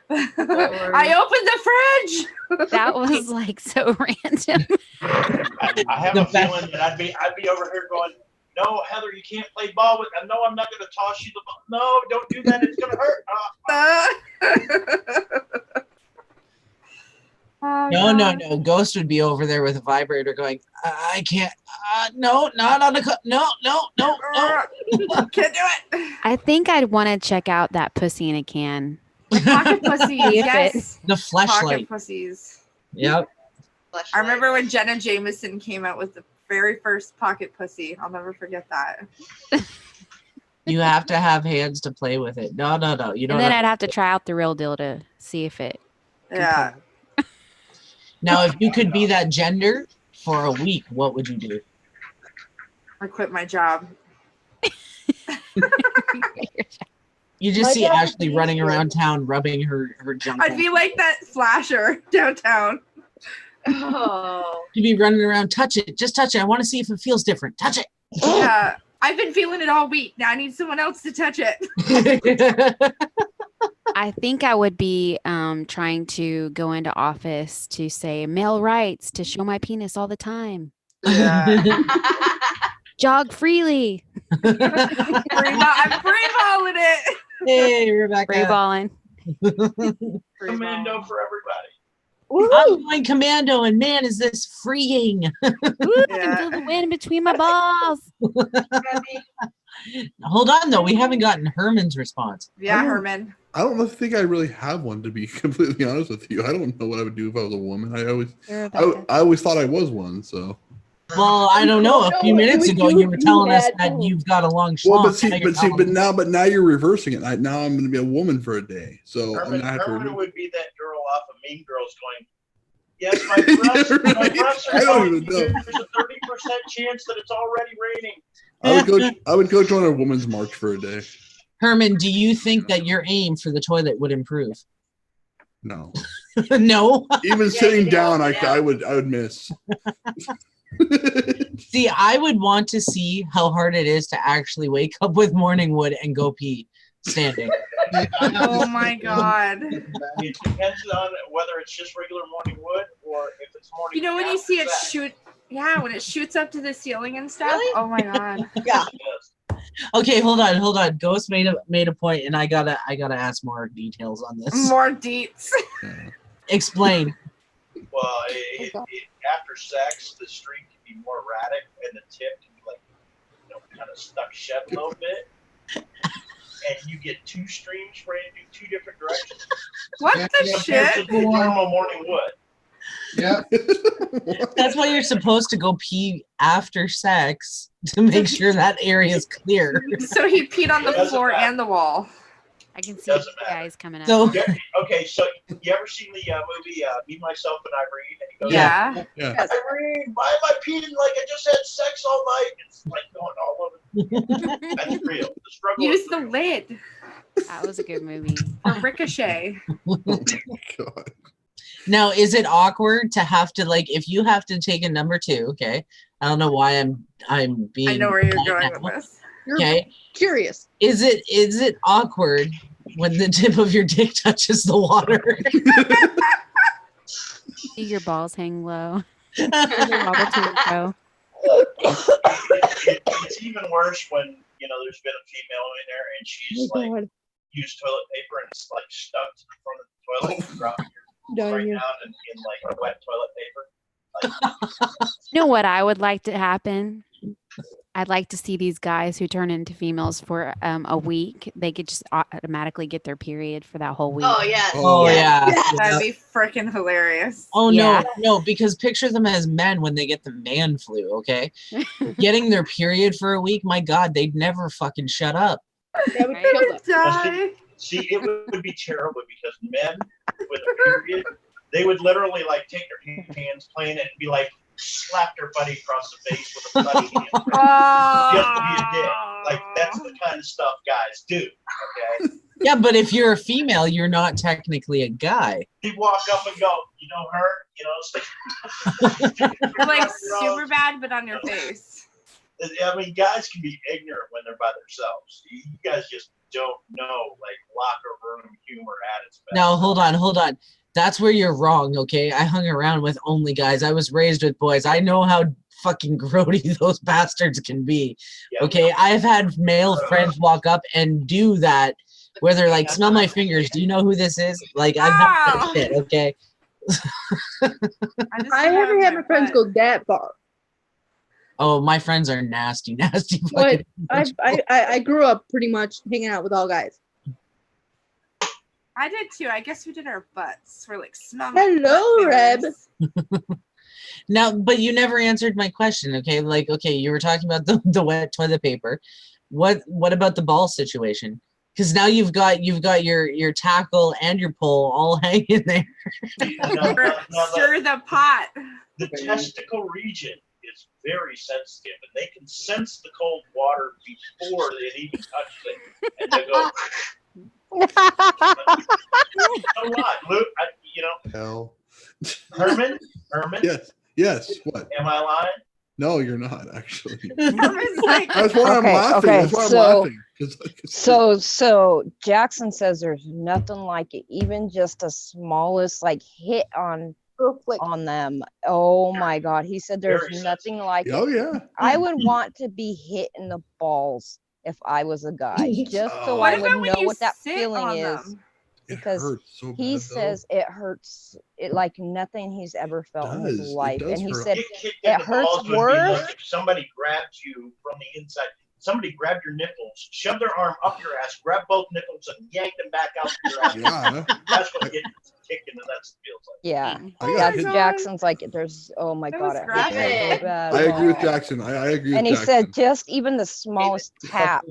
I opened the fridge. That was like so random. I have The a best- feeling that I'd be over here going, "No, Heather, you can't play ball with. No, I'm not going to toss you the ball. No, don't do that. It's going to hurt." Oh, No, God. no. Ghost would be over there with a vibrator going, I can't. No, not on the. No. Can't do it. I think I'd want to check out that pussy in a can. Pocket pussies. Yes. The Pocket fleshlight. pussies. Yep. I remember when Jenna Jameson came out with the very first pocket pussy. I'll never forget that. You have to have hands to play with it. No. You don't. And then have- I'd have to try out the real deal to see if it. Yeah. Now, if you could be that gender for a week, what would you do? I quit my job. You just My see job would Ashley be running easier. around town, rubbing her junk. I'd be like that flasher downtown. Oh. You'd be running around. Touch it. Just touch it. I want to see if it feels different. Touch it. Yeah. I've been feeling it all week. Now I need someone else to touch it. I think I would be trying to go into office to say male rights to show my penis all the time. Yeah. Jog freely. I'm free-balling it. Hey, Rebecca. Free balling. Commando for everybody. I'm going commando, and man, is this freeing. Ooh, I can feel the wind between my balls. Hold on, though. We haven't gotten Herman's response. Yeah, Herman. I don't think I really have one, to be completely honest with you. I don't know what I would do if I was a woman. I always thought I was one. So. Well, I don't know. A few what minutes you ago, would do you were if you telling us had that one. you've got a long Well, schlong. but now you're reversing it. Now I'm going to be a woman for a day. So I'm Herman, gonna have to. Herman would be that girl off of Mean Girls going, "Yes, my breasts I are don't going. even know. There's a 30% chance that it's already raining." I would go join a woman's march for a day. Herman, do you think that your aim for the toilet would improve? No, No. even sitting down, I would miss. See, I would want to see how hard it is to actually wake up with morning wood and go pee standing. Oh my God. It depends on whether it's just regular morning wood or if it's morning. You know when you after see it that. shoot, yeah, when it shoots up to the ceiling and stuff. Really? Oh my God. Yeah. Yes. Okay, hold on. Ghost made a point, and I gotta ask more details on this. More deets. Explain. Well, after sex, the stream can be more erratic, and the tip can be like, kind of stuck shut a little bit, and you get two streams spraying in two different directions. What the Compared shit? to the normal morning wood. Yeah. That's why you're supposed to go pee after sex to make sure that area is clear. So he peed on the Doesn't floor matter. and the wall. I can see Doesn't the matter. eyes coming up. So Yeah, okay, so you ever seen the movie Me, Myself, and Irene? And he goes, Yeah. Yeah. Irene, why am I peeing like I just had sex all night? It's like going all over. That's real. The struggle Use is the real. lid That was a good movie. for Ricochet. God. now, is it awkward to have to like if you have to take a number 2? Okay, I don't know why I'm being. I know where you're polite going now. with this. You're Okay, curious. is it awkward when the tip of your dick touches the water? See your balls hang low. The wobble to and fro. It's even worse when there's been a female in there and she's Oh, like God. used toilet paper and it's like stuck to the front of the toilet. You drop Darn right you. down in like wet toilet paper. You know what I would like to happen? I'd like to see these guys who turn into females for a week. They could just automatically get their period for that whole week. Oh yeah. Oh yeah. That'd be freaking hilarious. Oh Yeah. no, because picture them as men when they get the man flu, okay? Getting their period for a week, my God, they'd never fucking shut up. That would Right. kill Gonna them. die. See, it would be terrible because men with a period, they would literally like take their hands, playing it, and be like, slap their buddy across the face with a bloody hand. Just to be a dick. Like that's the kind of stuff guys do. Okay. Yeah, but if you're a female, you're not technically a guy. You walk up and go, you know her, it's like You're like super bad, but on your face. I mean, guys can be ignorant when they're by themselves. You guys just don't know, like, locker room humor at its best. Now, hold on. That's where you're wrong, okay? I hung around with only guys. I was raised with boys. I know how fucking grody those bastards can be, Yeah. okay? I've had male friends walk up and do that where they're like, smell my fingers. Do you know who this is? Like, I've had that shit, okay? I haven't had my friends go that far. Oh, my friends are nasty, nasty. But fucking I grew up pretty much hanging out with all guys. I did too. I guess we did our butts. We're like, smell my Hello, butt Reb. hairs. Now, but you never answered my question, okay? Like, okay, you were talking about the wet toilet paper. What about the ball situation? Because now you've got your tackle and your pole all hanging there. Stir the pot. The testicle region is very sensitive, and they can sense the cold water before it even touches it, and they go. A lot, Luke. Hell. Herman. Yes. What? Am I lying? No, you're not actually. Herman's like, That's why I'm Okay, laughing. okay, That's why I'm so- laughing. 'Cause So Jackson says there's nothing like it, even just the smallest like hit on them. Oh my God, he said there's Very nothing like it. oh yeah. I would want to be hit in the balls if I was a guy, just so what I would about when know you what that sit feeling on is. them? It Because hurts so he bad, though. says it hurts it like nothing he's ever felt in his does. It life, does and he hurt. said Get kicked it in the hurts balls would be worse. like if somebody grabbed you from the inside. Somebody grabbed your nipples, shoved their arm up your ass, grabbed both nipples, and yanked them back out your ass. Yeah. That's what getting kicked in the nuts feels like. Yeah, I got that's hit. God. Jackson's like there's oh my That God, was it hurts graphic. so bad. I agree with Oh. Jackson. I agree And with he Jackson. said just even the smallest tap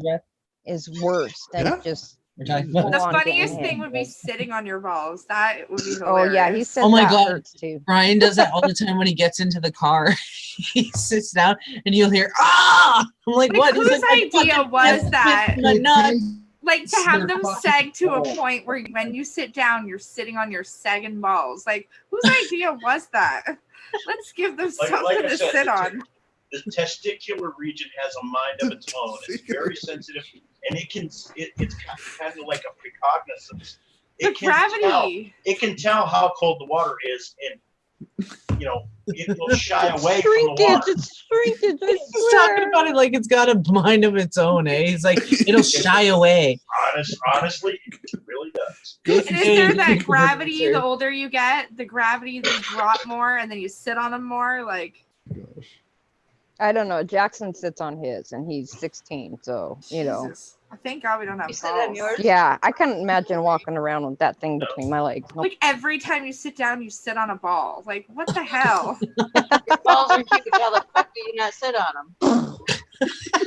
is worse than Yeah. just We're talking The about full on getting funniest hit. thing would be sitting on your balls. That would be hilarious. Oh yeah, he said Oh my that God. hurts too. Brian does that all the time when he gets into the car. He sits down and you'll hear, ah! I'm like, Like, what? He's whose like, "My idea fucking was nuts that? bit my nuts." Like to have them They're sag to a fucking point where when you sit down, you're sitting on your sagging balls. Like, whose idea was that? Let's give them Like something I to said, sit on. The testicular region has a mind of its own. It's very sensitive, and it's kind of like a precognizance. The gravity. It can tell how cold the water is, and it will shy away from the Shrinkage, water. it's shrinkage, I He's talking swear. about it like it's got a mind of its own, eh? He's like, it'll shy away. Honestly, it really does. Good And for is you. there that gravity? The older you get, the gravity they drop more, and then you sit on them more. Like, I don't know. Jackson sits on his, and he's 16, so you know. Jesus. Thank God we don't have You sit on balls. yours? Yeah, I couldn't imagine walking around with that thing between my legs. Nope. Like every time you sit down, you sit on a ball. Like, what the hell? Your balls are huge. How the fuck do you not sit on them?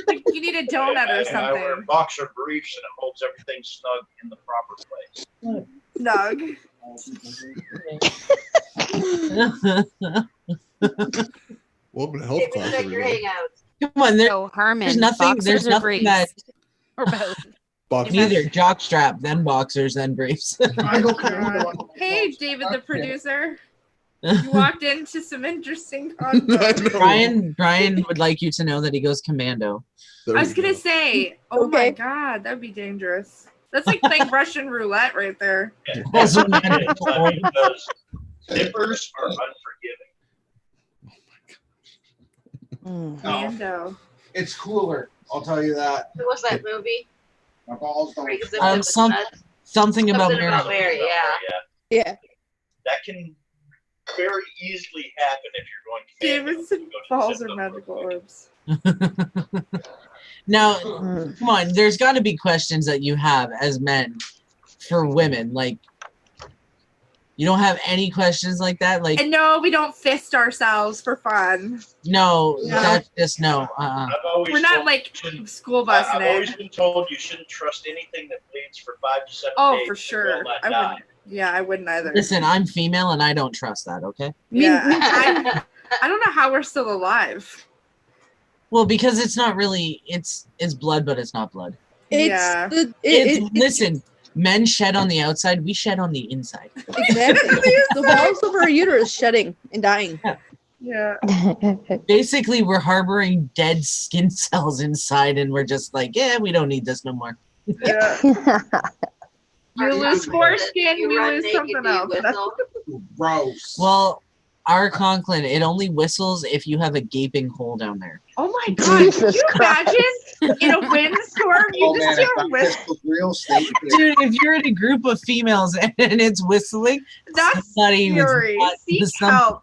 Like, you need a donut or I wear something. boxer briefs and it holds everything snug in the proper place. Snug. Welcome to health class, everybody. Come on, Oh, Herman. there's nothing. Boxers There's or nothing briefs? that Or both. Boxers. neither jock strap, then boxers, then briefs. I don't care who the one that Hey, calls. David, the That's it. producer. You walked into some interesting content. I know. Brian would like you to know that he goes commando. There I was we gonna go. say, oh my Okay. god, that'd be dangerous. That's like playing Russian roulette right there. Also, Because zippers are unforgiving. Mm. No, Mando. it's cooler. I'll tell you that. What was that movie? My balls don't. Where he zipped Um, up his some- nuts? something about Something marriage. about Mary, yeah. Yeah. That can very easily happen if you're going to David's Go to balls zip are up. magical orbs. Now, Mm. come on. There's got to be questions that you have as men for women. Like, you don't have any questions like that. Like, And no, we don't fist ourselves for fun. no, No. that's just no. I've always We're not told like you shouldn't- school busing I've always it. been told you shouldn't trust anything that bleeds for 5 to 7 Oh, days. for It will sure. not I die. wouldn't. Yeah, I wouldn't either. Listen, I'm female and I don't trust that. Okay. Yeah, I don't know how we're still alive. Well, because it's not really. It's blood, but it's not blood. It's Yeah. Listen, men shed on the outside. We shed on the inside. exactly the walls of our uterus shedding and dying. Yeah. Basically, we're harboring dead skin cells inside, and we're just like, yeah, we don't need this no more. Yeah. You Are lose you- foreskin, you we run lose naked, something do you else. whistle? Gross. Well, our Conklin, it only whistles if you have a gaping hole down there. Oh my god, can Jesus you Christ. imagine in a windstorm you Oh just man, if hear that whistle? was real estate. Dude, if you're in a group of females and it's whistling, That's somebody was scary. not- Seek some- help.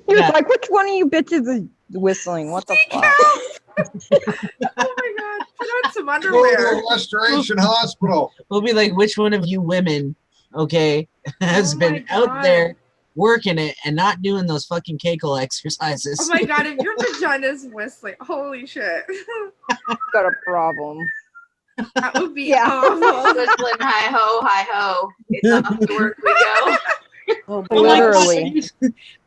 You're Yeah. like, which one of you bitches is whistling? What the Seek fuck? help. Oh my god, put on some Go to underwear. a restoration hospital. we'll be like, which one of you women, okay, has Oh been my out God. there working it and not doing those fucking Kegel exercises? Oh my god, if your vagina's whistling, holy shit. Got a problem. That would be Yeah. awful. Whistling hi ho, it's off to work we go. Oh, Oh my God. Literally.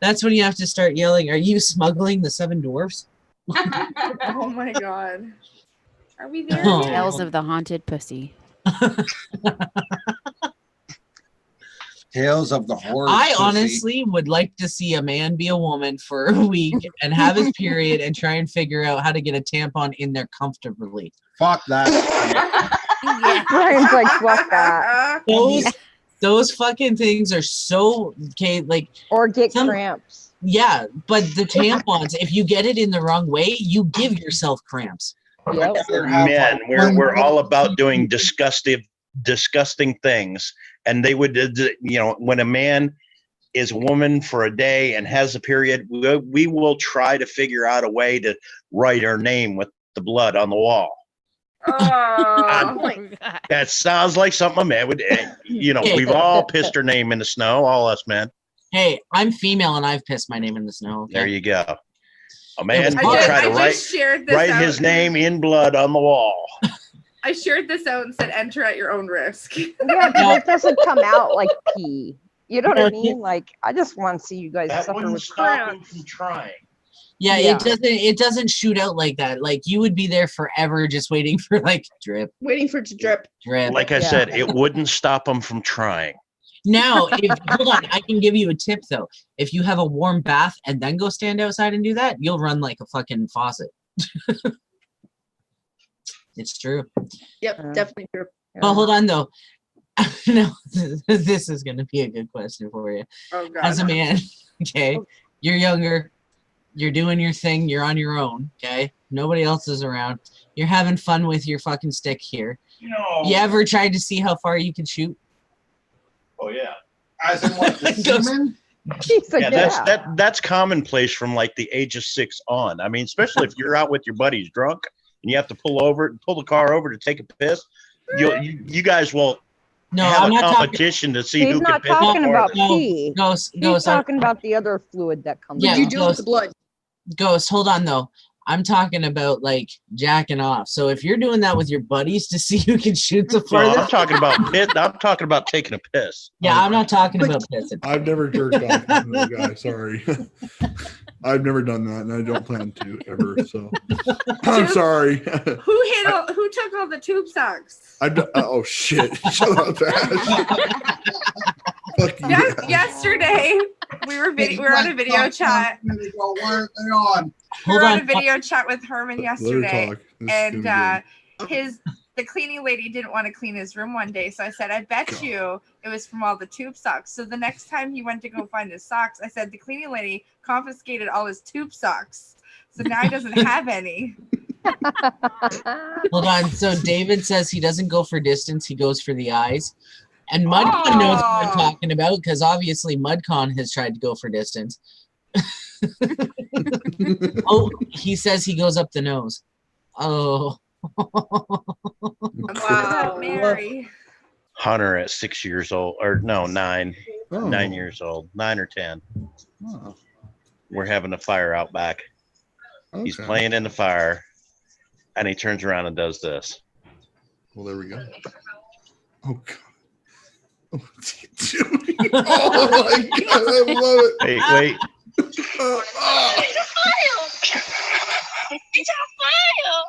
That's when you have to start yelling, are you smuggling the 7 dwarfs? Oh my god. Are we there Oh. yet? Tales of the haunted pussy. Tales of the horror. I honestly would like to see a man be a woman for a week and have his period and try and figure out how to get a tampon in there comfortably. Fuck that. Yeah. Brian's like, fuck that. Those fucking things are so okay, like Or get Some- cramps. yeah, but the tampons, if you get it in the wrong way, you give yourself cramps. Yep. Men, we're all about doing disgusting things, and they would, when a man is a woman for a day and has a period, we will try to figure out a way to write her name with the blood on the wall. Oh. That sounds like something a man would. We've all pissed her name in the snow, all us men. Hey, I'm female and I've pissed my name in the snow. Okay? There you go. A man I will just- try to I just shared this write out. his name in blood on the wall. I shared this out and said enter at your own risk. Yeah, because it doesn't come out like pee. You know what I mean? Like, I just want to see you guys That suffer wouldn't with stop him cramps. from trying. Yeah, Yeah. it doesn't shoot out like that. Like you would be there forever just waiting for like drip, Waiting for it to drip. drip. Like I Yeah. said, it wouldn't stop him from trying. Now, hold on, I can give you a tip though. If you have a warm bath and then go stand outside and do that, you'll run like a fucking faucet. It's true. Yep, definitely true. But hold on though. No, this is gonna be a good question for you. Oh god. As a man, okay, you're younger, you're doing your thing, you're on your own, okay? Nobody else is around. You're having fun with your fucking stick here. No. You ever tried to see how far you can shoot? Oh yeah. As in what? The semen? He's like, Yeah, that's commonplace from like the age of 6 on. I mean, especially if you're out with your buddies drunk and you have to pull the car over to take a piss. You guys will No, have I'm a not talking. competition to see He's who can not piss talking more. about No, pee. Ghost, He's Ghost, talking about the other fluid that comes Yeah, What do you out. do with the blood? Ghost, hold on though. I'm talking about like jacking off. So if you're doing that with your buddies to see who can shoot the No, farthest, I'm talking about piss. I'm talking about taking a piss. yeah, I'm not talking about pissing. I've never jerked off with no guy. Sorry. I've never done that, and I don't plan to ever. So I'm sorry. Who took all the tube socks? Oh shit! Shut up, Ash. Fuck you, Ash. Yesterday we were on a video chat. They go, why aren't they on? We were on a video chat with Herman Let her yesterday, talk. This is and gonna be the cleaning lady didn't want to clean his room one day, so I said, I bet you it was from all the tube socks. So the next time he went to go find his socks, I said the cleaning lady confiscated all his tube socks, so now he doesn't have any. Hold on. So David says he doesn't go for distance; he goes for the eyes. And Mudcon knows what I'm talking about because obviously Mudcon has tried to go for distance. Oh, he says he goes up the nose. Oh. Wow, Mary. Hunter at 6 years old, or no, 9. Oh. 9 years old, 9 or 10. Oh, We're having a fire out back. He's okay. playing in the fire, and he turns around and does this. Well, there we go. Oh god. What's he doing? Oh my god, I love it. Wait, wait. It's on fire!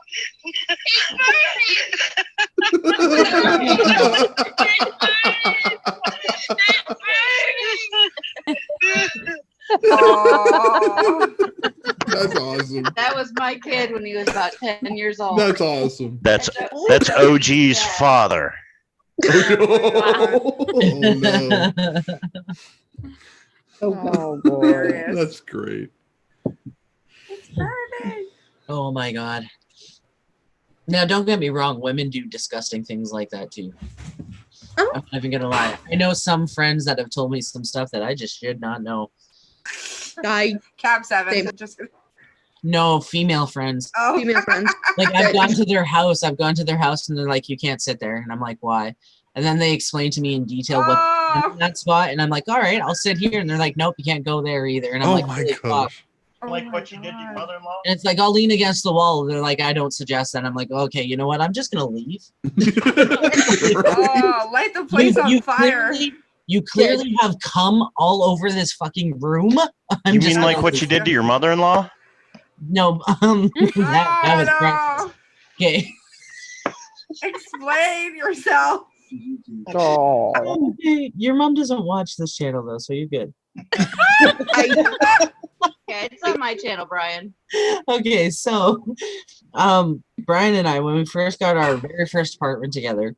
Oh. That's awesome. That was my kid when he was about 10 years old. That's awesome. That's OG's father. Oh no. Oh boy. That's great. It's burning. Oh my god. Now, don't get me wrong. Women do disgusting things like that too. Oh. I'm not even gonna lie. I know some friends that have told me some stuff that I just should not know. Cab 7. Same. So just No, female friends. oh. Female friends. Like I've gone to their house. I've gone to their house, and they're like, "You can't sit there," and I'm like, "Why?" And then they explain to me in detail what Oh. in that spot, and I'm like, "All right, I'll sit here," and they're like, "Nope, you can't go there either." And I'm Oh like, my "Holy fuck." gosh. Like my what you did to your God. mother-in-law? And it's like I'll lean against the wall. They're like, "I don't suggest that." I'm like, "Okay, you know what? I'm just gonna leave." Oh, light the place on fire. You clearly have come all over this fucking room. You mean like what you did to your mother-in-law? No, that was Oh, okay. no. Explain yourself. Oh. Okay, your mom doesn't watch this channel though, so you're good. Yeah, it's on my channel, Brian. Okay, so Brian and I, when we first got our very first apartment together,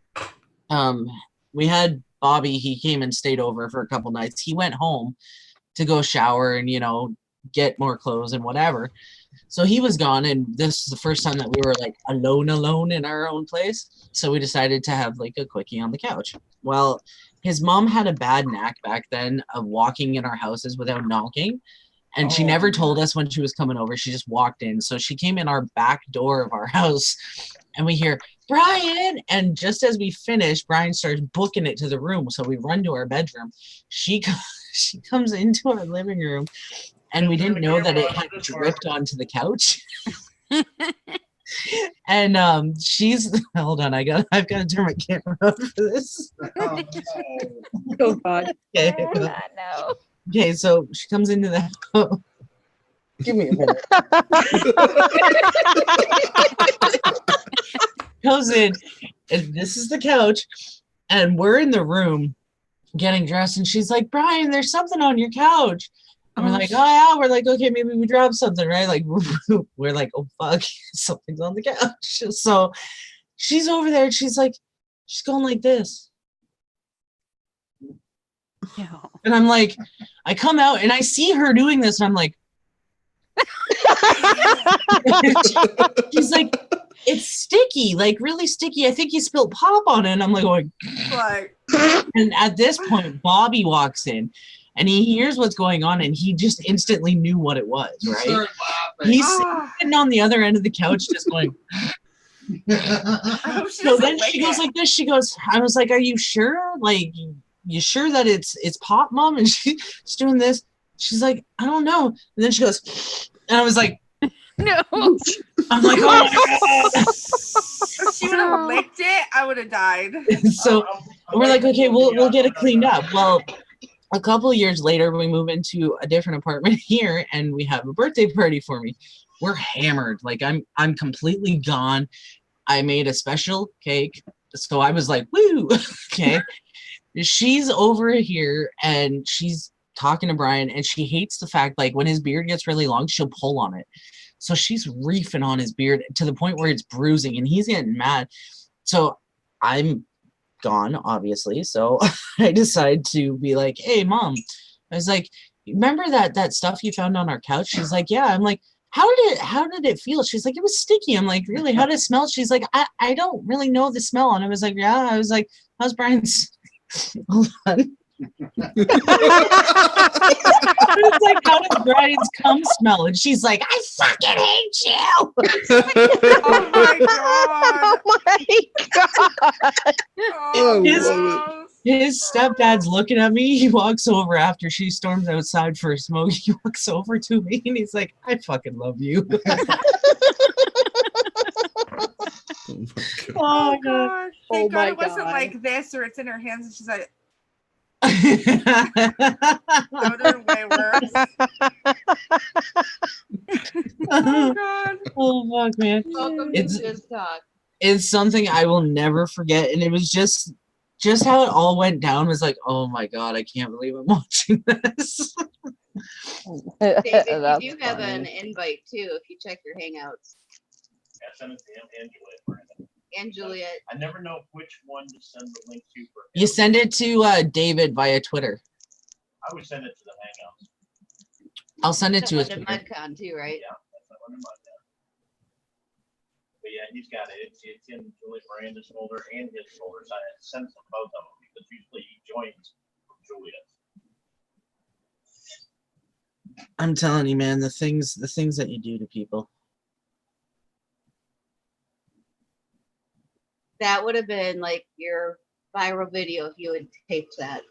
we had Bobby. He came and stayed over for a couple nights. He went home to go shower and get more clothes and whatever. So he was gone, and this is the first time that we were like alone in our own place. So we decided to have like a quickie on the couch. Well, his mom had a bad knack back then of walking in our houses without knocking. And she never told us when she was coming over. She just walked in. So she came in our back door of our house, and we hear, "Brian!" And just as we finish, Brian starts booking it to the room. So we run to our bedroom. She comes into our living room, and we didn't know that it had dripped onto the couch. And she's hold on, I've got to turn my camera up for this. Oh God. Okay. No. Okay, so she comes into the house. Give me a minute. Goes in, and this is the couch, and we're in the room getting dressed, and she's like, "Brian, there's something on your couch." And we're like, "Oh yeah." We're like, "Okay, maybe we dropped something," right? Like we're like, "Oh fuck, something's on the couch." So she's over there, and she's going like this. No. And I'm like, I come out and I see her doing this, and I'm like, she's like, "It's sticky, like really sticky. I think you spilled pop on it." And I'm like, going, and at this point, Bobby walks in, and he hears what's going on, and he just instantly knew what it was, right? He's sitting on the other end of the couch, just going. So then she goes like this. She goes, I was like, "Are you sure? Like, you sure that it's pop, Mom?" And she's doing this. She's like, "I don't know." And then she goes, and I was like, No. I'm like, oh my God. If she would have licked it, I would have died. So we're like, okay, we'll get it cleaned up. Well, a couple of years later, we move into a different apartment here, and we have a birthday party for me. We're hammered. Like I'm completely gone. I made a special cake, so I was like, woo, okay. She's over here, and she's talking to Brian, and she hates the fact, like, when his beard gets really long, she'll pull on it. So she's reefing on his beard to the point where it's bruising, and he's getting mad. So I'm gone, obviously. So I decide to be like, hey, Mom. I was like, remember that stuff you found on our couch? She's like, yeah. I'm like, how did it feel? She's like, it was sticky. I'm like, really? How did it smell? She's like, I don't really know the smell. And I was like, yeah. I was like, how's Brian's? Hold on. It's like, how does Brian's cum smell? And she's like, I fucking hate you. Oh my god. Oh my god. Oh, His stepdad's looking at me. He walks over after she storms outside for a smoke. He walks over to me and he's like, I fucking love you. Oh my god. Thank Oh God my it wasn't God. like this, or it's in her hands and she's like, that would have been way worse. Oh god. Oh fuck, man. Welcome It's- to Just Talk. It's something I will never forget. And it was just how it all went down was like, oh my God, I can't believe I'm watching this. David, you do have an invite too if you check your hangouts. Yeah, send it to him and Juliet. And Juliet. I never know which one to send the link to. For You send it to David via Twitter. I would send it to the Hangouts. I'll send it to his That's Twitter. MudCon too, right? Yeah, that's not under my tab. But yeah, he's got it. It's in Julie Miranda's folder and his folder. So I send them both of them because usually he joins from Juliet. I'm telling you, man, the things that you do to people. That would have been like your viral video if you had taped that.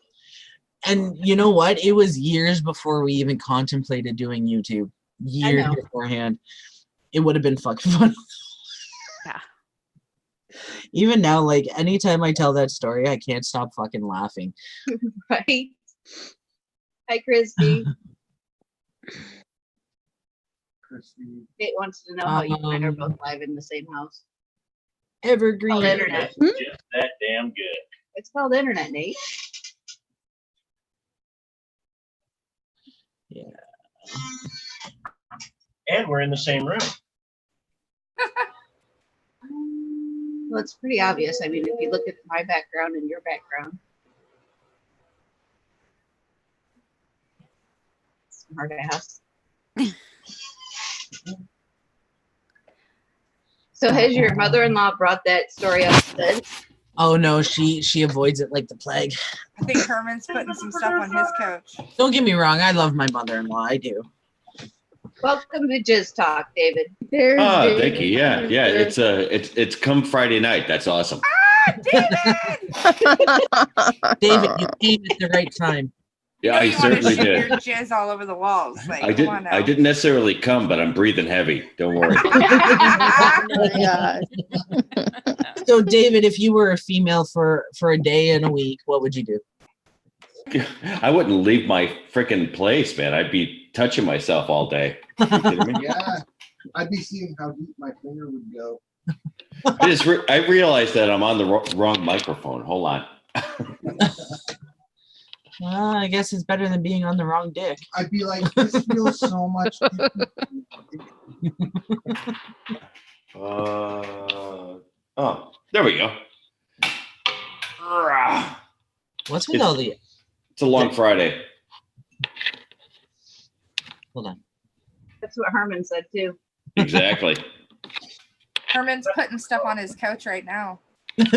And you know what? It was years before we even contemplated doing YouTube. Years know. beforehand. It would have been fucking fun. Yeah. Even now, like, anytime I tell that story, I can't stop fucking laughing. Right? Hi, Christy. Kate wants to know how you and I are both live in the same house. Evergreen. Called internet. It's just that damn good. It's called internet, Nate. Yeah. And we're in the same room. Well, it's pretty obvious. I mean, if you look at my background and your background. Smart ass. So has your mother-in-law brought that story up since? Oh no, she avoids it like the plague. I think Herman's putting some stuff on his couch. Don't get me wrong, I love my mother-in-law. I do. Welcome to Jizz Talk, David. There's David. Thank you. Yeah. It's come Friday night. That's awesome. David, you came at the right time. Yeah, I You wanna certainly shoot did. Your jizz all over the walls. Like, I come on now. didn't necessarily come, but I'm breathing heavy. Don't worry. Oh my God. So David, if you were a female for a day and a week, what would you do? I wouldn't leave my freaking place, man. I'd be touching myself all day. You kidding me? Yeah, I'd be seeing how deep my finger would go. I realized that I'm on the wrong microphone. Hold on. Well, I guess it's better than being on the wrong dick. I'd be like, this feels so much. Oh, there we go. What's with all the? It's a long Friday. Hold on. That's what Herman said too. Exactly. Herman's putting stuff on his couch right now. He's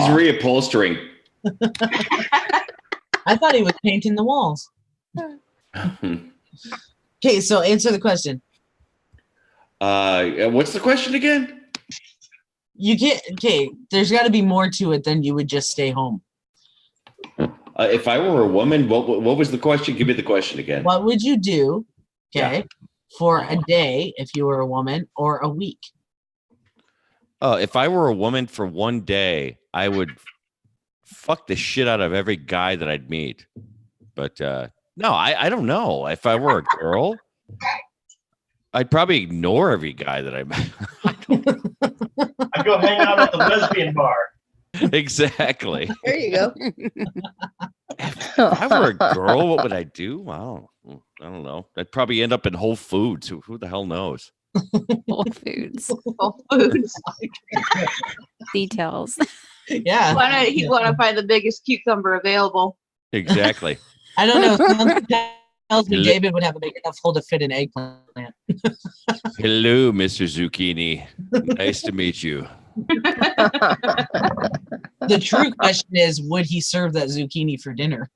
reupholstering. I thought he was painting the walls. Okay, so answer the question. What's the question again? You can't. Okay, there's got to be more to it than you would just stay home. If I were a woman, what was the question? Give me the question again. What would you do? Okay, for a day if you were a woman, or a week? Oh, if I were a woman for one day, I would fuck the shit out of every guy that I'd meet. But no, I don't know. If I were a girl, I'd probably ignore every guy that I met. I'd go hang out at the lesbian bar. Exactly. There you go. If I were a girl, what would I do? I don't know. I'd probably end up in Whole Foods. Who the hell knows? Whole Foods. Whole Foods. Details. Yeah. He'd want to find the biggest cucumber available. Exactly. I don't know. Something tells me David would have a big enough hole to fit an eggplant. Hello, Mr. Zucchini. Nice to meet you. The true question is, would he serve that zucchini for dinner?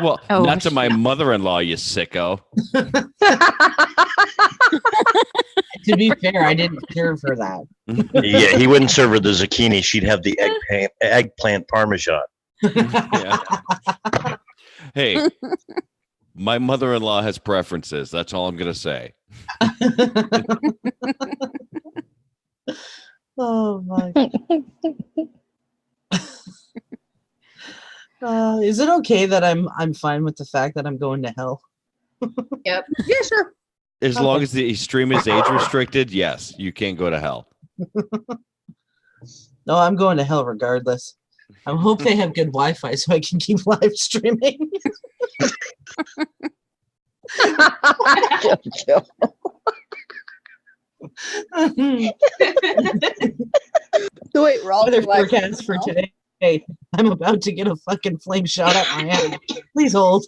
Well, Oh, not to my mother-in-law, you sicko. To be fair, I didn't serve her that. Yeah, he wouldn't serve her the zucchini. She'd have the eggplant parmesan. Yeah. Hey, my mother-in-law has preferences. That's all I'm going to say. Oh my. Is it okay that I'm fine with the fact that I'm going to hell? Yep. Yeah, sure. As long as the stream is age restricted, yes, you can't go to hell. No, I'm going to hell regardless. I hope they have good Wi-Fi so I can keep live streaming. So wait, we're all Weather live forecast for now? today. Hey, I'm about to get a fucking flame shot up my ass. Please hold.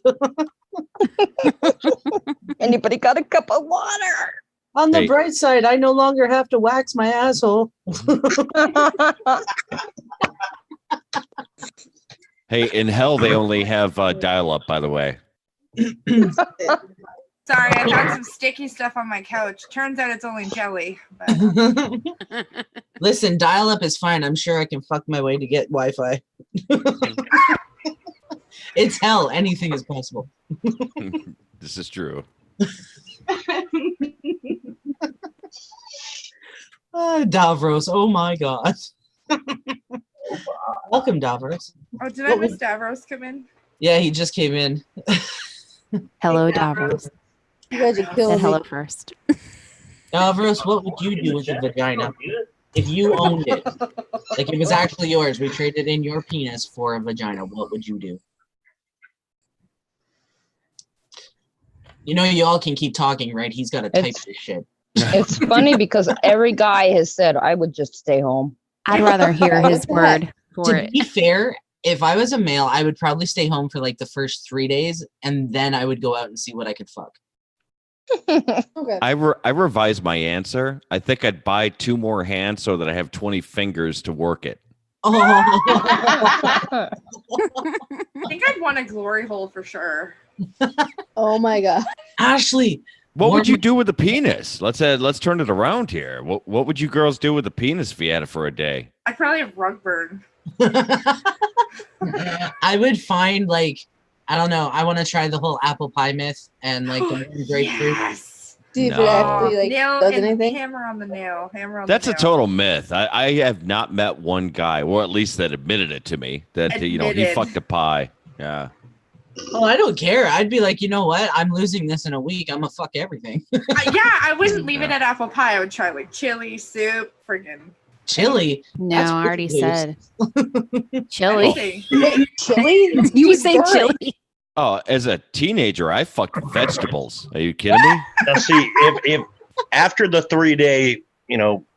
Anybody got a cup of water? On the Hey. bright side, I no longer have to wax my asshole. Hey, in hell, they only have dial-up, by the way. Sorry, I found some sticky stuff on my couch. Turns out it's only jelly. But Listen, dial-up is fine. I'm sure I can fuck my way to get Wi-Fi. It's hell. Anything is possible. This is true. Davros. Oh my god. Welcome, Davros. oh, did I miss Davros come in? Yeah, he just came in. Hello, Davros. You guys are Said killing me. hello first. Davros, what would you do with a vagina if you owned it? Like it was actually yours. We traded in your penis for a vagina. What would you do? You know, you all can keep talking, right? He's got to type It's- this shit. It's funny because every guy has said, I would just stay home. I'd rather hear his word for To it. be fair, if I was a male, I would probably stay home for like the first 3 days, and then I would go out and see what I could fuck. Okay. I revised my answer. I think I'd buy 2 more hands so that I have 20 fingers to work it. Oh, I think I'd want a glory hole for sure. Oh my god. Ashley, What Warm- would you do with the penis? Let's turn it around here. What would you girls do with the penis if you had it for a day? I'd probably have rug burn. I would find like, I don't know. I want to try the whole apple pie myth and like the warm grapefruit. Yes. See if No. it actually like Nail does and anything. hammer on the nail. Hammer on That's the a nail. total myth. I have not met one guy, or at least that admitted it to me, that he Admitted. fucked a pie. Yeah. Oh, I don't care. I'd be like, you know what? I'm losing this in a week. I'm gonna fuck everything. Yeah, I wouldn't leave it at apple pie. I would try like chili, soup, friggin' Chili. No, That's I already pretty said What chili. do you say? Wait, chili? You Keep say going. chili. Oh, as a teenager, I fucked vegetables. Are you kidding me? Now, see, if after the 3-day,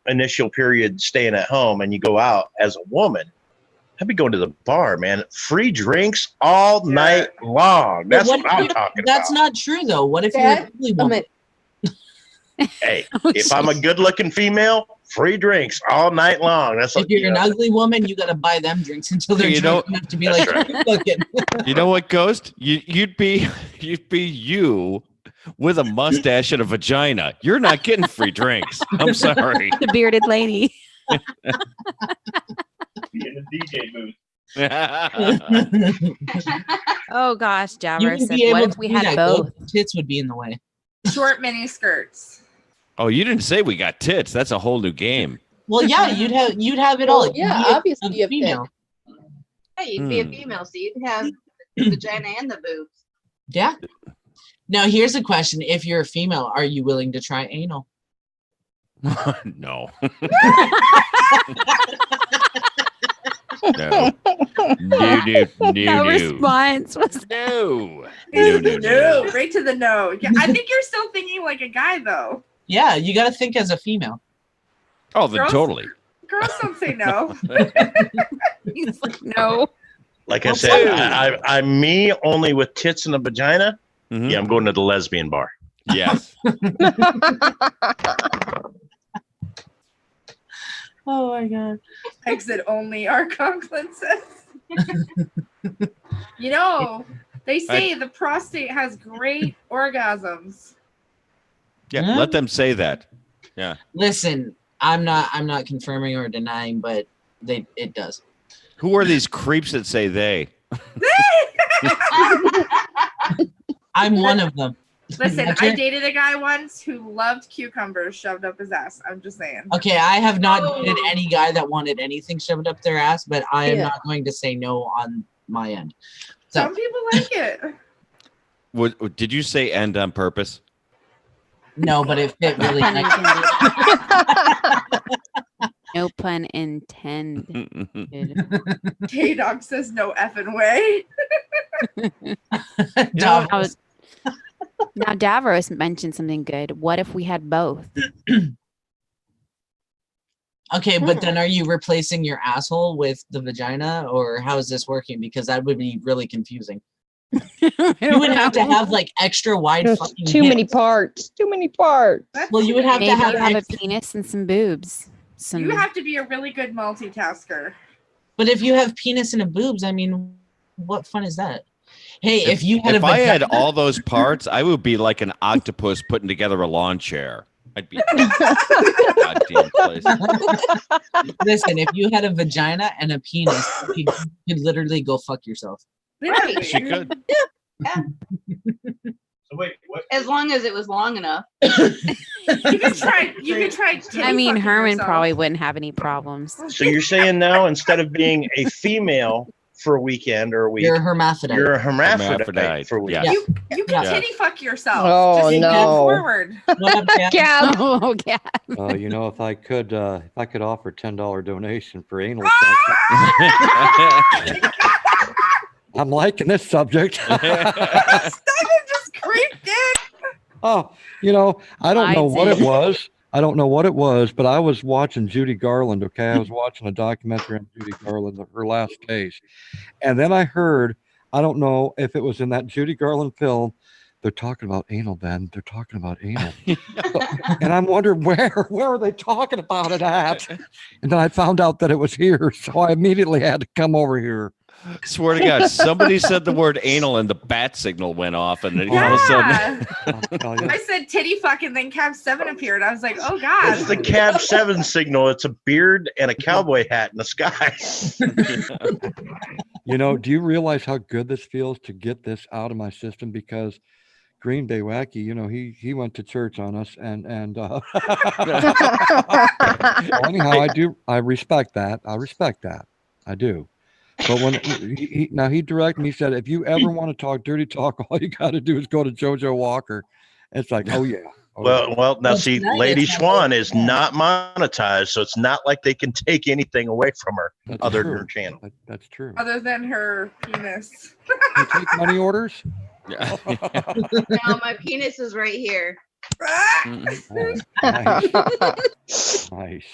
initial period staying at home and you go out as a woman, I'd be going to the bar, man. Free drinks all night long. That's But what I'm talking That's about. not true though. What if you're Dad, an ugly I'm woman? Hey, if I'm a good-looking female, free drinks all night long. That's If what you're an ugly woman, you gotta buy them drinks until they're You drunk know- enough to be like, fucking. You know what, Ghost? You'd be you with a mustache and a vagina. You're not getting free drinks. I'm sorry. The bearded lady. Be in the DJ booth. Oh gosh, You Javver wouldn't said, be what able if to we do had that. both? Goat tits would be in the way. Short mini skirts. Oh, you didn't say we got tits. That's a whole new game. Well, yeah, you'd have it all. Well, yeah, You'd be obviously a you have female. Hey, you'd be a female, so you'd have the vagina and the boobs. Yeah. Now here's a question: if you're a female, are you willing to try anal? No. No. That response was no. No, right to the no. Yeah, I think you're still thinking like a guy though. Yeah, you got to think as a female. Oh, then Girls- totally. Girls don't say no. He's like, no. Like I said, I'm me only with tits and a vagina. Mhm. Yeah, I'm going to the lesbian bar. Yes. Oh my god. Exit only, our Conklin says. You know, they say the prostate has great orgasms. Yeah, let them say that. Yeah. Listen, I'm not confirming or denying, but it does. Who are these creeps that say they? I'm one of them. Listen, I dated a guy once who loved cucumbers shoved up his ass. I'm just saying. Okay, I have not dated any guy that wanted anything shoved up their ass, but I am Yeah. not going to say no on my end. So Some people like it. Did you say end on purpose? no, but it fit really Pun nice. intended. No pun intended. K-Dog says no effing way. Davos. Now Davros mentioned something good. What if we had both? Okay, but then are you replacing your asshole with the vagina, or how is this working? Because that would be really confusing. You would have to have like extra wide There's fucking too many hips. parts. Too many parts. Well, you would have Maybe to have, have a extra- penis and some boobs. Some. You have to be a really good multitasker. but if you have penis and a boobs, I mean, what fun is that? Hey, if you had If a I had vagina- all those parts, I would be like an octopus putting together a lawn chair. I'd be goddamn place. Listen, if you had a vagina and a penis, you could literally go fuck yourself. Literally. She could. So wait, what? As long as it was long enough. You could try. You could try. I mean, fucking Herman yourself. probably wouldn't have any problems. So you're saying now instead of being a female for a weekend or a week, You're a hermaphrodite. you're a hermaphrodite Hermaphrodite, for a week. yeah. You can Yeah. titty fuck yourself. Oh, Just no. Go forward. What up, Gab? Gab. Oh, yeah. You know, if I could offer $10 donation for anal sex, I'm liking this subject. Stop it, just creeped in. Oh, you know, I don't I know what it did. was. I don't know what it was, but I was watching Judy Garland. Okay, I was watching a documentary on Judy Garland, her last case, and then I heard, I don't know if it was in that Judy Garland film, they're talking about anal, Ben. They're talking about anal, and I'm wondering where are they talking about it at? And then I found out that it was here, so I immediately had to come over here. Swear to God, somebody said the word anal and the bat signal went off, and then all of a sudden, Yeah. I'll tell you. I said titty fuck, and then Cab 7 appeared. I was like, oh It's the god. Cab 7 signal. It's a beard and a cowboy hat in the sky. You know, do you realize how good this feels to get this out of my system? Because Green Bay Wacky, you know, he went to church on us, and well, anyhow, I respect that. I do. But when he directed me, he said, if you ever want to talk dirty talk, all you got to do is go to JoJo Walker. It's like, oh yeah. Oh, yeah. Well, now Well, see, tonight Lady it's not Swann like is that. not monetized, so it's not like they can take anything away from her That's other true. than her channel. That's true. Other than her penis. You take money orders? yeah. No, my penis is right here. Oh, nice. Nice.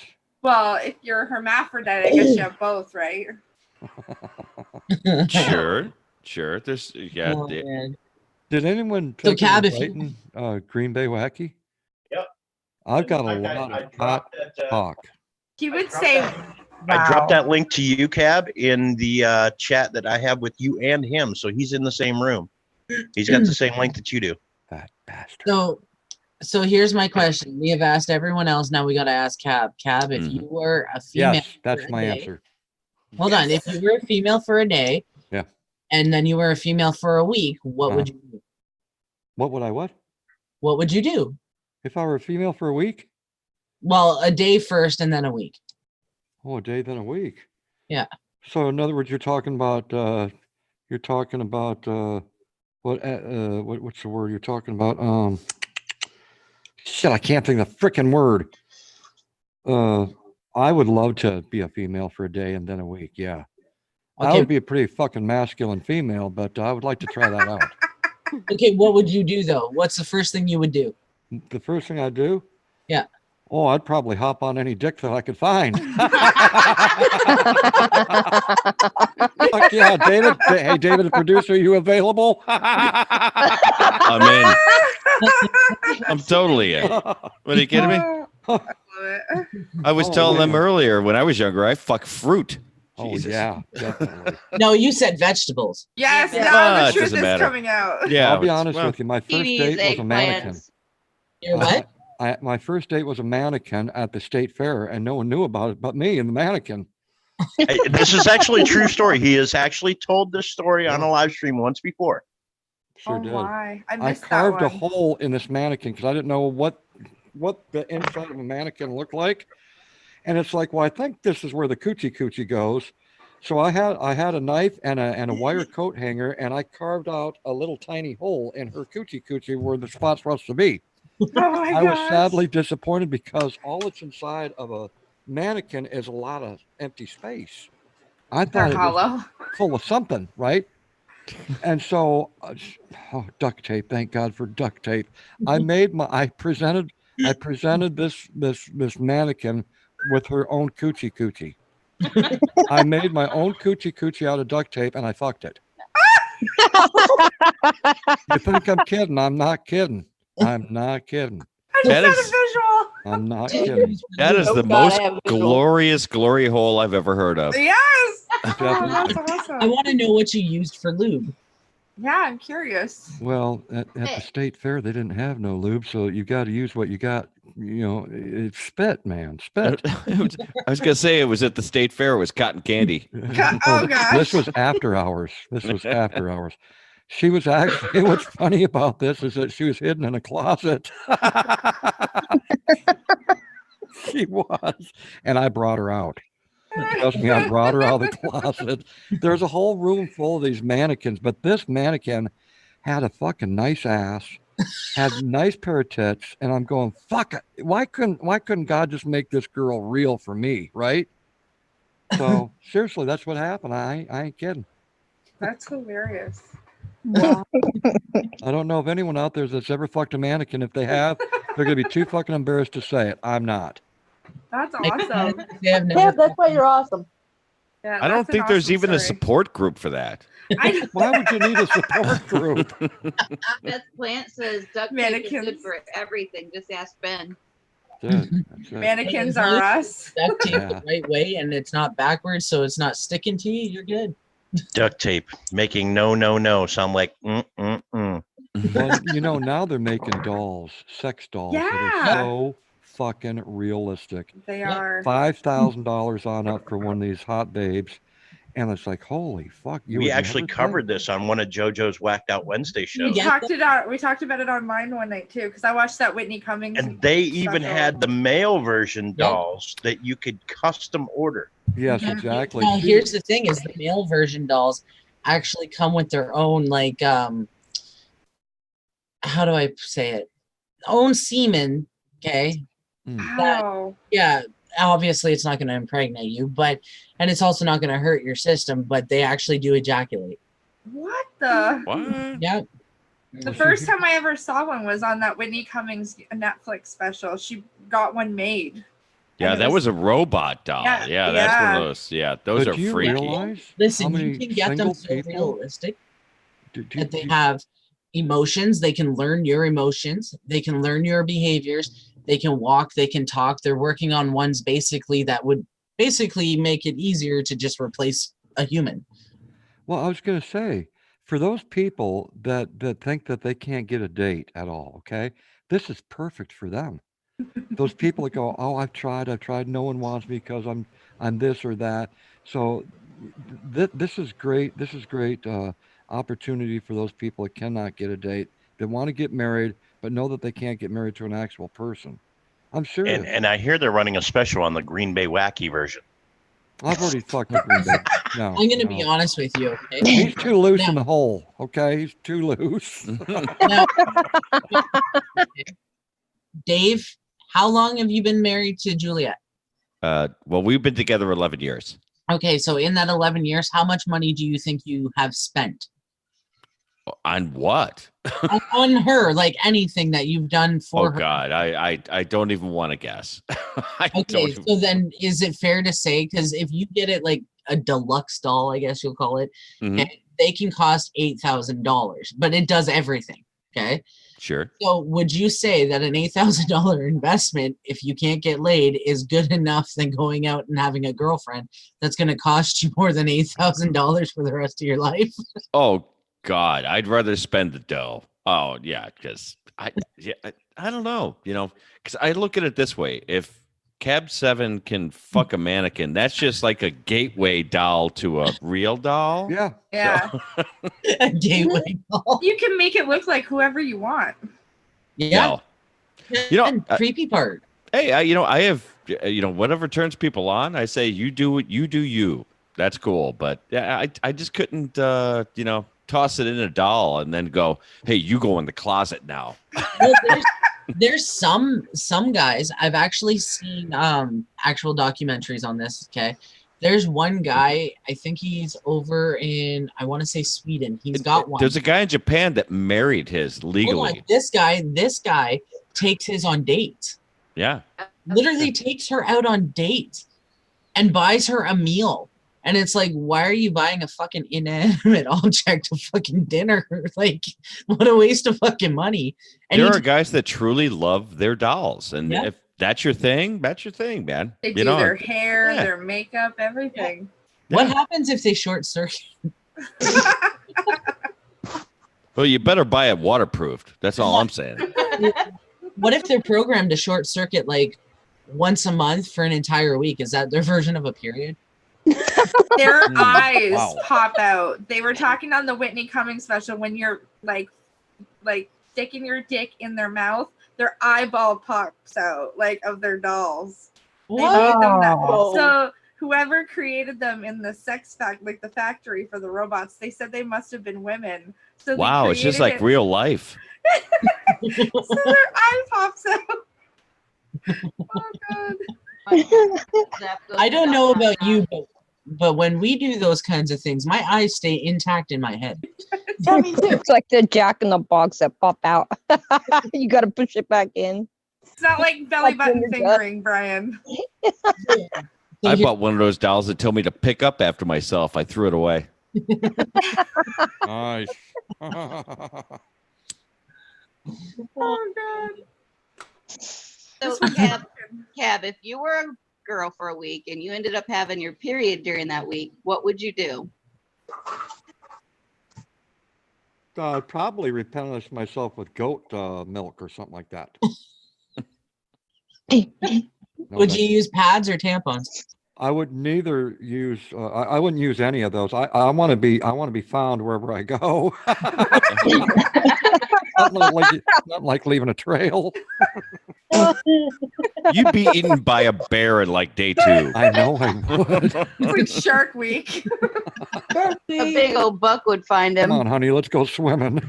Well, if you're a hermaphrodite, I guess you have both, right? Sure. There's Oh, man. Did anyone So, take Cab, a if you- Brighton, Green Bay Wacky? Yep. I've got a I lot of hot dropped that, talk. He would dropped say, I dropped that link to you, Cab, in the chat that I have with you and him, so he's in the same room. He's got the same link that you do. That bastard. So here's my question. We have asked everyone else. Now we got to ask Cab. Cab, if you were a female, Yes, that's for a my day- answer. Hold on. If you were a female for a day, Yeah. and then you were a female for a week, what would you do? What would I what? what would you do? If I were a female for a week? Well, a day first and then a week. Oh, a day, then a week. Yeah. So in other words, you're talking about what's the word you're talking about? Shit, I can't think of the freaking word. I would love to be a female for a day and then a week. Yeah. I Okay. would be a pretty fucking masculine female, but I would like to try that out. Okay, what would you do though? What's the first thing you would do? The first thing I'd do? Yeah. Oh, I'd probably hop on any dick that I could find. Fuck yeah, David. Hey, David, the producer, are you available? I'm in. I'm totally in. What, are you kidding me? I was telling them earlier when I was younger, I fuck fruit. Oh, Jesus. yeah, definitely. No, you said vegetables. Yes, Yeah. now Ah, the it truth doesn't is matter. coming out. Yeah, I'll be it's- honest well, with you. My first Kiwis, date was a mannequin. eggplants. You're what? My first date was a mannequin at the state fair, and no one knew about it but me and the mannequin. Hey, this is actually a true story. He has actually told this story on a live stream once before. Sure Oh did. my! I I missed that carved a one. hole in this mannequin because I didn't know what the inside of a mannequin looked like, and it's like, well, I think this is where the coochie goes. So I had a knife and a wire coat hanger, and I carved out a little tiny hole in her coochie where the spot's supposed to be. Oh my I was gosh. sadly disappointed because all that's inside of a mannequin is a lot of empty space. I thought They're it was hollow. full of something, right? And so, duct tape. Thank God for duct tape. I presented this mannequin with her own coochie. I made my own coochie out of duct tape, and I fucked it. You think I'm kidding? I'm not kidding. I'm not kidding. I just That had is- a visual. I'm not kidding. That is Oh, the God, most I have a visual. glorious glory hole I've ever heard of. Yes. Oh, Definitely. that's I awesome. want to know what you used for lube. Yeah, I'm curious. Well, at the state fair, they didn't have no lube, so you got to use what you got. You know, it's spit, man, spit. I was gonna say it was at the state fair. It was cotton candy. Oh gosh. This was after hours. She was actually, what's funny about this is that she was hidden in a closet. She was. And I brought her out. Trust me, I brought her out of the closet. There's a whole room full of these mannequins, but this mannequin had a fucking nice ass, had a nice pair of tits, and I'm going, fuck it. Why couldn't God just make this girl real for me, right? So seriously, that's what happened. I ain't kidding. That's hilarious. Wow. I don't know if anyone out there that's ever fucked a mannequin. If they have, they're gonna be too fucking embarrassed to say it. I'm not. That's awesome. They have Yeah, never. that's why you're awesome. Yeah, I don't that's an think there's awesome even a story. support group for that. Why would you need a support group? Beth Plant says duct tape is Mannequins. good for everything. Just ask Ben. That's it. Mannequins are us. Duct tape Yeah. the right way, and it's not backwards, so it's not sticking to you. You're good. Duct tape making no sound like mm. Well, you know, now they're making dolls, sex dolls that Yeah. are so fucking realistic. They Yeah. are. $5,000 on up for one of these hot babes, and it's like, holy fuck! You We would actually never think. covered this on one of JoJo's Whacked Out Wednesday We shows. Yeah. talked about it on mine one night too, because I watched that Whitney Cummings. And they even special. had the male version Yeah. dolls that you could custom order. Yes, Mhm. exactly. Now, here's the thing: is the male version dolls actually come with their own, like, how do I say it? Own semen. Okay. Wow. Yeah. Obviously, it's not going to impregnate you, and it's also not going to hurt your system. But they actually do ejaculate. What the? What? Yeah. The first time I ever saw one was on that Whitney Cummings Netflix special. She got one made. Yeah, And it that was a robot doll. Yeah, Yeah, that's one yeah. of those. Yeah, those But are do you freaky. realize how Listen, many you can get them single so people? realistic Do that they have emotions. They can learn your emotions. They can learn your behaviors. They can walk. They can talk. They're working on ones basically that would basically make it easier to just replace a human. Well, I was going to say, for those people that think that they can't get a date at all, okay, this is perfect for them. Those people that go, oh, I've tried, no one wants me because I'm this or that. So this is great. This is great opportunity for those people that cannot get a date. that want to get married, but know that they can't get married to an actual person. I'm serious. And I hear they're running a special on the Green Bay Wacky version. I've already fucked the Green Bay. No, I'm gonna be honest with you. Okay? He's too loose in the hole. Okay, he's too loose. Now, Dave, how long have you been married to Juliet? Well, we've been together 11 years. Okay, so in that 11 years, how much money do you think you have spent On what? on her? Like anything that you've done for Oh her? God, I don't even want to guess. Okay, so then is it fair to say, because if you get it like a deluxe doll, I guess you'll call it, Mhm. okay, they can cost $8,000, but it does everything. Okay. Sure. So would you say that an $8,000 investment, if you can't get laid, is good enough than going out and having a girlfriend that's going to cost you more than $8,000 for the rest of your life? Oh God, I'd rather spend the dough. Oh yeah, because I don't know, because I look at it this way: if Cab 7 can fuck a mannequin, that's just like a gateway doll to a real doll. Yeah. Yeah. A gateway doll. You can make it look like whoever you want. Yeah. No. And creepy part. Hey, I have, whatever turns people on. I say you do what you do. You. That's cool. But yeah, I just couldn't, toss it in a doll and then go, hey, you go in the closet now. Well, there's some guys, I've actually seen actual documentaries on this. Okay, there's one guy, I think he's over in, I want to say Sweden. He's got one. There's a guy in Japan that married his legally. Hold on. This guy takes his on dates. Yeah. Literally takes her out on dates and buys her a meal. And it's like, why are you buying a fucking inanimate object to fucking dinner? Like, what a waste of fucking money. And There are guys that truly love their dolls. And Yeah. if that's your thing, man. They do their hair, their makeup, everything. What happens if they short circuit? Well, you better buy it waterproofed. That's all I'm saying. What if they're programmed to short circuit like once a month for an entire week? Is that their version of a period? Their eyes Wow. pop out. They were talking on the Whitney Cummings special when you're like sticking your dick in their mouth, their eyeball pops out like of their dolls. They made them that. Wow. So whoever created them in the the factory for the robots, they said they must have been women. So they Wow, it's just created like real life. it- so their eye pops out. Oh god. I don't know about you, but when we do those kinds of things, my eyes stay intact in my head. It's like the Jack in the Box that pop out. You got to push it back in. It's not like belly Like button when you're fingering, Brian. I bought one of those dolls that told me to pick up after myself. I threw it away. Nice. Oh god. So, Cab, if you were a girl for a week and you ended up having your period during that week, what would you do? I'd probably replenish myself with goat milk or something like that. Would you use pads or tampons? I would neither use. I wouldn't use any of those. I want to be. I want to be found wherever I go. not like leaving a trail. You'd be eaten by a bear in like day 2. I know I would. It's like Shark Week. A big old buck would find him. Come on, honey, let's go swimming.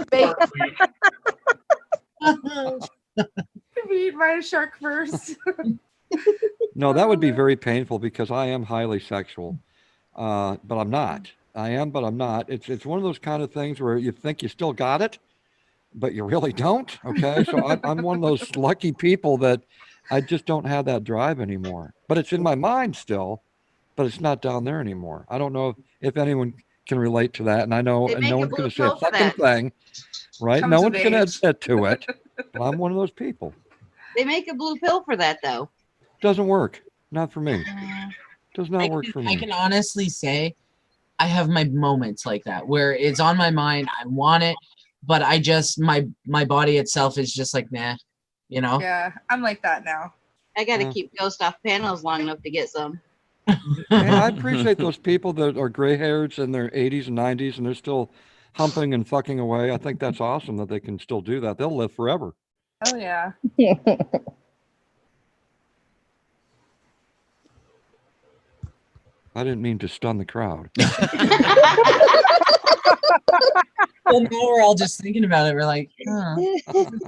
Be eaten by a shark first. No, that would be very painful because I am highly sexual, but I'm not. I am, but I'm not. It's one of those kind of things where you think you still got it, but you really don't. Okay, so I'm one of those lucky people that I just don't have that drive anymore. But it's in my mind still, but it's not down there anymore. I don't know if anyone can relate to that, and I know They make no a one's blue going to say a pill for fucking that. thing, right? Comes No of one's going to age. admit to it, but I'm one of those people. They make a blue pill for that, though. Doesn't work. Not for me. Does not work for I me. can honestly say I have my moments like that where it's on my mind. I want it, but I just my body itself is just like, nah, you know. Yeah, I'm like that now. I got to Yeah. keep Ghost off panels long enough to get some. And I appreciate those people that are gray hairs in their 80s and 90s and they're still humping and fucking away. I think that's awesome that they can still do that. They'll live forever. Oh yeah. I didn't mean to stun the crowd. Well, now we're all just thinking about it. We're like, huh.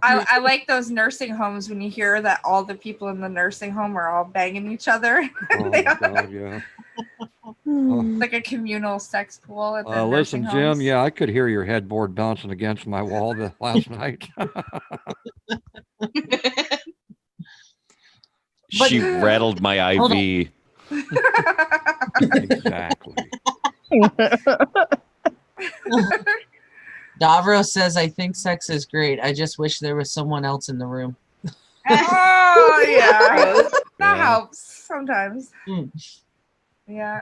I like those nursing homes when you hear that all the people in the nursing home are all banging each other. Oh my God, yeah. Like a communal sex pool at the Listen, nursing Jim, homes. yeah, I could hear your headboard bouncing against my wall last night. She rattled my Hold IV. Exactly. Davro says, I think sex is great. I just wish there was someone else in the room. Oh yeah. That Yeah. helps sometimes. Mm. Yeah.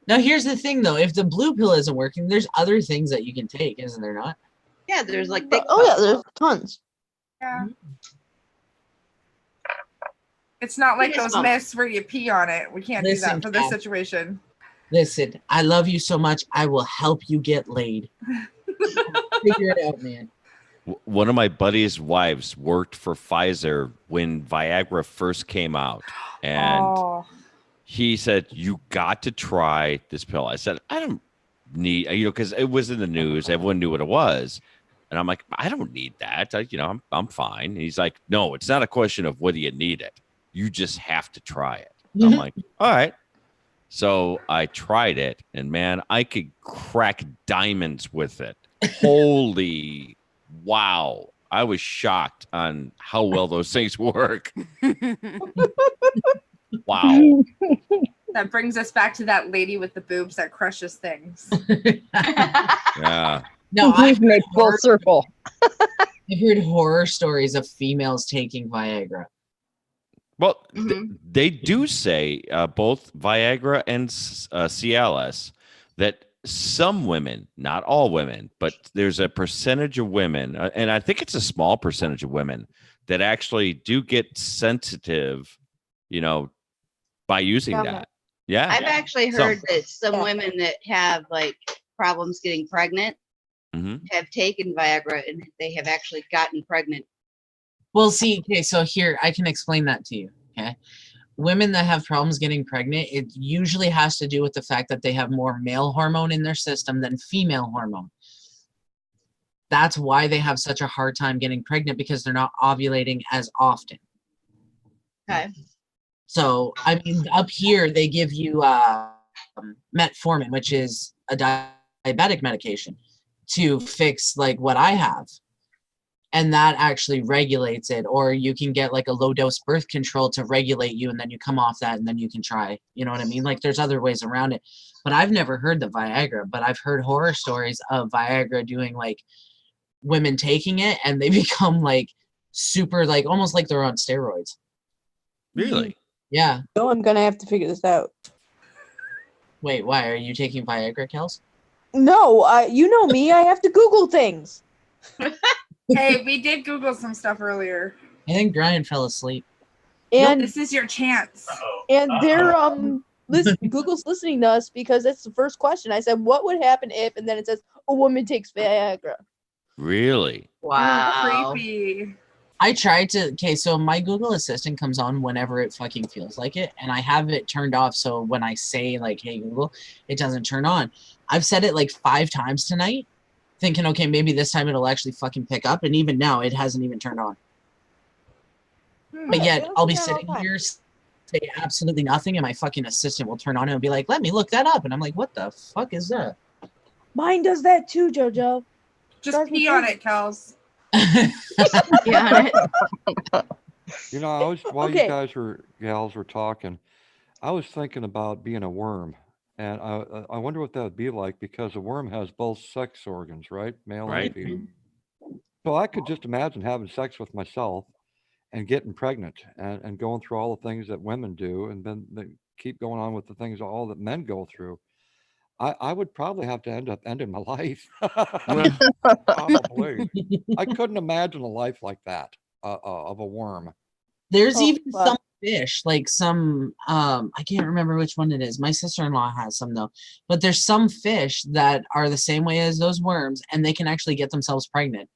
Now, here's the thing, though. If the blue pill isn't working, there's other things that you can take, isn't there not? Yeah, there's like Oh yeah, there's tons. Yeah. It's not like Yes, those Mom. myths where you pee on it. We can't do Listen, that for this Kat. situation. Listen, I love you so much. I will help you get laid. Figure it out, man. One of my buddy's wives worked for Pfizer when Viagra first came out. And Oh. he said, you got to try this pill. I said, I don't need, because it was in the news. Everyone knew what it was. And I'm like, I don't need that. I'm fine. And he's like, no, it's not a question of whether you need it. You just have to try it. I'm like, all right. So I tried it, and man, I could crack diamonds with it. Holy wow. I was shocked on how well those things work. Wow. That brings us back to that lady with the boobs that crushes things. Yeah. No, I've made full circle. I've heard horror stories of females taking Viagra. Well, they do say both Viagra and Cialis that some women, not all women, but there's a percentage of women, and I think it's a small percentage of women that actually do get sensitive, by using that. Yeah. I've actually heard that some women that have like problems getting pregnant have taken Viagra and they have actually gotten pregnant. Well, see, okay, so here, I can explain that to you, okay? Women that have problems getting pregnant, it usually has to do with the fact that they have more male hormone in their system than female hormone. That's why they have such a hard time getting pregnant, because they're not ovulating as often. Okay. So, I mean, up here, they give you metformin, which is a diabetic medication, to fix, like, what I have. And that actually regulates it. Or you can get like a low dose birth control to regulate you, and then you come off that and then you can try, you know what I mean? Like there's other ways around it. But I've never heard the Viagra, but I've heard horror stories of Viagra doing like women taking it and they become like super, like almost like they're on steroids. Really? Yeah. So I'm gonna have to figure this out. Wait, why? Are you taking Viagra, Kels? No, you know me. I have to Google things. Hey, we did Google some stuff earlier. I think Brian fell asleep. And this is your chance. And they're Google's listening to us because that's the first question. I said, "What would happen if?" And then it says, "A woman takes Viagra." Really? Wow. Creepy. I tried to, okay, so my Google Assistant comes on whenever it fucking feels like it, and I have it turned off so when I say, like, hey, Google, it doesn't turn on. I've said it like 5 times tonight, thinking, okay, maybe this time it'll actually fucking pick up, and even now, it hasn't even turned on. But yet, I'll be sitting here, say absolutely nothing, and my fucking assistant will turn on and be like, let me look that up, and I'm like, what the fuck is that? Mine does that too, JoJo. Just pee on it, Kels. Yeah. You know, I was while Okay. you guys were gals were talking, I was thinking about being a worm, and I wonder what that would be like because a worm has both sex organs, right, male Right. and female. So I could just imagine having sex with myself and getting pregnant and going through all the things that women do, and then they keep going on with the things all that men go through. I would probably have to end up ending my life. Probably. I couldn't imagine a life like that of a worm. There's Oh, even fuck. some fish, like some I can't remember which one it is. My sister-in-law has some though. But there's some fish that are the same way as those worms and they can actually get themselves pregnant.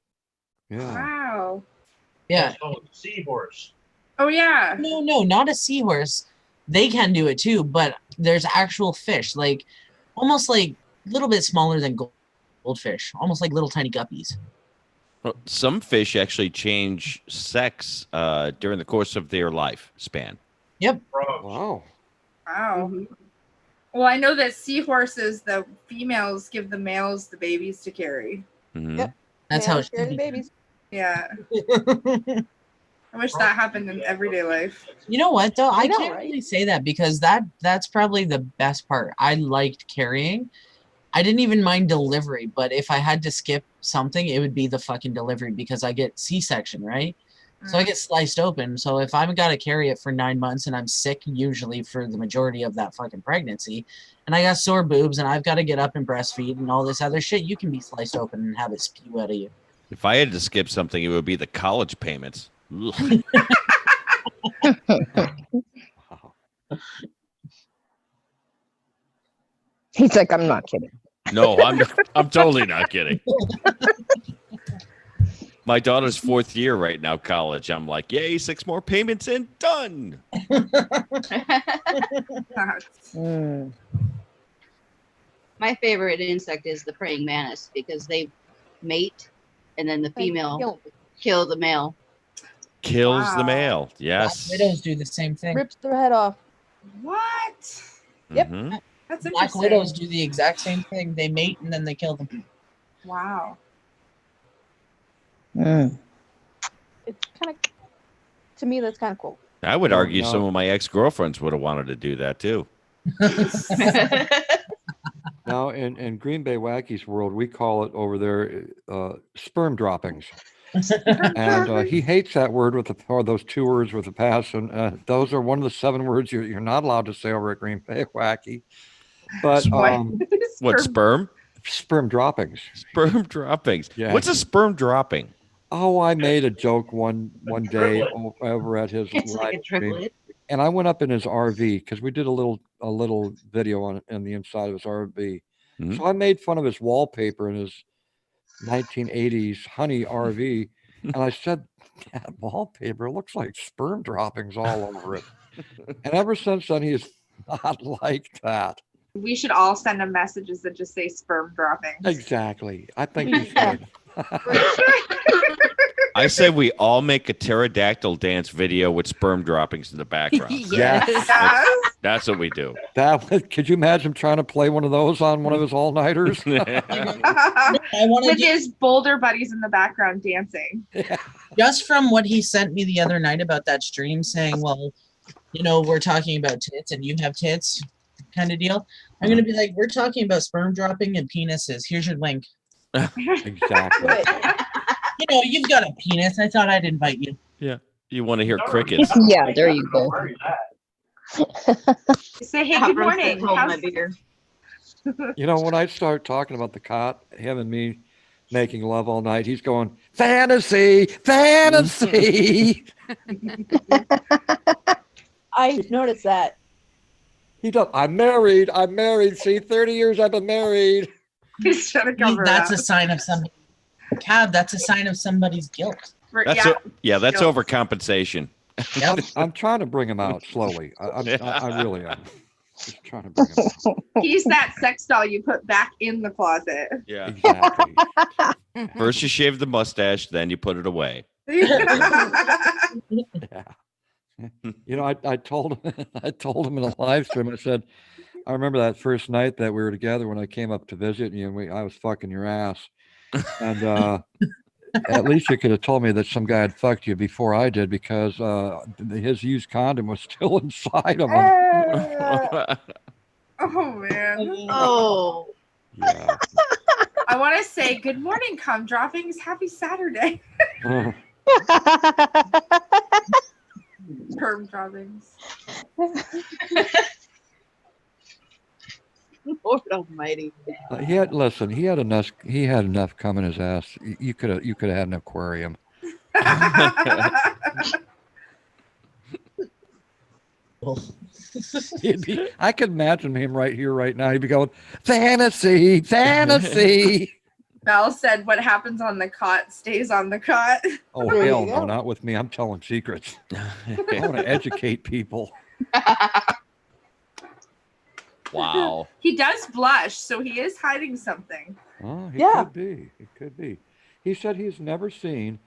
Yeah. Wow. Yeah. Oh, seahorse. Oh yeah. No, not a seahorse. They can do it too, but there's actual fish, like almost like a little bit smaller than goldfish, almost like little tiny guppies. Well, some fish actually change sex during the course of their lifespan. Yep. Wow. Wow. Well, I know that seahorses, the females give the males the babies to carry. Mhm. Yep. That's how it Males carry should the be. babies. Yeah. I wish that happened in everyday life. You know what though? I know, can't right? really say that because that's probably the best part. I liked carrying. I didn't even mind delivery, but if I had to skip something, it would be the fucking delivery because I get C-section, right? So I get sliced open. So if I've got to carry it for 9 months and I'm sick usually for the majority of that fucking pregnancy, and I got sore boobs and I've got to get up and breastfeed and all this other shit, you can be sliced open and have it spew out of you. If I had to skip something, it would be the college payments. Ugh. He's like, I'm not kidding. No, I'm totally not kidding. My daughter's 4th year right now, college. I'm like, yay, 6 more payments and done. My favorite insect is the praying mantis because they mate and then the female kill the male. Kills the male. Yes. Black widows do the same thing. Rips their head off. What? Yep. Mhm. That's Black interesting. widows do the exact same thing. They mate and then they kill them. Wow. It's kind of, to me, that's kind of cool. I would No, argue no. some of my ex-girlfriends would have wanted to do that too. Now, in Green Bay Wacky's world, we call it over there sperm droppings. And he hates that word with or those 2 words with a passion. Those are one of the 7 words you're not allowed to say over at Green Bay Wacky. But What, sperm? Sperm droppings. Sperm droppings. Yeah. What's a sperm dropping? Oh, I made a joke one day over at his It's like a live stream, triplet. and I went up in his RV because we did a little video on the inside of his RV. Mhm. So I made fun of his wallpaper in his 1980s honey RV, and I said, "That wallpaper looks like sperm droppings all over it." And ever since then, he is not like that. We should all send him messages that just say sperm droppings. Exactly. I think you should. I say we all make a pterodactyl dance video with sperm droppings in the background. Yes. That's what we do. Could you imagine trying to play one of those on one of his all-nighters? With his boulder buddies in the background dancing. Just from what he sent me the other night about that stream saying, well, you know, we're talking about tits and you have tits kind of deal. I'm going to be like, we're talking about sperm dropping and penises. Here's your link. Exactly. You know, you've got a penis. I thought I'd invite you. Yeah. You want to hear crickets? Yeah, there you go. Say, hey, good morning. Hold my How's- beer. You know, when I start talking about the cot, him and me making love all night, he's going, fantasy, fantasy. I noticed that. He does. I'm married. See, 30 years I've been married. He's trying to cover That's it a up. sign of somebody. Cab, that's a sign of somebody's guilt. That's that's Guilt. overcompensation. I'm trying to bring him out slowly. I really am. Just trying to bring him out. He's that sex doll you put back in the closet. Yeah. Exactly. First you shave the mustache, then you put it away. Yeah. You know, I told him in a live stream, I said, I remember that first night that we were together when I came up to visit you and I was fucking your ass. And at least you could have told me that some guy had fucked you before I did because his used condom was still inside of him. Oh man. Oh. Yeah. I want to say good morning, cum droppings. Happy Saturday. Sperm droppings. Lord Almighty. He had enough cum in his ass. You could have had an aquarium. people. I can imagine him right here, right now. He'd be going, fantasy, fantasy. Mel said, "What happens on the cot stays on the cot." Oh, There you hell no, go. not with me. I'm telling secrets. I want to educate people. Wow. He does blush, so he is hiding something. Oh, he Yeah. could be. It could be. He said he's never seen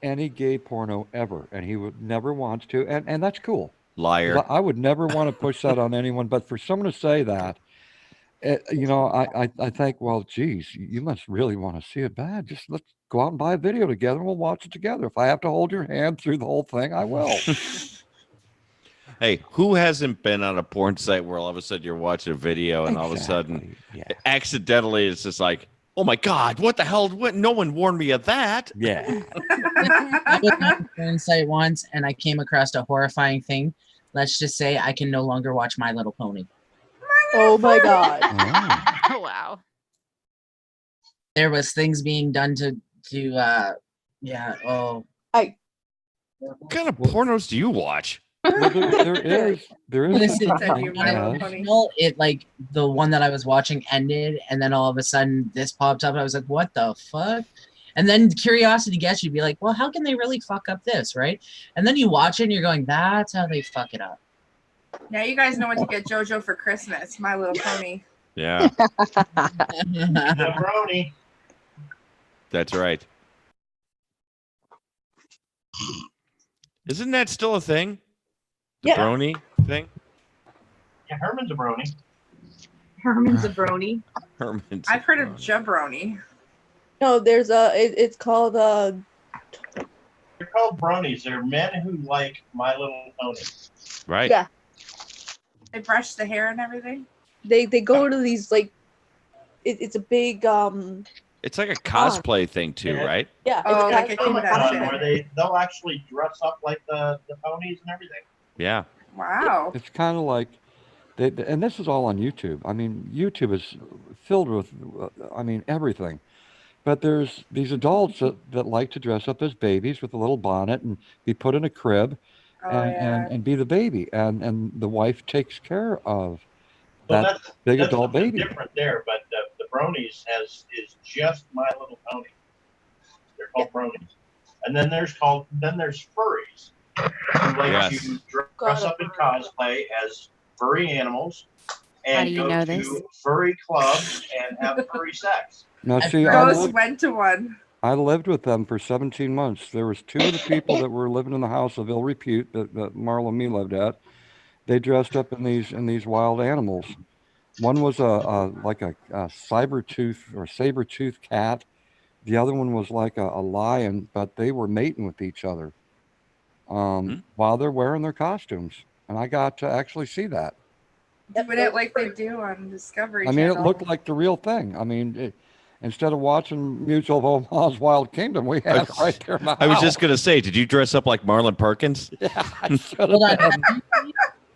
any gay porno ever, and he would never want to, and that's cool. 'Cause Liar. I would never want to push that on anyone, but for someone to say that, I think, well, geez, you must really want to see it bad. Just let's go out and buy a video together, and we'll watch it together. If I have to hold your hand through the whole thing, I will. Hey, who hasn't been on a porn site where all of a sudden you're watching a video and all of a sudden accidentally it's just like, oh my God, what the hell? What? No one warned me of that. Yeah. I was on a porn site once and I came across a horrifying thing. Let's just say I can no longer watch My Little Pony. Oh my god. Oh wow. There was things being done to yeah, oh. What kind of pornos do you watch? Well, there is Listen, such a thing as- it like the one that I was watching ended, and then all of a sudden this popped up, and I was like, "What the fuck?" And then curiosity gets you, be like, "Well, how can they really fuck up this, right?" And then you watch it, and you're going, "That's how they fuck it up." Now you guys know what to get JoJo for Christmas. My Little Pony. Yeah, Jabroni. that's right. Isn't that still a thing? The Yeah. brony thing? Yeah, Herman's a brony. Herman's a brony. Herman's. I've heard of jabroni. No, there's it's called They're called bronies. They're men who like My Little Pony. Right. yeah. They brush the hair and everything. They go to these like it's a big It's like a cosplay thing too, right? yeah. Oh, it's like a got- convention. Where they'll actually dress up like the ponies and everything. Yeah. Wow. It's kind of like, and this is all on YouTube. I mean, YouTube is filled with, everything. But there's these adults that like to dress up as babies with a little bonnet and be put in a crib and be the baby. And the wife takes care of Well, that big that's adult something baby. different there, but the bronies is just My Little Pony. They're called bronies, and then there's furries who like Yes. to dress up in cosplay as furry animals How and do you go know to this? furry clubs and have furry sex. Now, see, Rose went to one. I lived with them for 17 months. There was two of the people that were living in the house of ill repute that Marla and me lived at. They dressed up in these wild animals. One was like a saber-tooth cat. The other one was like a lion, but they were mating with each other while they're wearing their costumes. And I got to actually see that. Doing it like they do on Discovery I mean, it Channel. looked like the real thing. I mean, instead of watching Mutual of Omaha's Wild Kingdom, we had it right there in the I was house. just gonna say, did you dress up like Marlon Perkins? Hold on.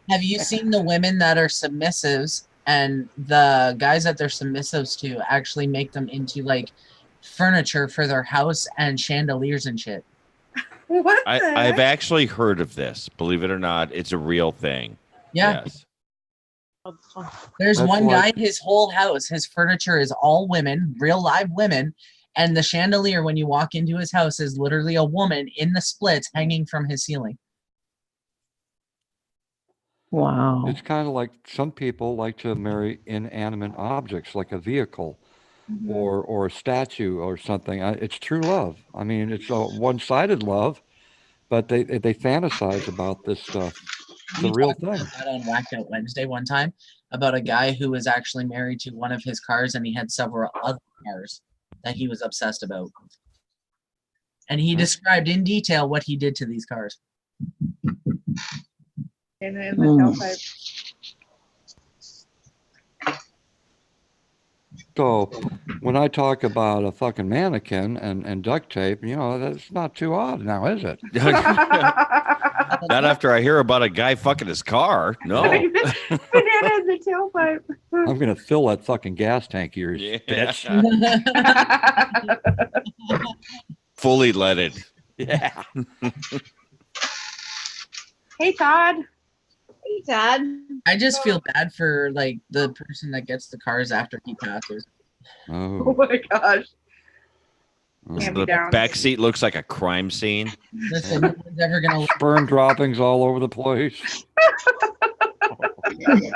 Have you seen the women that are submissives and the guys that they're submissives to actually make them into like furniture for their house and chandeliers and shit? What the I've heck? actually heard of this. Believe it or not, it's a real thing. Yeah. Yes. There's That's one guy, like- his whole house, his furniture is all women, real live women. And the chandelier, when you walk into his house, is literally a woman in the splits hanging from his ceiling. Wow. It's kind of like some people like to marry inanimate objects, like a vehicle or a statue or something. It's true love. I mean, it's a one-sided love, but they fantasize about this stuff. It's a We real talked about thing. that on Whacked Out Wednesday one time about a guy who was actually married to one of his cars and he had several other cars that he was obsessed about. And he described in detail what he did to these cars. In the tailpipe. So when I talk about a fucking mannequin and duct tape, that's not too odd now, is it? Not after I hear about a guy fucking his car. No. Banana in the tailpipe. I'm going to fill that fucking gas tank of yours, Yeah. bitch. Fully leaded. Yeah. Hey, Todd. Hey, Todd. I just feel bad for like the person that gets the cars after he passes. Oh Oh, my gosh. The Hand-me-downs. back seat looks like a crime scene. Listen, no one's ever gonna. sperm droppings all over the place.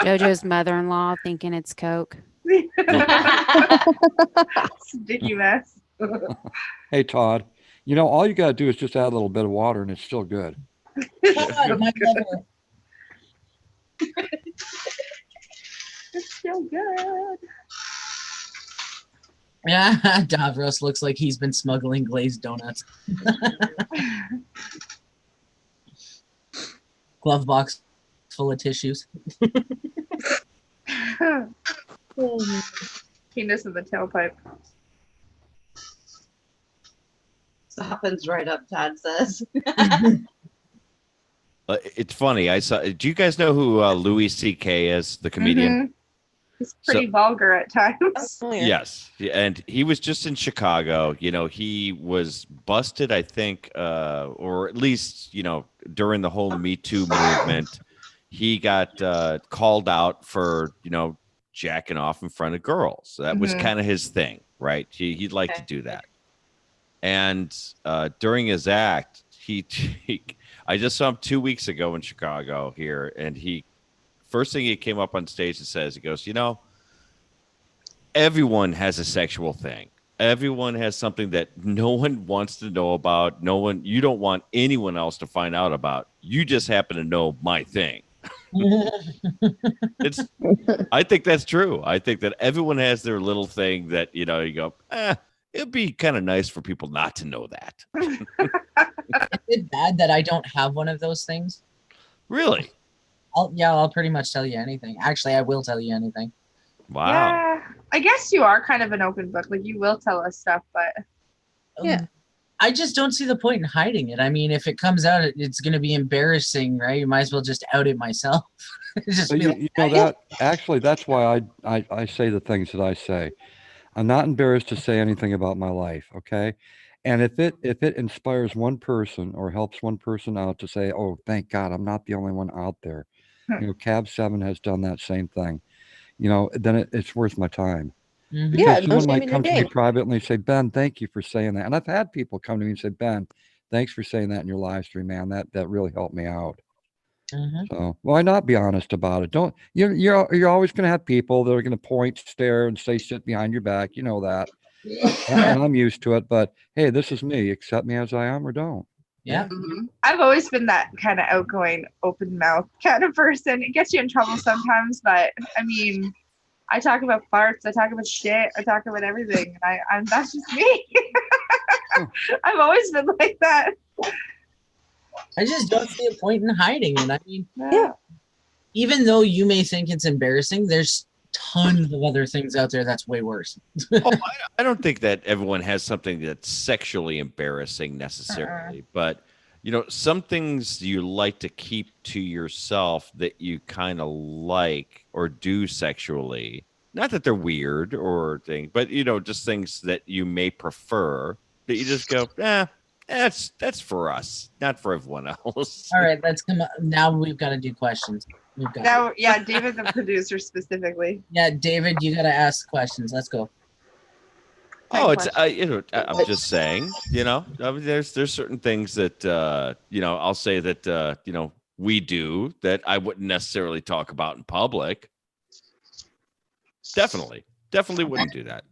JoJo's mother-in-law thinking it's Coke. Sticky mess. Hey, Todd, you know, all you got to do is just add a little bit of water and it's still good. God, my mother. It's still good. Yeah, Davros looks like he's been smuggling glazed donuts. Glove box full of tissues. Penis in the tailpipe. Softens right up, Todd says. It's funny. I saw. Do you guys know who Louis C.K. is, the comedian? Mhm. He's pretty vulgar at times. Yes, and he was just in Chicago. You know, he was busted, I think, or at least, you know, during the whole Me Too movement, he got called out for, you know, jacking off in front of girls. That was kind of his thing, right? He'd like to do that. And during his act, I just saw him 2 weeks ago in Chicago here, and first thing he came up on stage and says, he goes, you know, everyone has a sexual thing. Everyone has something that no one wants to know about. You don't want anyone else to find out about. You just happen to know my thing. I think that's true. I think that everyone has their little thing that, you know, you go, it'd be kind of nice for people not to know that. Is it bad that I don't have one of those things? Really? I'll pretty much tell you anything. Actually, I will tell you anything. Wow. Yeah, I guess you are kind of an open book. Like, you will tell us stuff, but Yeah. I just don't see the point in hiding it. I mean, if it comes out, it's going to be embarrassing, right? You might as well just out it myself. Just So be like, you know that actually that's why I say the things that I say. I'm not embarrassed to say anything about my life, okay? And if it inspires one person or helps one person out to say, "Oh, thank God, I'm not the only one out there," you know, Cab 7 has done that same thing. You know, then it's worth my time. Mhm. Because Yeah, no someone shame might in your come to me game. privately and say, "Ben, thank you for saying that." And I've had people come to me and say, "Ben, thanks for saying that in your live stream, man. That really helped me out." Mhm. So why not be honest about it? Don't you're always going to have people that are going to point, stare, and say shit behind your back. You know that, and I'm used to it. But hey, this is me. Accept me as I am, or don't. Yeah. I've always been that kind of outgoing, open mouth kind of person. It gets you in trouble sometimes, but I mean, I talk about farts, I talk about shit, I talk about everything, and I'm that's just me. I've always been like that. I just don't see a point in hiding it. I mean, Yeah. even though you may think it's embarrassing, there's tons of other things out there that's way worse. I don't think that everyone has something that's sexually embarrassing necessarily, but you know, some things you like to keep to yourself that you kind of like or do sexually. Not that they're weird or things, but you know, just things that you may prefer that you just go, that's for us, not for everyone else. All right, let's come. Now we've got to do questions. We've got. Now, yeah, David, the producer specifically. Yeah, David, you got to ask questions. Let's go. Oh, it's you know, I'm just saying, you know, I mean, there's certain things that you know, I'll say that you know, we do that I wouldn't necessarily talk about in public. Definitely wouldn't do that.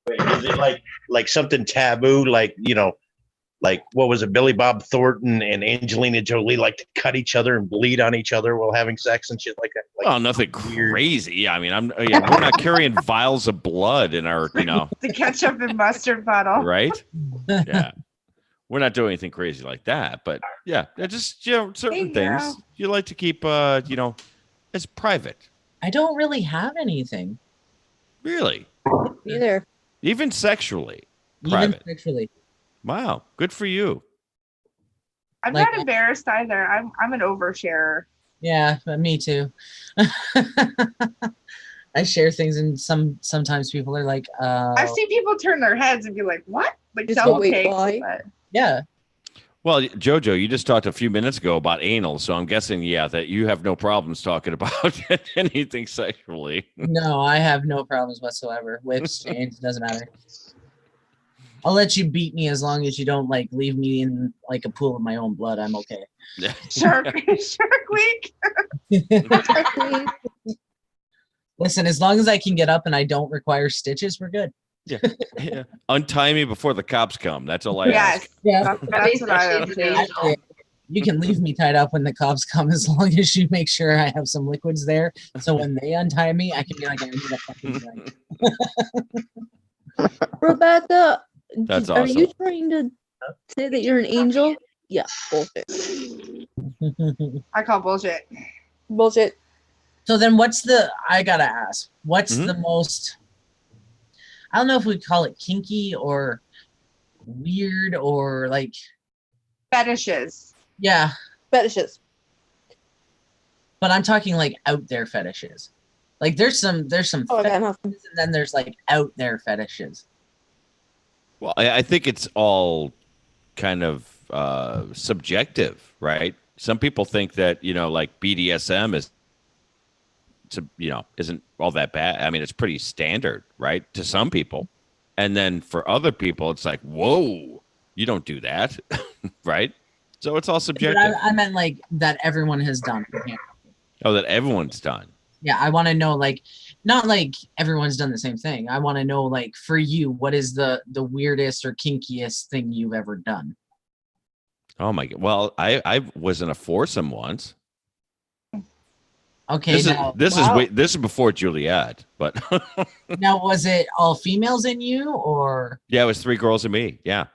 Is it like something taboo? Like, you know, like what was it? Billy Bob Thornton and Angelina Jolie like to cut each other and bleed on each other while having sex and shit like that. Like, Well, nothing crazy. I mean, we're not carrying vials of blood in our, you know, The ketchup and mustard bottle. right? Yeah, we're not doing anything crazy like that. But yeah, they're just, you know, certain Hey, things girl. you like to keep, you know, as private. I don't really have anything. Really, Either. even sexually, Even private. sexually. Wow, good for you. I'm Like- not embarrassed either. I'm an oversharer. Yeah, but me too. I share things, and sometimes people are like, I've seen people turn their heads and be like, "What?" Like, Just so go, "Wait, okay, why?" but yeah. Well, Jojo, you just talked a few minutes ago about anal, so I'm guessing, yeah, that you have no problems talking about anything sexually. No, I have no problems whatsoever. Whips, chains, doesn't matter. I'll let you beat me as long as you don't like leave me in like a pool of my own blood. I'm okay. Shark Week. Listen, as long as I can get up and I don't require stitches, we're good. Yeah. Yeah. Untie me before the cops come. That's all I Yes. ask. Yeah. That's what I would do. You can leave me tied up when the cops come as long as you make sure I have some liquids there. So when they untie me, I can be like, I need a fucking drink. Rebecca, That's are you awesome. trying to say that you're an angel? Yeah, bullshit. I call bullshit. Bullshit. So then I gotta ask, what's the most, I don't know if we call it kinky or weird or like fetishes. Yeah. Fetishes. But I'm talking like out there fetishes. Like there's some fetishes, and then there's like out there fetishes. Well, I think it's all kind of subjective, right? Some people think that, like BDSM isn't all that bad. I mean, it's pretty standard, right? To some people. And then for other people, it's like, whoa, you don't do that, right? So it's all subjective. But I meant like that everyone has done. Yeah. Oh, that everyone's done. Yeah, I want to know, like, not like everyone's done the same thing. I want to know, like, for you, what is the weirdest or kinkiest thing you've ever done? Oh my God. Well, I was in a foursome once. Okay, this is before Juliet, but now was it all females in you or? Yeah, it was 3 girls and me. Yeah.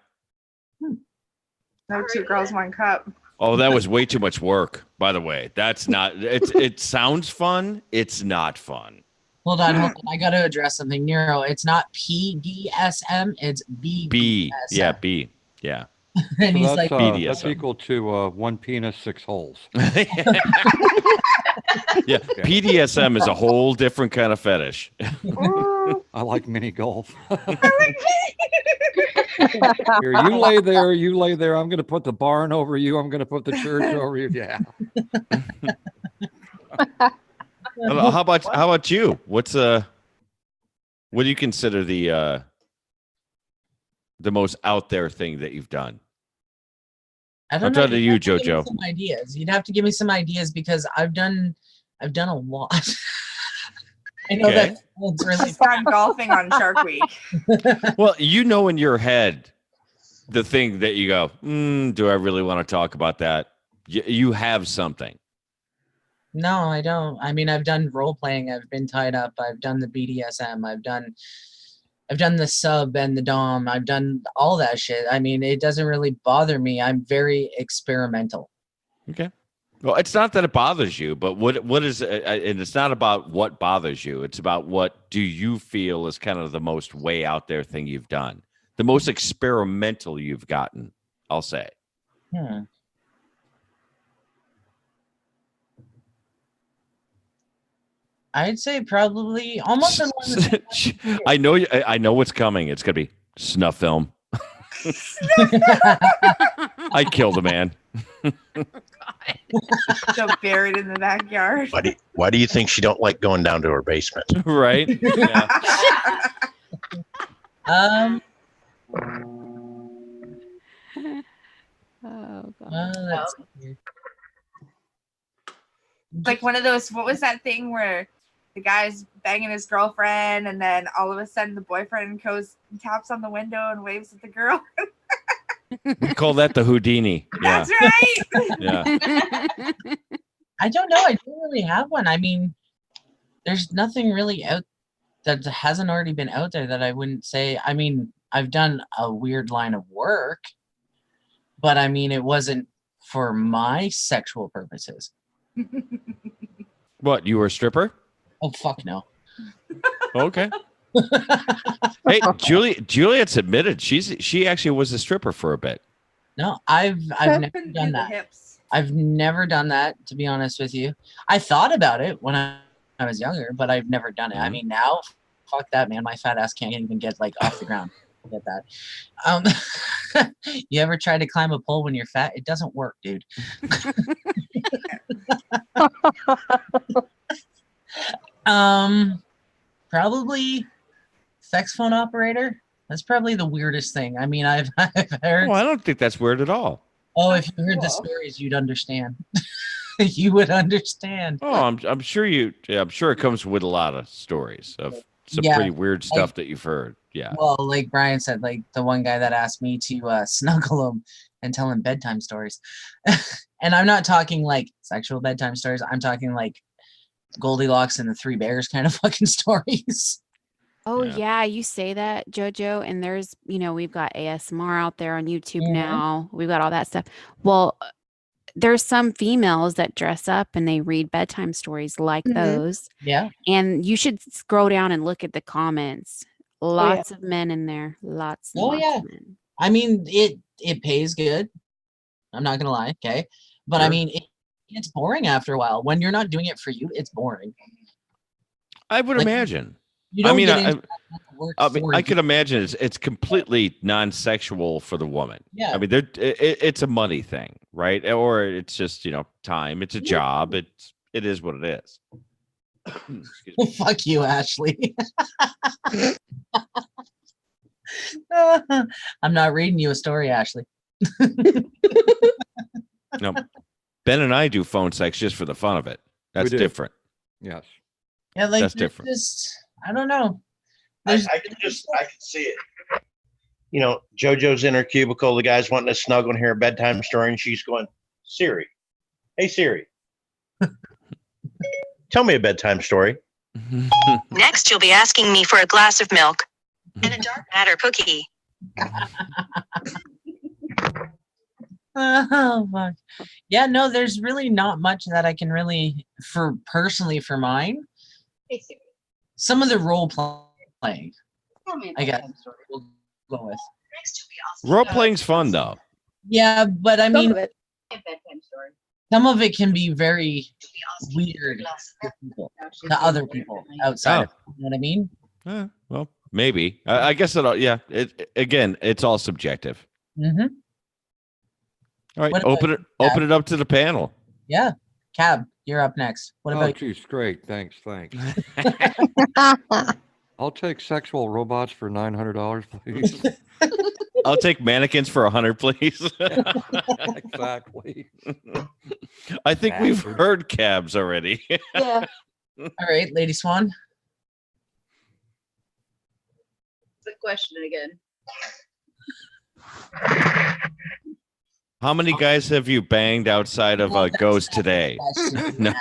No 2 girls, 1 cup. Oh, that was way too much work, by the way. That's not it sounds fun. It's not fun. Hold on. I got to address something. Nero, it's not PDSM, it's BDSM. B. Yeah, B. Yeah. And he's that's, like, that's equal to 1 penis, 6 holes. Yeah, PDSM is a whole different kind of fetish. I like mini golf. Here, you lay there. I'm going to put the barn over you. I'm going to put the church over you. Yeah. How about you? What do you consider the most out there thing that you've done? I don't I'm know. talking to you, You'd have to give me Jojo. some ideas. You'd have to give me some ideas because I've done a lot. I know that it's really She's gone golfing on Shark Week. Well, in your head the thing that you go, do I really want to talk about that? You have something. No, I don't. I mean, I've done role playing. I've been tied up. I've done the BDSM. I've done the sub and the dom. I've done all that shit. I mean, it doesn't really bother me. I'm very experimental. Okay. Well, it's not that it bothers you, but what is and it's not about what bothers you. It's about what do you feel is kind of the most way out there thing you've done, the most experimental you've gotten, I'll say. I'd say probably almost in one. I know what's coming. It's gonna be snuff film. I killed a man. So buried in the backyard. Why do you think she don't like going down to her basement? Right. Yeah. Oh God. Like one of those, what was that thing where the guy's banging his girlfriend and then all of a sudden the boyfriend goes and taps on the window and waves at the girl? We call that the Houdini. Yeah. That's right. Yeah. I don't know. I don't really have one. I mean, there's nothing really out that hasn't already been out there that I wouldn't say. I mean, I've done a weird line of work, but I mean, it wasn't for my sexual purposes. What, you were a stripper? Oh, fuck no. Okay. Hey, Juliet's admitted she actually was a stripper for a bit. No, I've never done that. I've never done that, to be honest with you. I thought about it when I was younger, but I've never done it. I mean, now, fuck that, man. My fat ass can't even get like off the ground. Get that. You ever try to climb a pole when you're fat? It doesn't work, dude. Probably sex phone operator. That's probably the weirdest thing. I mean, I've heard. Oh, I don't think that's weird at all. Oh, if you heard the stories, you'd understand. You would understand. Oh, I'm sure I'm sure it comes with a lot of stories of some Yeah, pretty weird stuff like- that you've heard. Yeah. Well, like Brian said, like the one guy that asked me to snuggle him and tell him bedtime stories. And I'm not talking like sexual bedtime stories. I'm talking like Goldilocks and the Three Bears kind of fucking stories. Oh yeah, you say that, Jojo, and there's, we've got ASMR out there on YouTube now. We've got all that stuff. Well, there's some females that dress up and they read bedtime stories like those. Yeah. And you should scroll down and look at the comments. yeah. Lots of men in there. Lots and Oh lots yeah. of men. I mean, it pays good. I'm not gonna lie, okay? But I Sure. mean, it's boring after a while. When you're not doing it for you, it's boring. I would Like, imagine. You don't I mean, get into work I mean, for I you. could imagine it's completely non-sexual for the woman. Yeah. I mean, it's a money thing, right? Or it's just time. It's a job. It is what it is. Excuse me. Fuck you, Ashley. I'm not reading you a story, Ashley. No, Ben and I do phone sex just for the fun of it. That's do. different. Yes. Yeah, like That's there's different. just I don't know. I can see it. JoJo's in her cubicle. The guy's wanting to snuggle and hear a bedtime story, and she's going, Siri, hey Siri, tell me a bedtime story. Next, you'll be asking me for a glass of milk and a dark matter cookie. Oh fuck. Yeah, no, there's really not much that I can really for mine. Some of the role playing, I guess we'll go with. Role playing's fun though. Yeah, but I Some mean, of it. some of it can be very weird to people, to other people outside. Oh. You know what I mean? Well, maybe. I guess yeah. Again, it's all subjective. Mm-hmm. All right, What about open you, open it up to the panel. Yeah, Cab, you're up next. What Oh, about geez, great. Thanks. I'll take sexual robots for $900, please. I'll take mannequins for 100, please. Exactly. I think we've Bastard. heard cabs already. Yeah. All right, Lady Swan. The question again. How many guys have you banged outside of Ghost today? No.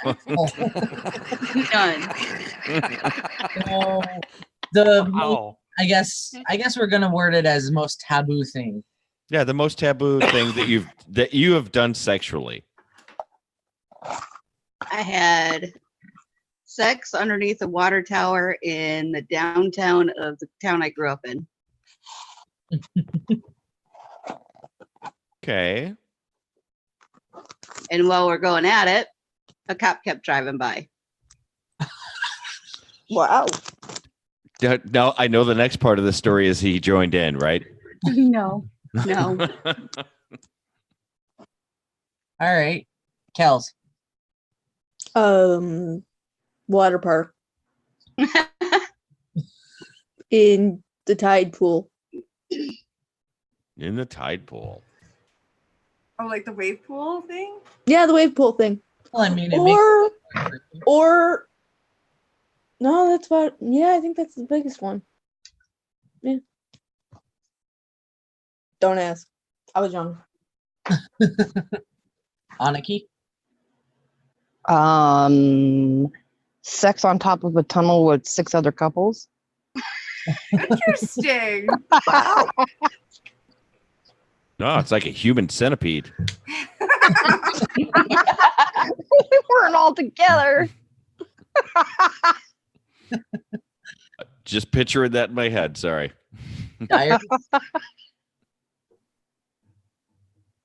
None. So, I guess we're gonna word it as most taboo thing. Yeah, the most taboo thing that you have done sexually. I had sex underneath a water tower in the downtown of the town I grew up in. Okay. And while we're going at it, a cop kept driving by. Wow. No, I know the next part of the story is he joined in, right? No. No. All right, Kels. Water park. In the tide pool. In the tide pool. Oh, like the wave pool thing? Yeah, the wave pool thing. Well, I mean, or no, that's what. Yeah, I think that's the biggest one. Yeah. Don't ask. I was young. Aniki. Sex on top of a tunnel with 6 other couples. Interesting. No, it's like a human centipede. We weren't all together. Just picturing that in my head. Sorry.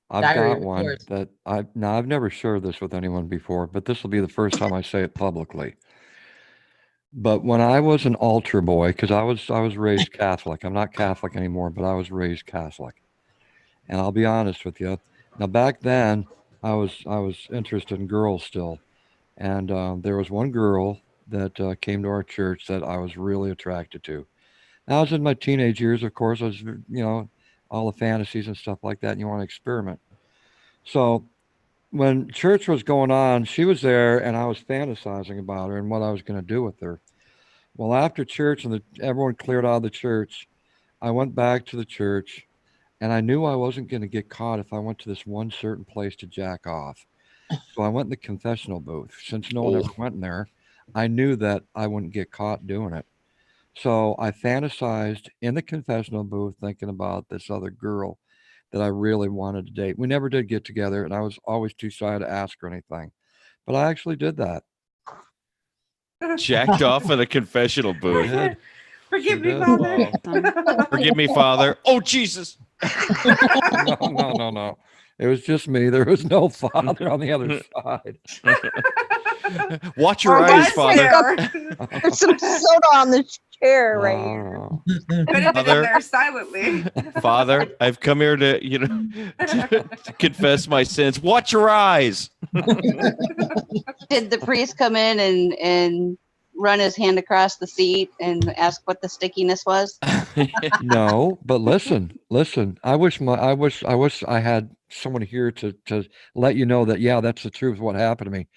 I've Diary got one reports. that I've never shared this with anyone before, but this will be the first time I say it publicly. But when I was an altar boy, because I was raised Catholic, I'm not Catholic anymore, but I was raised Catholic. And I'll be honest with you. Now back then, I was interested in girls still, and there was one girl that came to our church that I was really attracted to. Now, I was in my teenage years, of course. I was, all the fantasies and stuff like that, and you want to experiment. So when church was going on, she was there, and I was fantasizing about her and what I was going to do with her. Well, after church and everyone cleared out of the church, I went back to the church, and I knew I wasn't going to get caught if I went to this one certain place to jack off. So I went in the confessional booth. Since no one ever went in there, I knew that I wouldn't get caught doing it. So I fantasized in the confessional booth thinking about this other girl that I really wanted to date. We never did get together, and I was always too shy to ask her anything. But I actually did that. Jacked off in a confessional booth. Did. Forgive me, did. Father. Forgive me, Father. Oh, Jesus. No. It was just me. There was no father on the other side. Watch your eyes, Father. There's some soda on the chair right here. Could have been in Father. there silently. Father, I've come here to, to confess my sins. Watch your eyes. Did the priest come in and run his hand across the seat and ask what the stickiness was? No, but listen. I wish I had someone here to let you know that, yeah, that's the truth of what happened to me.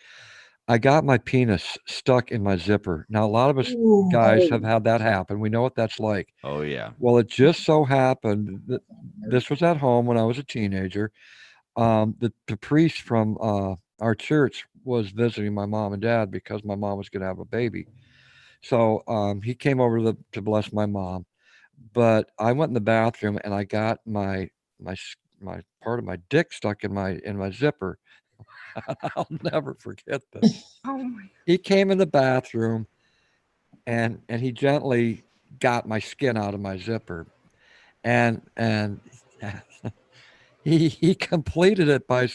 I got my penis stuck in my zipper. Now, a lot of us guys have had that happen. We know what that's like. Oh, yeah. Well, it just so happened that this was at home when I was a teenager. The priest from our church was visiting my mom and dad because my mom was going to have a baby. So he came over to bless my mom. But I went in the bathroom and I got my part of my dick stuck in my zipper. I'll never forget this. Oh my. He came in the bathroom and he gently got my skin out of my zipper, and he completed it by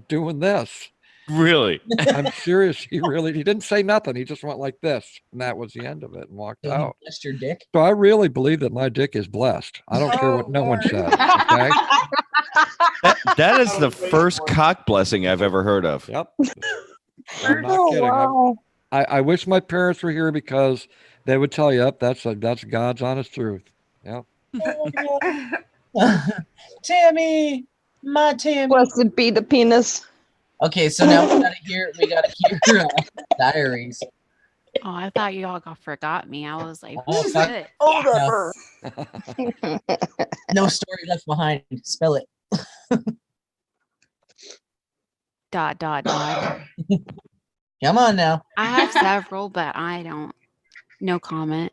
doing this. Really? I'm serious. He didn't say nothing. He just went like this, and that was the end of it, and walked So he out. blessed your dick? So I really believe that my dick is blessed. I don't care what no one says. Okay. That is the first cock blessing I've ever heard of. Yep. I'm not kidding. Wow. I wish my parents were here because they would tell you, yep, that's God's honest truth. Yep. Tammy, my Tammy. Blessed be the penis. Okay, so now we gotta hear diaries. Oh, I thought you all forgot me. I was like, Oh, who's fuck. it? No. No story left behind. Spell it. Dot. Come on now. I have several, but I don't. No comment.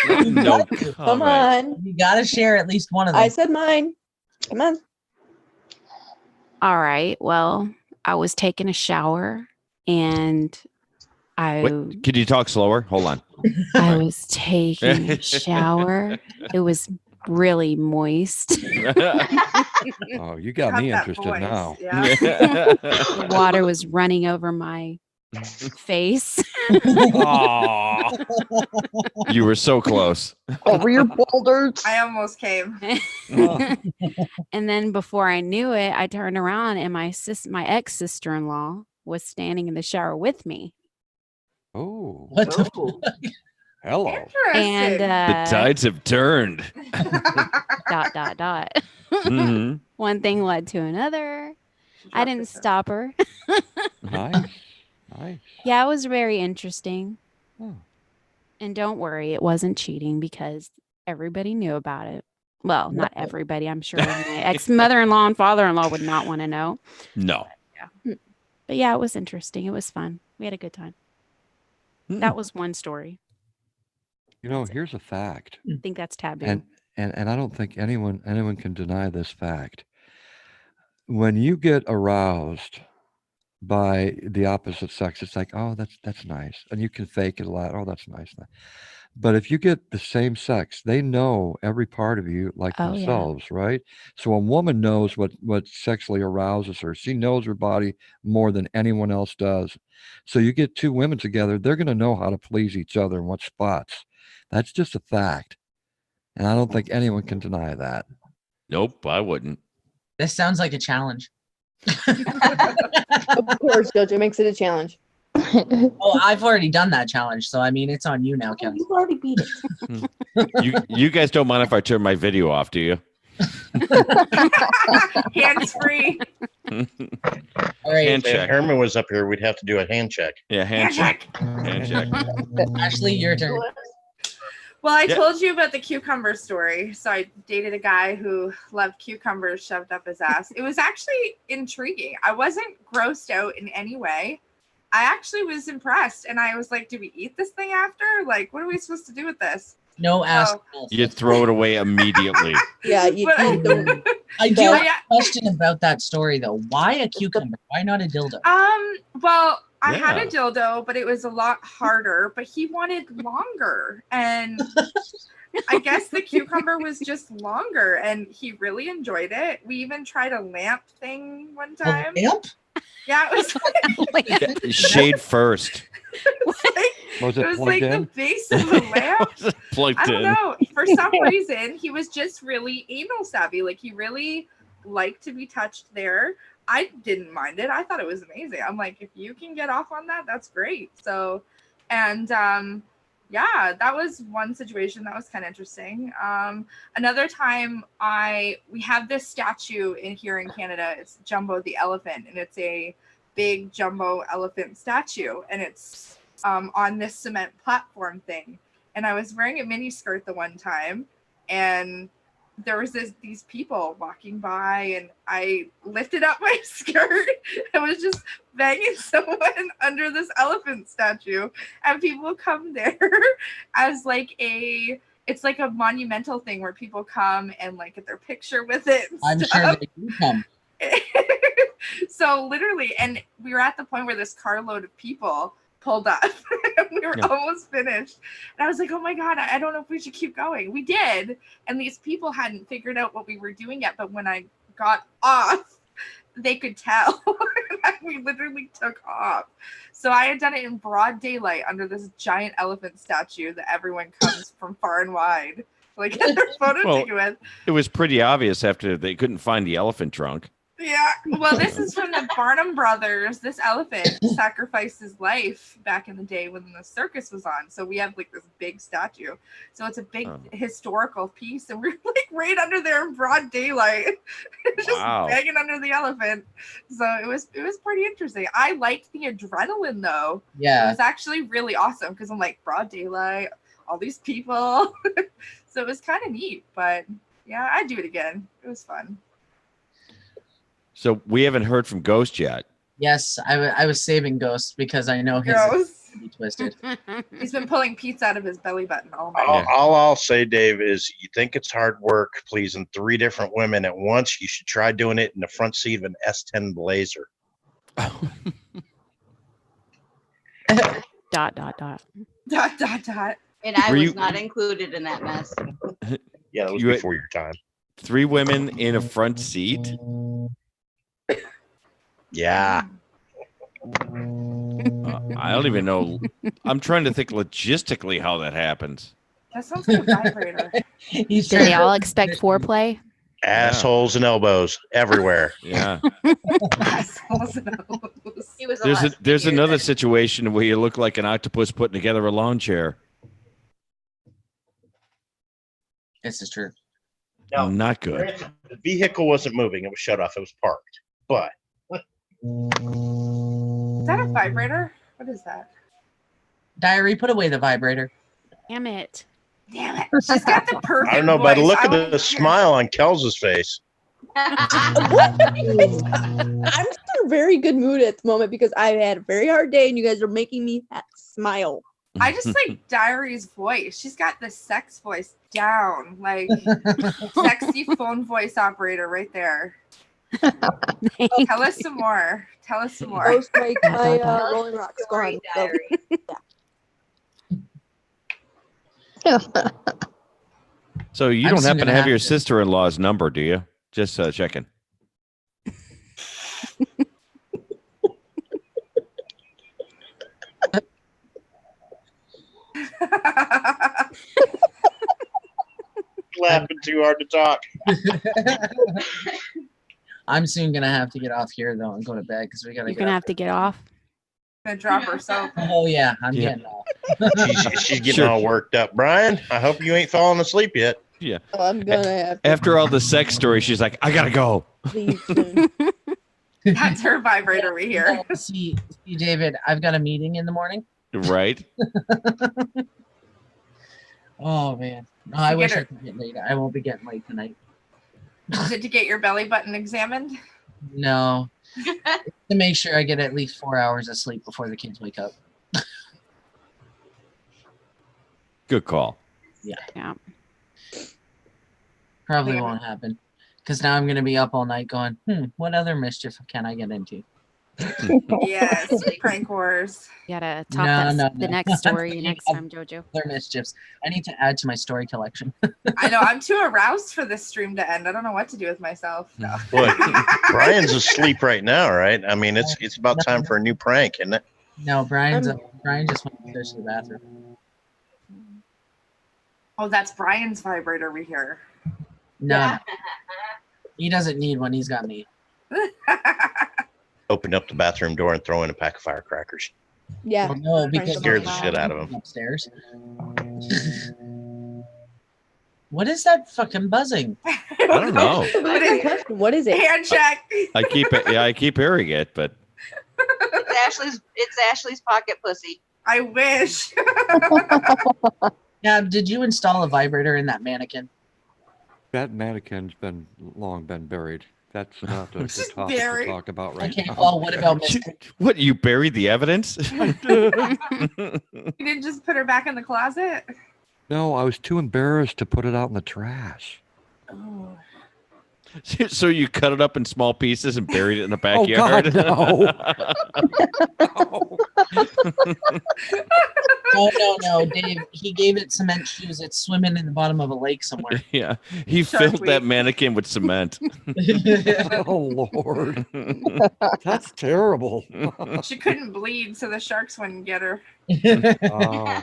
No Come comment. on. You gotta share at least one of them. I said mine. Come on. All right. Well, I was taking a shower and Wait, can you talk slower? Hold on. I was taking a shower. It was really moist. Oh, you got me interested now. The water was running over my face. Aw. You were so close. Over your boulders. I almost came. And then before I knew it, I turned around and my ex-sister-in-law was standing in the shower with me. Oh. What the fuck? Hello. And The tides have turned. dot. Mhm. One thing led to another. I didn't stop her. Nice. Yeah, it was very interesting. Hmm. And don't worry, it wasn't cheating because everybody knew about it. Well, not everybody. I'm sure my ex-mother-in-law and father-in-law would not want to know. No. But yeah, it was interesting. It was fun. We had a good time. That was one story. Here's a fact. I think that's taboo. And I don't think anyone can deny this fact. When you get aroused by the opposite sex, it's like, oh, that's nice, and you can fake it a lot. Oh, that's nice. But if you get the same sex, they know every part of you like Oh, yeah. themselves, right? So a woman knows what sexually arouses her. She knows her body more than anyone else does. So you get two women together, they're going to know how to please each other in what spots. That's just a fact. And I don't think anyone can deny that. Nope, I wouldn't. This sounds like a challenge. Of course, JoJo makes it a challenge. Oh, I've already done that challenge, so I mean, it's on you now, Kevin. You've already beat it. You guys don't mind if I turn my video off, do you? Hands free. All right. Hand If check. Herman was up here, we'd have to do a hand check. Yeah, hand check. Hand check. Ashley, your turn. Well, I Yeah. told you about the cucumber story. So I dated a guy who loved cucumbers shoved up his ass. It was actually intriguing. I wasn't grossed out in any way. I actually was impressed. And I was like, do we eat this thing after? Like, what are we supposed to do with this? No ass. You throw it away immediately. Yeah, you don't. I do have Yeah. a question about that story though. Why a cucumber? Why not a dildo? Well, I had a Yeah. dildo, but it was a lot harder, but he wanted longer. And I guess the cucumber was just longer and he really enjoyed it. We even tried a lamp thing one time. Lamp? Yeah, it was Yeah, shade first. Was it it was plugged like the in? base of the lamp. Plugged I don't in. know. For some reason, he was just really anal savvy. Like he really liked to be touched there. I didn't mind it. I thought it was amazing. I'm like, if you can get off on that, that's great. So, and yeah, that was one situation that was kind of interesting. Another time, we have this statue here in Canada. It's Jumbo the elephant, and it's a big jumbo elephant statue, and it's on this cement platform thing. And I was wearing a mini skirt the one time, and there was these people walking by, and I lifted up my skirt and was just banging someone under this elephant statue, and people come there as like it's like a monumental thing where people come and like get their picture with it and I'm stuff. sure they do come. So literally, and we were at the point where this carload of people pulled up and we were Yeah. almost finished, and I was like, oh my god, I don't know if we should keep going. We did, and these people hadn't figured out what we were doing yet, but when I got off, they could tell. We literally took off. So I had done it in broad daylight under this giant elephant statue that everyone comes from far and wide like get their photo Well, taken with. It was pretty obvious after they couldn't find the elephant trunk. Yeah, well, this is from the Barnum brothers. This elephant sacrificed his life back in the day when the circus was on. So we have like this big statue. So it's a big historical piece, and we're like right under there in broad daylight, just Wow. banging under the elephant. So it was pretty interesting. I liked the adrenaline though. Yeah. It was actually really awesome because I'm like broad daylight, all these people. So it was kind of neat. But yeah, I'd do it again. It was fun. So we haven't heard from Ghost yet. Yes, I was saving Ghost because I know his Gross. be twisted. He's been pulling pizza out of his belly button all night. All I'll say, Dave, is you think it's hard work pleasing 3 different women at once. You should try doing it in the front seat of an S10 Blazer. Dot, dot, dot. Dot, dot, dot. And I Were was you- not included in that mess. Yeah, that was You had- before your time. 3 women in a front seat. Yeah. I don't even know. I'm trying to think logistically how that happens. That sounds like a vibrator. He's Do they all expect foreplay? Assholes and elbows everywhere. Yeah. He was There's another situation where you look like an octopus putting together a lawn chair. This is true. No, Not good. The vehicle wasn't moving. It was shut off. It was parked. But Is that a vibrator? What is that? Diary, put away the vibrator. Damn it. Damn it. She's got the perfect I don't know, by the voice. look I of wanna the hear- smile on Kels's face. I'm in a very good mood at the moment because I had a very hard day and you guys are making me smile. I just like Diary's voice. She's got the sex voice down. Like sexy phone voice operator right there. Tell us some more. Tell us some more. Ghost like my Rolling Rocks gone. So. So you I'm don't soon happen to gonna have your to- sister-in-law's number, do you? Just checking. Laughing too hard to talk. I'm soon gonna have to get off here though and go to bed because we gotta. You're gonna have to get off. Gonna drop her soap. Oh yeah, I'm Yeah. getting off. She's getting Sure. all worked up. Brian, I hope you ain't falling asleep yet. Yeah. I'm gonna have to After all the sex stories, she's like, I gotta go. leave soon. That's her vibrator we hear. See, David, I've got a meeting in the morning. Right? Oh man, no, I You wish get I her- could get late. I won't be getting late tonight. Did you get your belly button examined? No, to make sure I get at least 4 hours of sleep before the kids wake up. Good call. Yeah, Yeah. probably won't happen because now I'm gonna be up all night going, what other mischief can I get into? Yes, prank wars. You gotta top the next story thinking next of time, Jojo. Other mischiefs. I need to add to my story collection. I know, I'm too aroused for this stream to end. I don't know what to do with myself. No. Look, Brian's asleep right now, right? I mean, it's about time for a new prank, isn't it? No, Brian just went upstairs to the bathroom. Oh, that's Brian's vibrator we hear. No, he doesn't need one. He's got me. Opened up the bathroom door and throw in a pack of firecrackers. Yeah. Well, no, because Scared the shit out of him. Upstairs. What is that fucking buzzing? I don't know. What is it? Hand check. I keep hearing it, but It's Ashley's pocket pussy. I wish. Yeah, did you install a vibrator in that mannequin? That mannequin's long been buried. That's not a good topic to Buried. talk about right Okay, now. well, what about Miss? what, you buried the evidence? You didn't just put her back in the closet? No, I was too embarrassed to put it out in the trash. Oh. So you cut it up in small pieces and buried it in the Oh, backyard? Oh no, Dave. He gave it cement shoes. It's swimming in the bottom of a lake somewhere. Yeah, he Shark filled that Week. mannequin with cement. Oh Lord, that's terrible. She couldn't bleed, so the sharks wouldn't get her. Oh.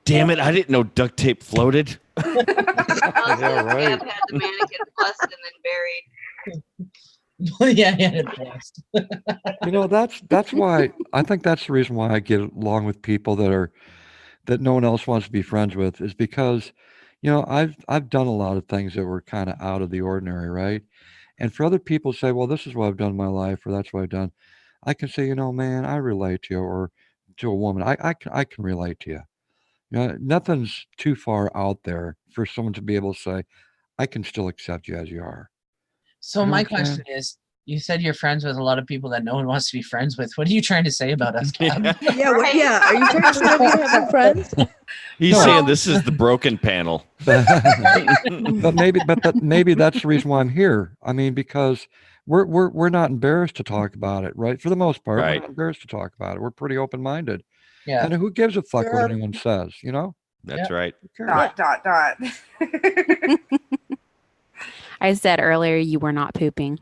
Damn it! I didn't know duct tape floated. Yeah, right. Had the mannequin blessed and then buried. Yeah, he had it blessed. You know, that's why I think that's the reason why I get along with people that no one else wants to be friends with, is because, you know, I've done a lot of things that were kind of out of the ordinary, right? And for other people to say, well, this is what I've done in my life, or that's what I've done, I can say, you know, man, I relate to you, or to a woman, I can relate to you. You know, nothing's too far out there for someone to be able to say, I can still accept you as you are. So You know my what I'm saying? question is, you said you're friends with a lot of people that no one wants to be friends with. What are you trying to say about us, Cam? Yeah, yeah. Are you trying to say that we don't have friends? He's No. saying this is the broken panel. but maybe that's the reason why I'm here. I mean, because we're not embarrassed to talk about it, right? For the most part, we're Right. not embarrassed to talk about it. We're pretty open-minded. Yeah. And who gives a fuck Sure. what anyone says, you know? That's right. Who cares? Dot. I said earlier you were not pooping.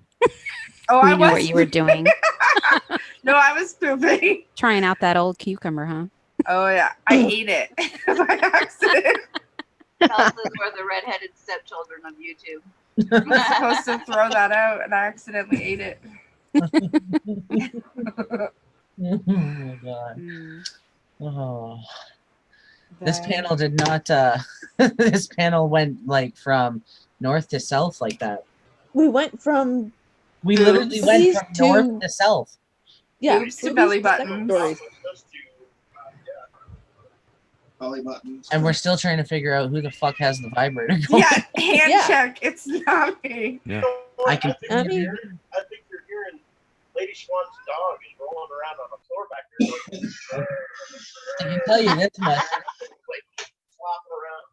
Oh, You I knew was. what you were doing. No, I was pooping. Trying out that old cucumber, huh? Oh yeah, I ate it by accident. Tells us we're the redheaded stepchildren of YouTube. I was supposed to throw that out, and I accidentally ate it. Oh my god. Mm. Oh. This panel did not this panel went like from north to south like that. We went from We literally went Boobies from north to- to south. yeah, Boobs to boobies belly sex buttons. stories. Belly buttons. And we're still trying to figure out who the fuck has the vibrator going. Yeah, hand Yeah. check. It's not me. Yeah. I can I mean, I think you're hearing Lady Swann's dog is rolling around on the floor back there. I can tell you this much. Flopping around.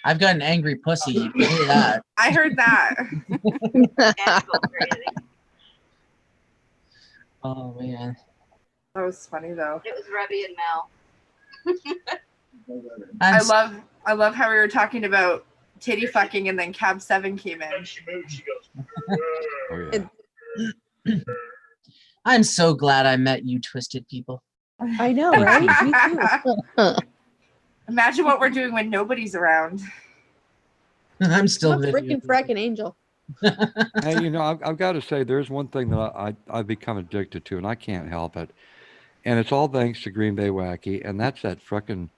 I've got an angry pussy. You can hear that. I heard that. Oh man. That was funny though. It was Rebby and Mel. I love how we were talking about titty fucking, and then Cab 7 came in. She moved, she goes, Oh, yeah. I'm so glad I met you twisted people. I know, right? Me too. Imagine what we're doing when nobody's around. I'm still I'm a freaking fracking angel. Hey, you know, I've got to say, there's one thing that I've become addicted to, and I can't help it. And it's all thanks to Green Bay Wacky, and that's that frickin'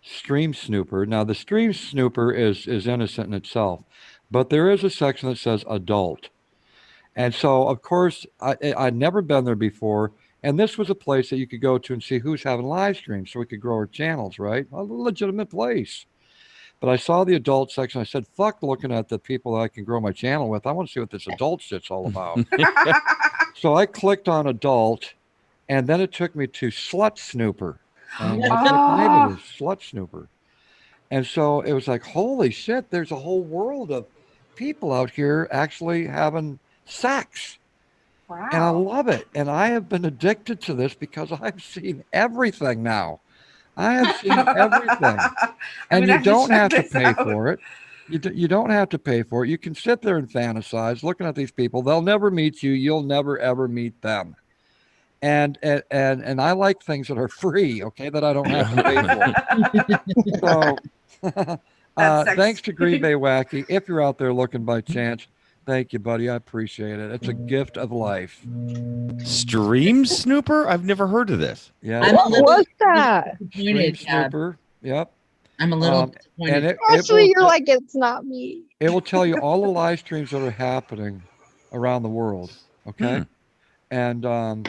Stream Snooper. Now, the Stream Snooper is innocent in itself, but there is a section that says adult. And so, of course, I'd never been there before, and this was a place that you could go to and see who's having live streams so we could grow our channels, right? A legitimate place. But I saw the adult section. I said, fuck looking at the people that I can grow my channel with. I want to see what this adult shit's all about. So I clicked on adult, and then it took me to Slut Snooper. And that's what the name of it is, Slut Snooper. And so it was like, holy shit, there's a whole world of people out here actually having sex. Wow. And I love it. And I have been addicted to this because I've seen everything now. I have seen everything. And you don't have to pay for it. You don't have to pay for it. You can sit there and fantasize looking at these people. They'll never meet you. You'll never, ever meet them. And I like things that are free, okay, that I don't have to pay for. So thanks to Green Bay Wacky. If you're out there looking by chance, thank you, buddy. I appreciate it. It's a gift of life. Stream Snooper? I've never heard of this. Yeah. What was that? Stream Snooper. Yep. I'm a little disappointed. And Actually, you're like, it's not me. it will tell you all the live streams that are happening around the world. Okay. And I've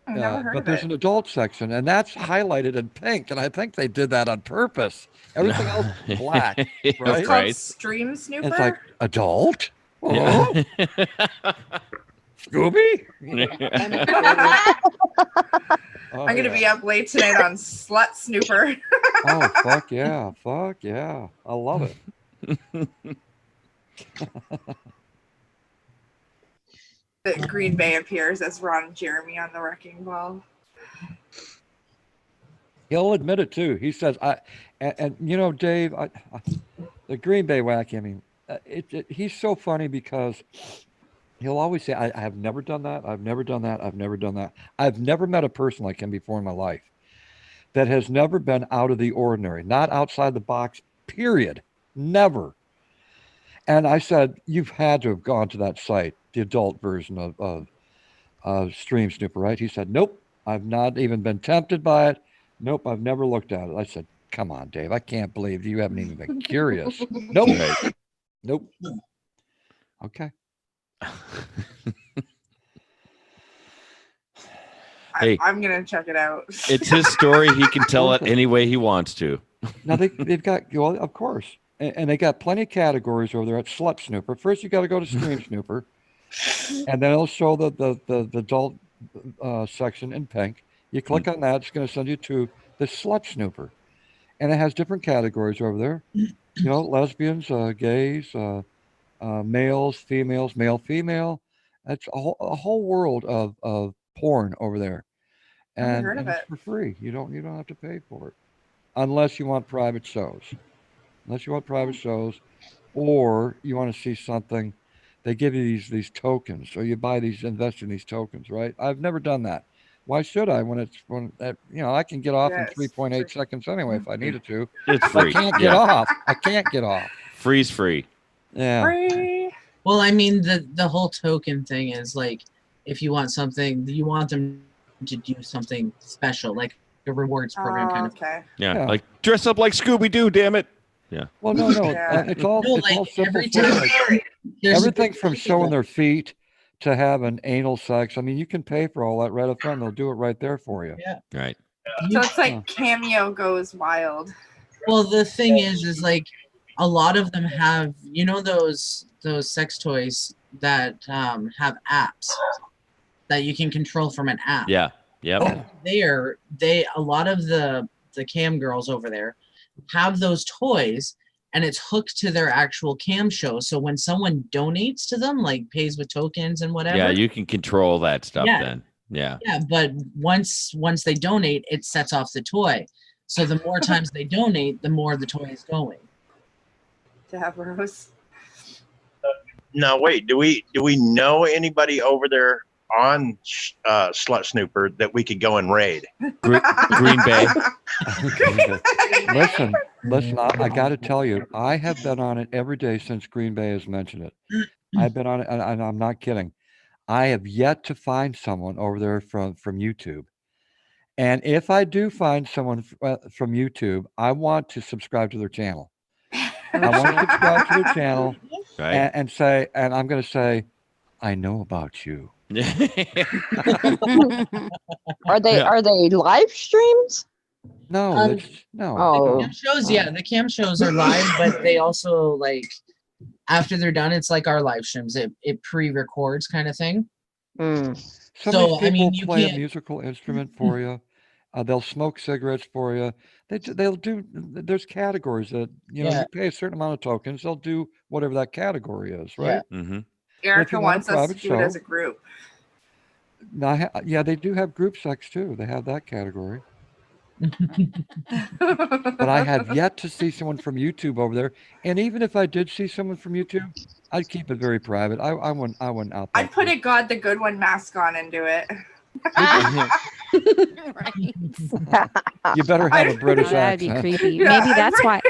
never heard but of there's it. an adult section, and that's highlighted in pink, and I think they did that on purpose. Everything else is black, right? It's called Stream Snooper. It's like adult. Oh. Scooby. I'm gonna be up late tonight on Slut Snooper. Oh fuck yeah! Fuck yeah! I love it. That Green Bay appears as Ron and Jeremy on the Wrecking Ball. He'll admit it too. He says, and you know, Dave, the Green Bay Wacky. I mean, he's so funny because he'll always say, I have never done that. I've never done that. I've never done that. I've never met a person like him before in my life that has never been out of the ordinary, not outside the box, period. Never. And I said, you've had to have gone to that site, the adult version of Stream Snooper, right? He said, nope, I've not even been tempted by it. Nope, I've never looked at it. I said, come on, Dave, I can't believe you haven't even been curious. Nope. Nope. Okay. Hey, I'm gonna check it out. It's his story. He can tell it any way he wants to. Now they've got, well, of course, and they got plenty of categories over there at Slut Snooper. First, you got to go to Stream Snooper, and then it'll show the adult section in pink. You click on that; it's going to send you to the Slut Snooper, and it has different categories over there. You know, lesbians, gays, males, females, male, female. That's a whole world of porn over there, and, heard of and it's for free. You don't have to pay for it, unless you want private shows. Unless you want private shows, or you want to see something, they give you these tokens, or you buy these, invest in these tokens, right? I've never done that. Why should I? When I can get off in 3.8 seconds anyway if I needed to. It's free. I can't get off. I can't get off. Free's free. Yeah. Free. Well, I mean, the whole token thing is like, if you want something, you want them to do something special, like a rewards program kind of. Okay. Yeah, like dress up like Scooby Doo, damn it. Yeah. Well, no, it's all No, it's like, all simple every stuff. time Like, there's a everything good from thing showing about- their feet to having anal sex. I mean, you can pay for all that right up front. They'll do it right there for you. Yeah. Right. So it's like Cameo goes wild. Well, the thing is like a lot of them have, you know, those sex toys that have apps that you can control from an app. Yeah. Yep. A lot of the cam girls over there have those toys, and it's hooked to their actual cam show. So when someone donates to them, like pays with tokens and whatever. Yeah, you can control that stuff then. Yeah. Yeah, but once they donate, it sets off the toy. So the more times they donate, the more the toy is going. Davros. Now wait, do we know anybody over there Slut Snooper that we could go and raid? Green Bay. Listen. I got to tell you, I have been on it every day since Green Bay has mentioned it. I've been on it, and I'm not kidding. I have yet to find someone over there from YouTube. And if I do find someone from YouTube, I want to subscribe to their channel. I want to subscribe to their channel Right. and say, and I'm going to say, I know about you. Are they live streams? No, The Oh. cam shows, yeah, the cam shows are live, but they also like after they're done, it's like our live streams. It pre-records kind of thing. Some So of these I mean, people you play a can't. musical instrument for you. They'll smoke cigarettes for you. They'll do. There's categories that you Yeah. pay a certain amount of tokens. They'll do whatever that category is, Yeah. right? Mm-hmm. Erica want a wants us to private do it as show- a group. Now, yeah, they do have group sex too. They have that category. But I have yet to see someone from YouTube over there. And even if I did see someone from YouTube, I'd keep it very private. I wouldn't out that. I'd put a God the Good One mask on and do it. You better have a British That'd be accent. creepy. Yeah, Maybe that's why.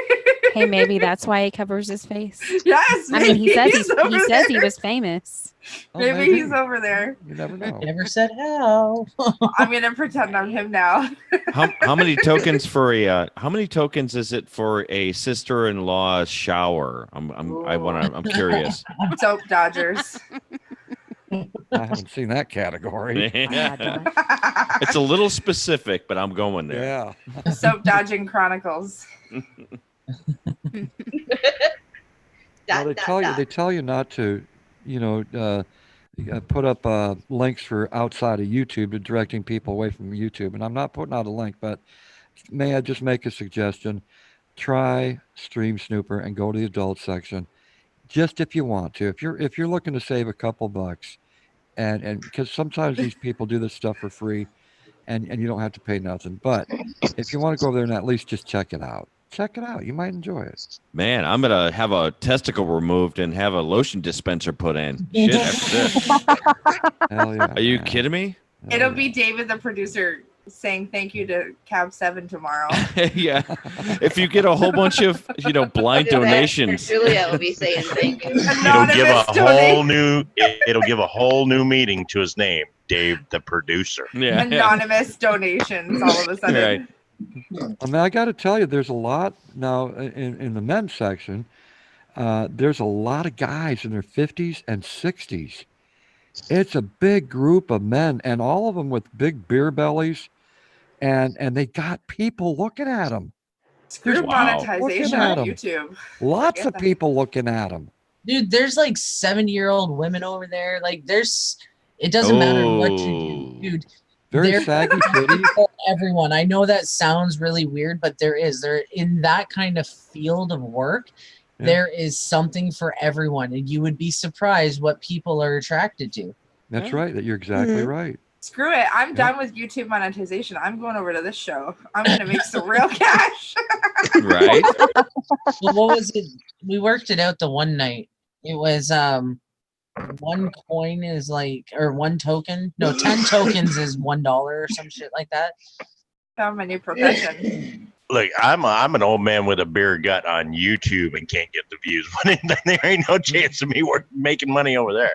Hey, maybe that's why he covers his face. Yes, I mean, he maybe says he's he over says he there. was famous. Maybe he's over there. You never know. Never said how. I'm gonna pretend I'm him now. How many tokens for a? How many tokens is it for a sister-in-law shower? I'm curious. Soap Dodgers. I haven't seen that category. It's a little specific, but I'm going there. Yeah. Soap Dodging Chronicles. Well, they tell you not to, put up links for outside of YouTube to directing people away from YouTube. And I'm not putting out a link, but may I just make a suggestion? Try Stream Snooper and go to the adult section, just if you want to. If you're looking to save a couple bucks, and because sometimes these people do this stuff for free, and you don't have to pay nothing. But if you want to go over there and at least just check it out. Check it out. You might enjoy it. Man, I'm gonna have a testicle removed and have a lotion dispenser put in. Shit, after this. Hell yeah. Are you kidding me? It'll be David, the producer, saying thank you to Cab 7 tomorrow. Yeah. If you get a whole bunch of blind donations. Julia will be saying thank you. It'll give a whole new meaning to his name, Dave the producer. Yeah. Anonymous donations all of a sudden. Right. I mean, I got to tell you, there's a lot now in the men's section. There's a lot of guys in their 50s and 60s. It's a big group of men, and all of them with big beer bellies, and they got people looking at them. Screw Wow. monetization Looking at on 'em. YouTube. Lots of people looking at them. Dude, there's like 70-year-old women over there. Like it doesn't matter what you do, dude. Very There saggy are titties. for everyone. I know that sounds really weird, but they're in that kind of field of work. Yeah. There is something for everyone, and you would be surprised what people are attracted to. That's right. That you're exactly Mhm. right. Screw it. I'm done with YouTube monetization. I'm going over to this show. I'm going to make some real cash. Right. Well, what was it? We worked it out the one night. It was one coin is or one token. No, 10 tokens is $1 or some shit like that. Found my new profession. Look, I'm an old man with a beer gut on YouTube and can't get the views. There ain't no chance of me making money over there.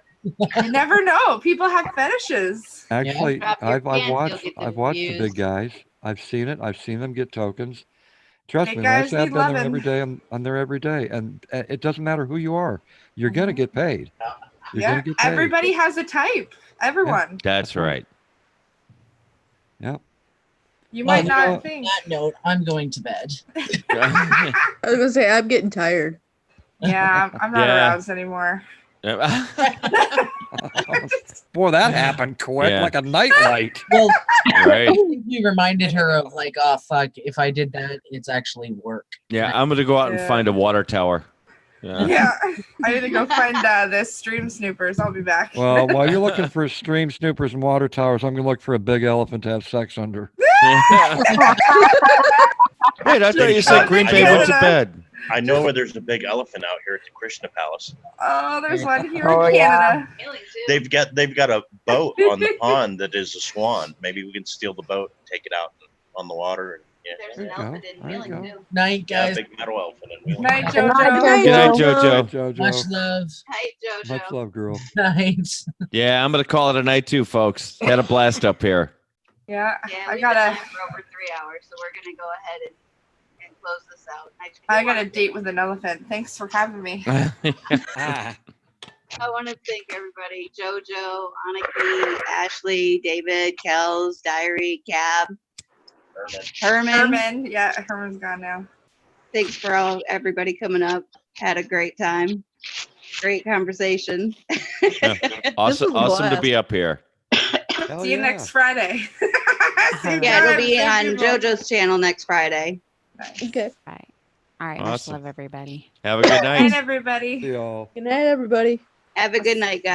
You never know. People have fetishes. Actually, Drop your I've pants, watched you'll get the I've watched the views. big guys. I've seen it. I've seen them get tokens. Trust Big me, when I guys say I've need been there loving. every day, I'm there every day, and it doesn't matter who you are. You're gonna get paid. You're Yeah, gonna get paid. everybody has a type. Everyone. That's right. Yep. You might Well, not on think. that note, I'm going to bed. I was gonna say I'm getting tired. Yeah, I'm not Yeah. aroused anymore. Boy, that happened quick, Yeah. like a nightlight. Well, Right. I think we reminded her of oh fuck, if I did that, it's actually work. Yeah, I'm gonna go out and Yeah. find a water tower. Yeah, I need to go find this Stream Snoopers. I'll be back. Well, while you're looking for stream snoopers and water towers, I'm gonna look for a big elephant to have sex under. Wait, I thought you said Green Bay went to bed. I know where there's a big elephant out here at the Krishna Palace. Oh, there's one here Oh, in yeah. Canada. They've got a boat on the pond that is a swan. Maybe we can steal the boat and take it out on the water. And, yeah. There you go. There you go. Night, Yeah, guys. big metal elephant. In Wheeling. Night, Good night, Jojo. Good night, Jojo. JoJo. Much JoJo. love. Hi, Jojo. Much love, girl. Night. Yeah, I'm gonna call it a night too, folks. Had a blast up here. Yeah, Yeah, I we've got been a on for over 3 hours, so we're gonna go ahead and close this out. I got a date with an elephant. Thanks for having me. I want to thank everybody: Jojo, Aniki, Ashley, David, Kels, Diary, Cab, Herman. Yeah, Herman's gone now. Thanks for everybody coming up. Had a great time. Great conversation. Yeah. Awesome to be up here. See you next Friday. Yeah, it'll be on JoJo's channel next Friday. Okay. All right. Much Awesome. love, everybody. Have a good Good night. night, everybody. See y'all. Good night, everybody. Have a good night, guys.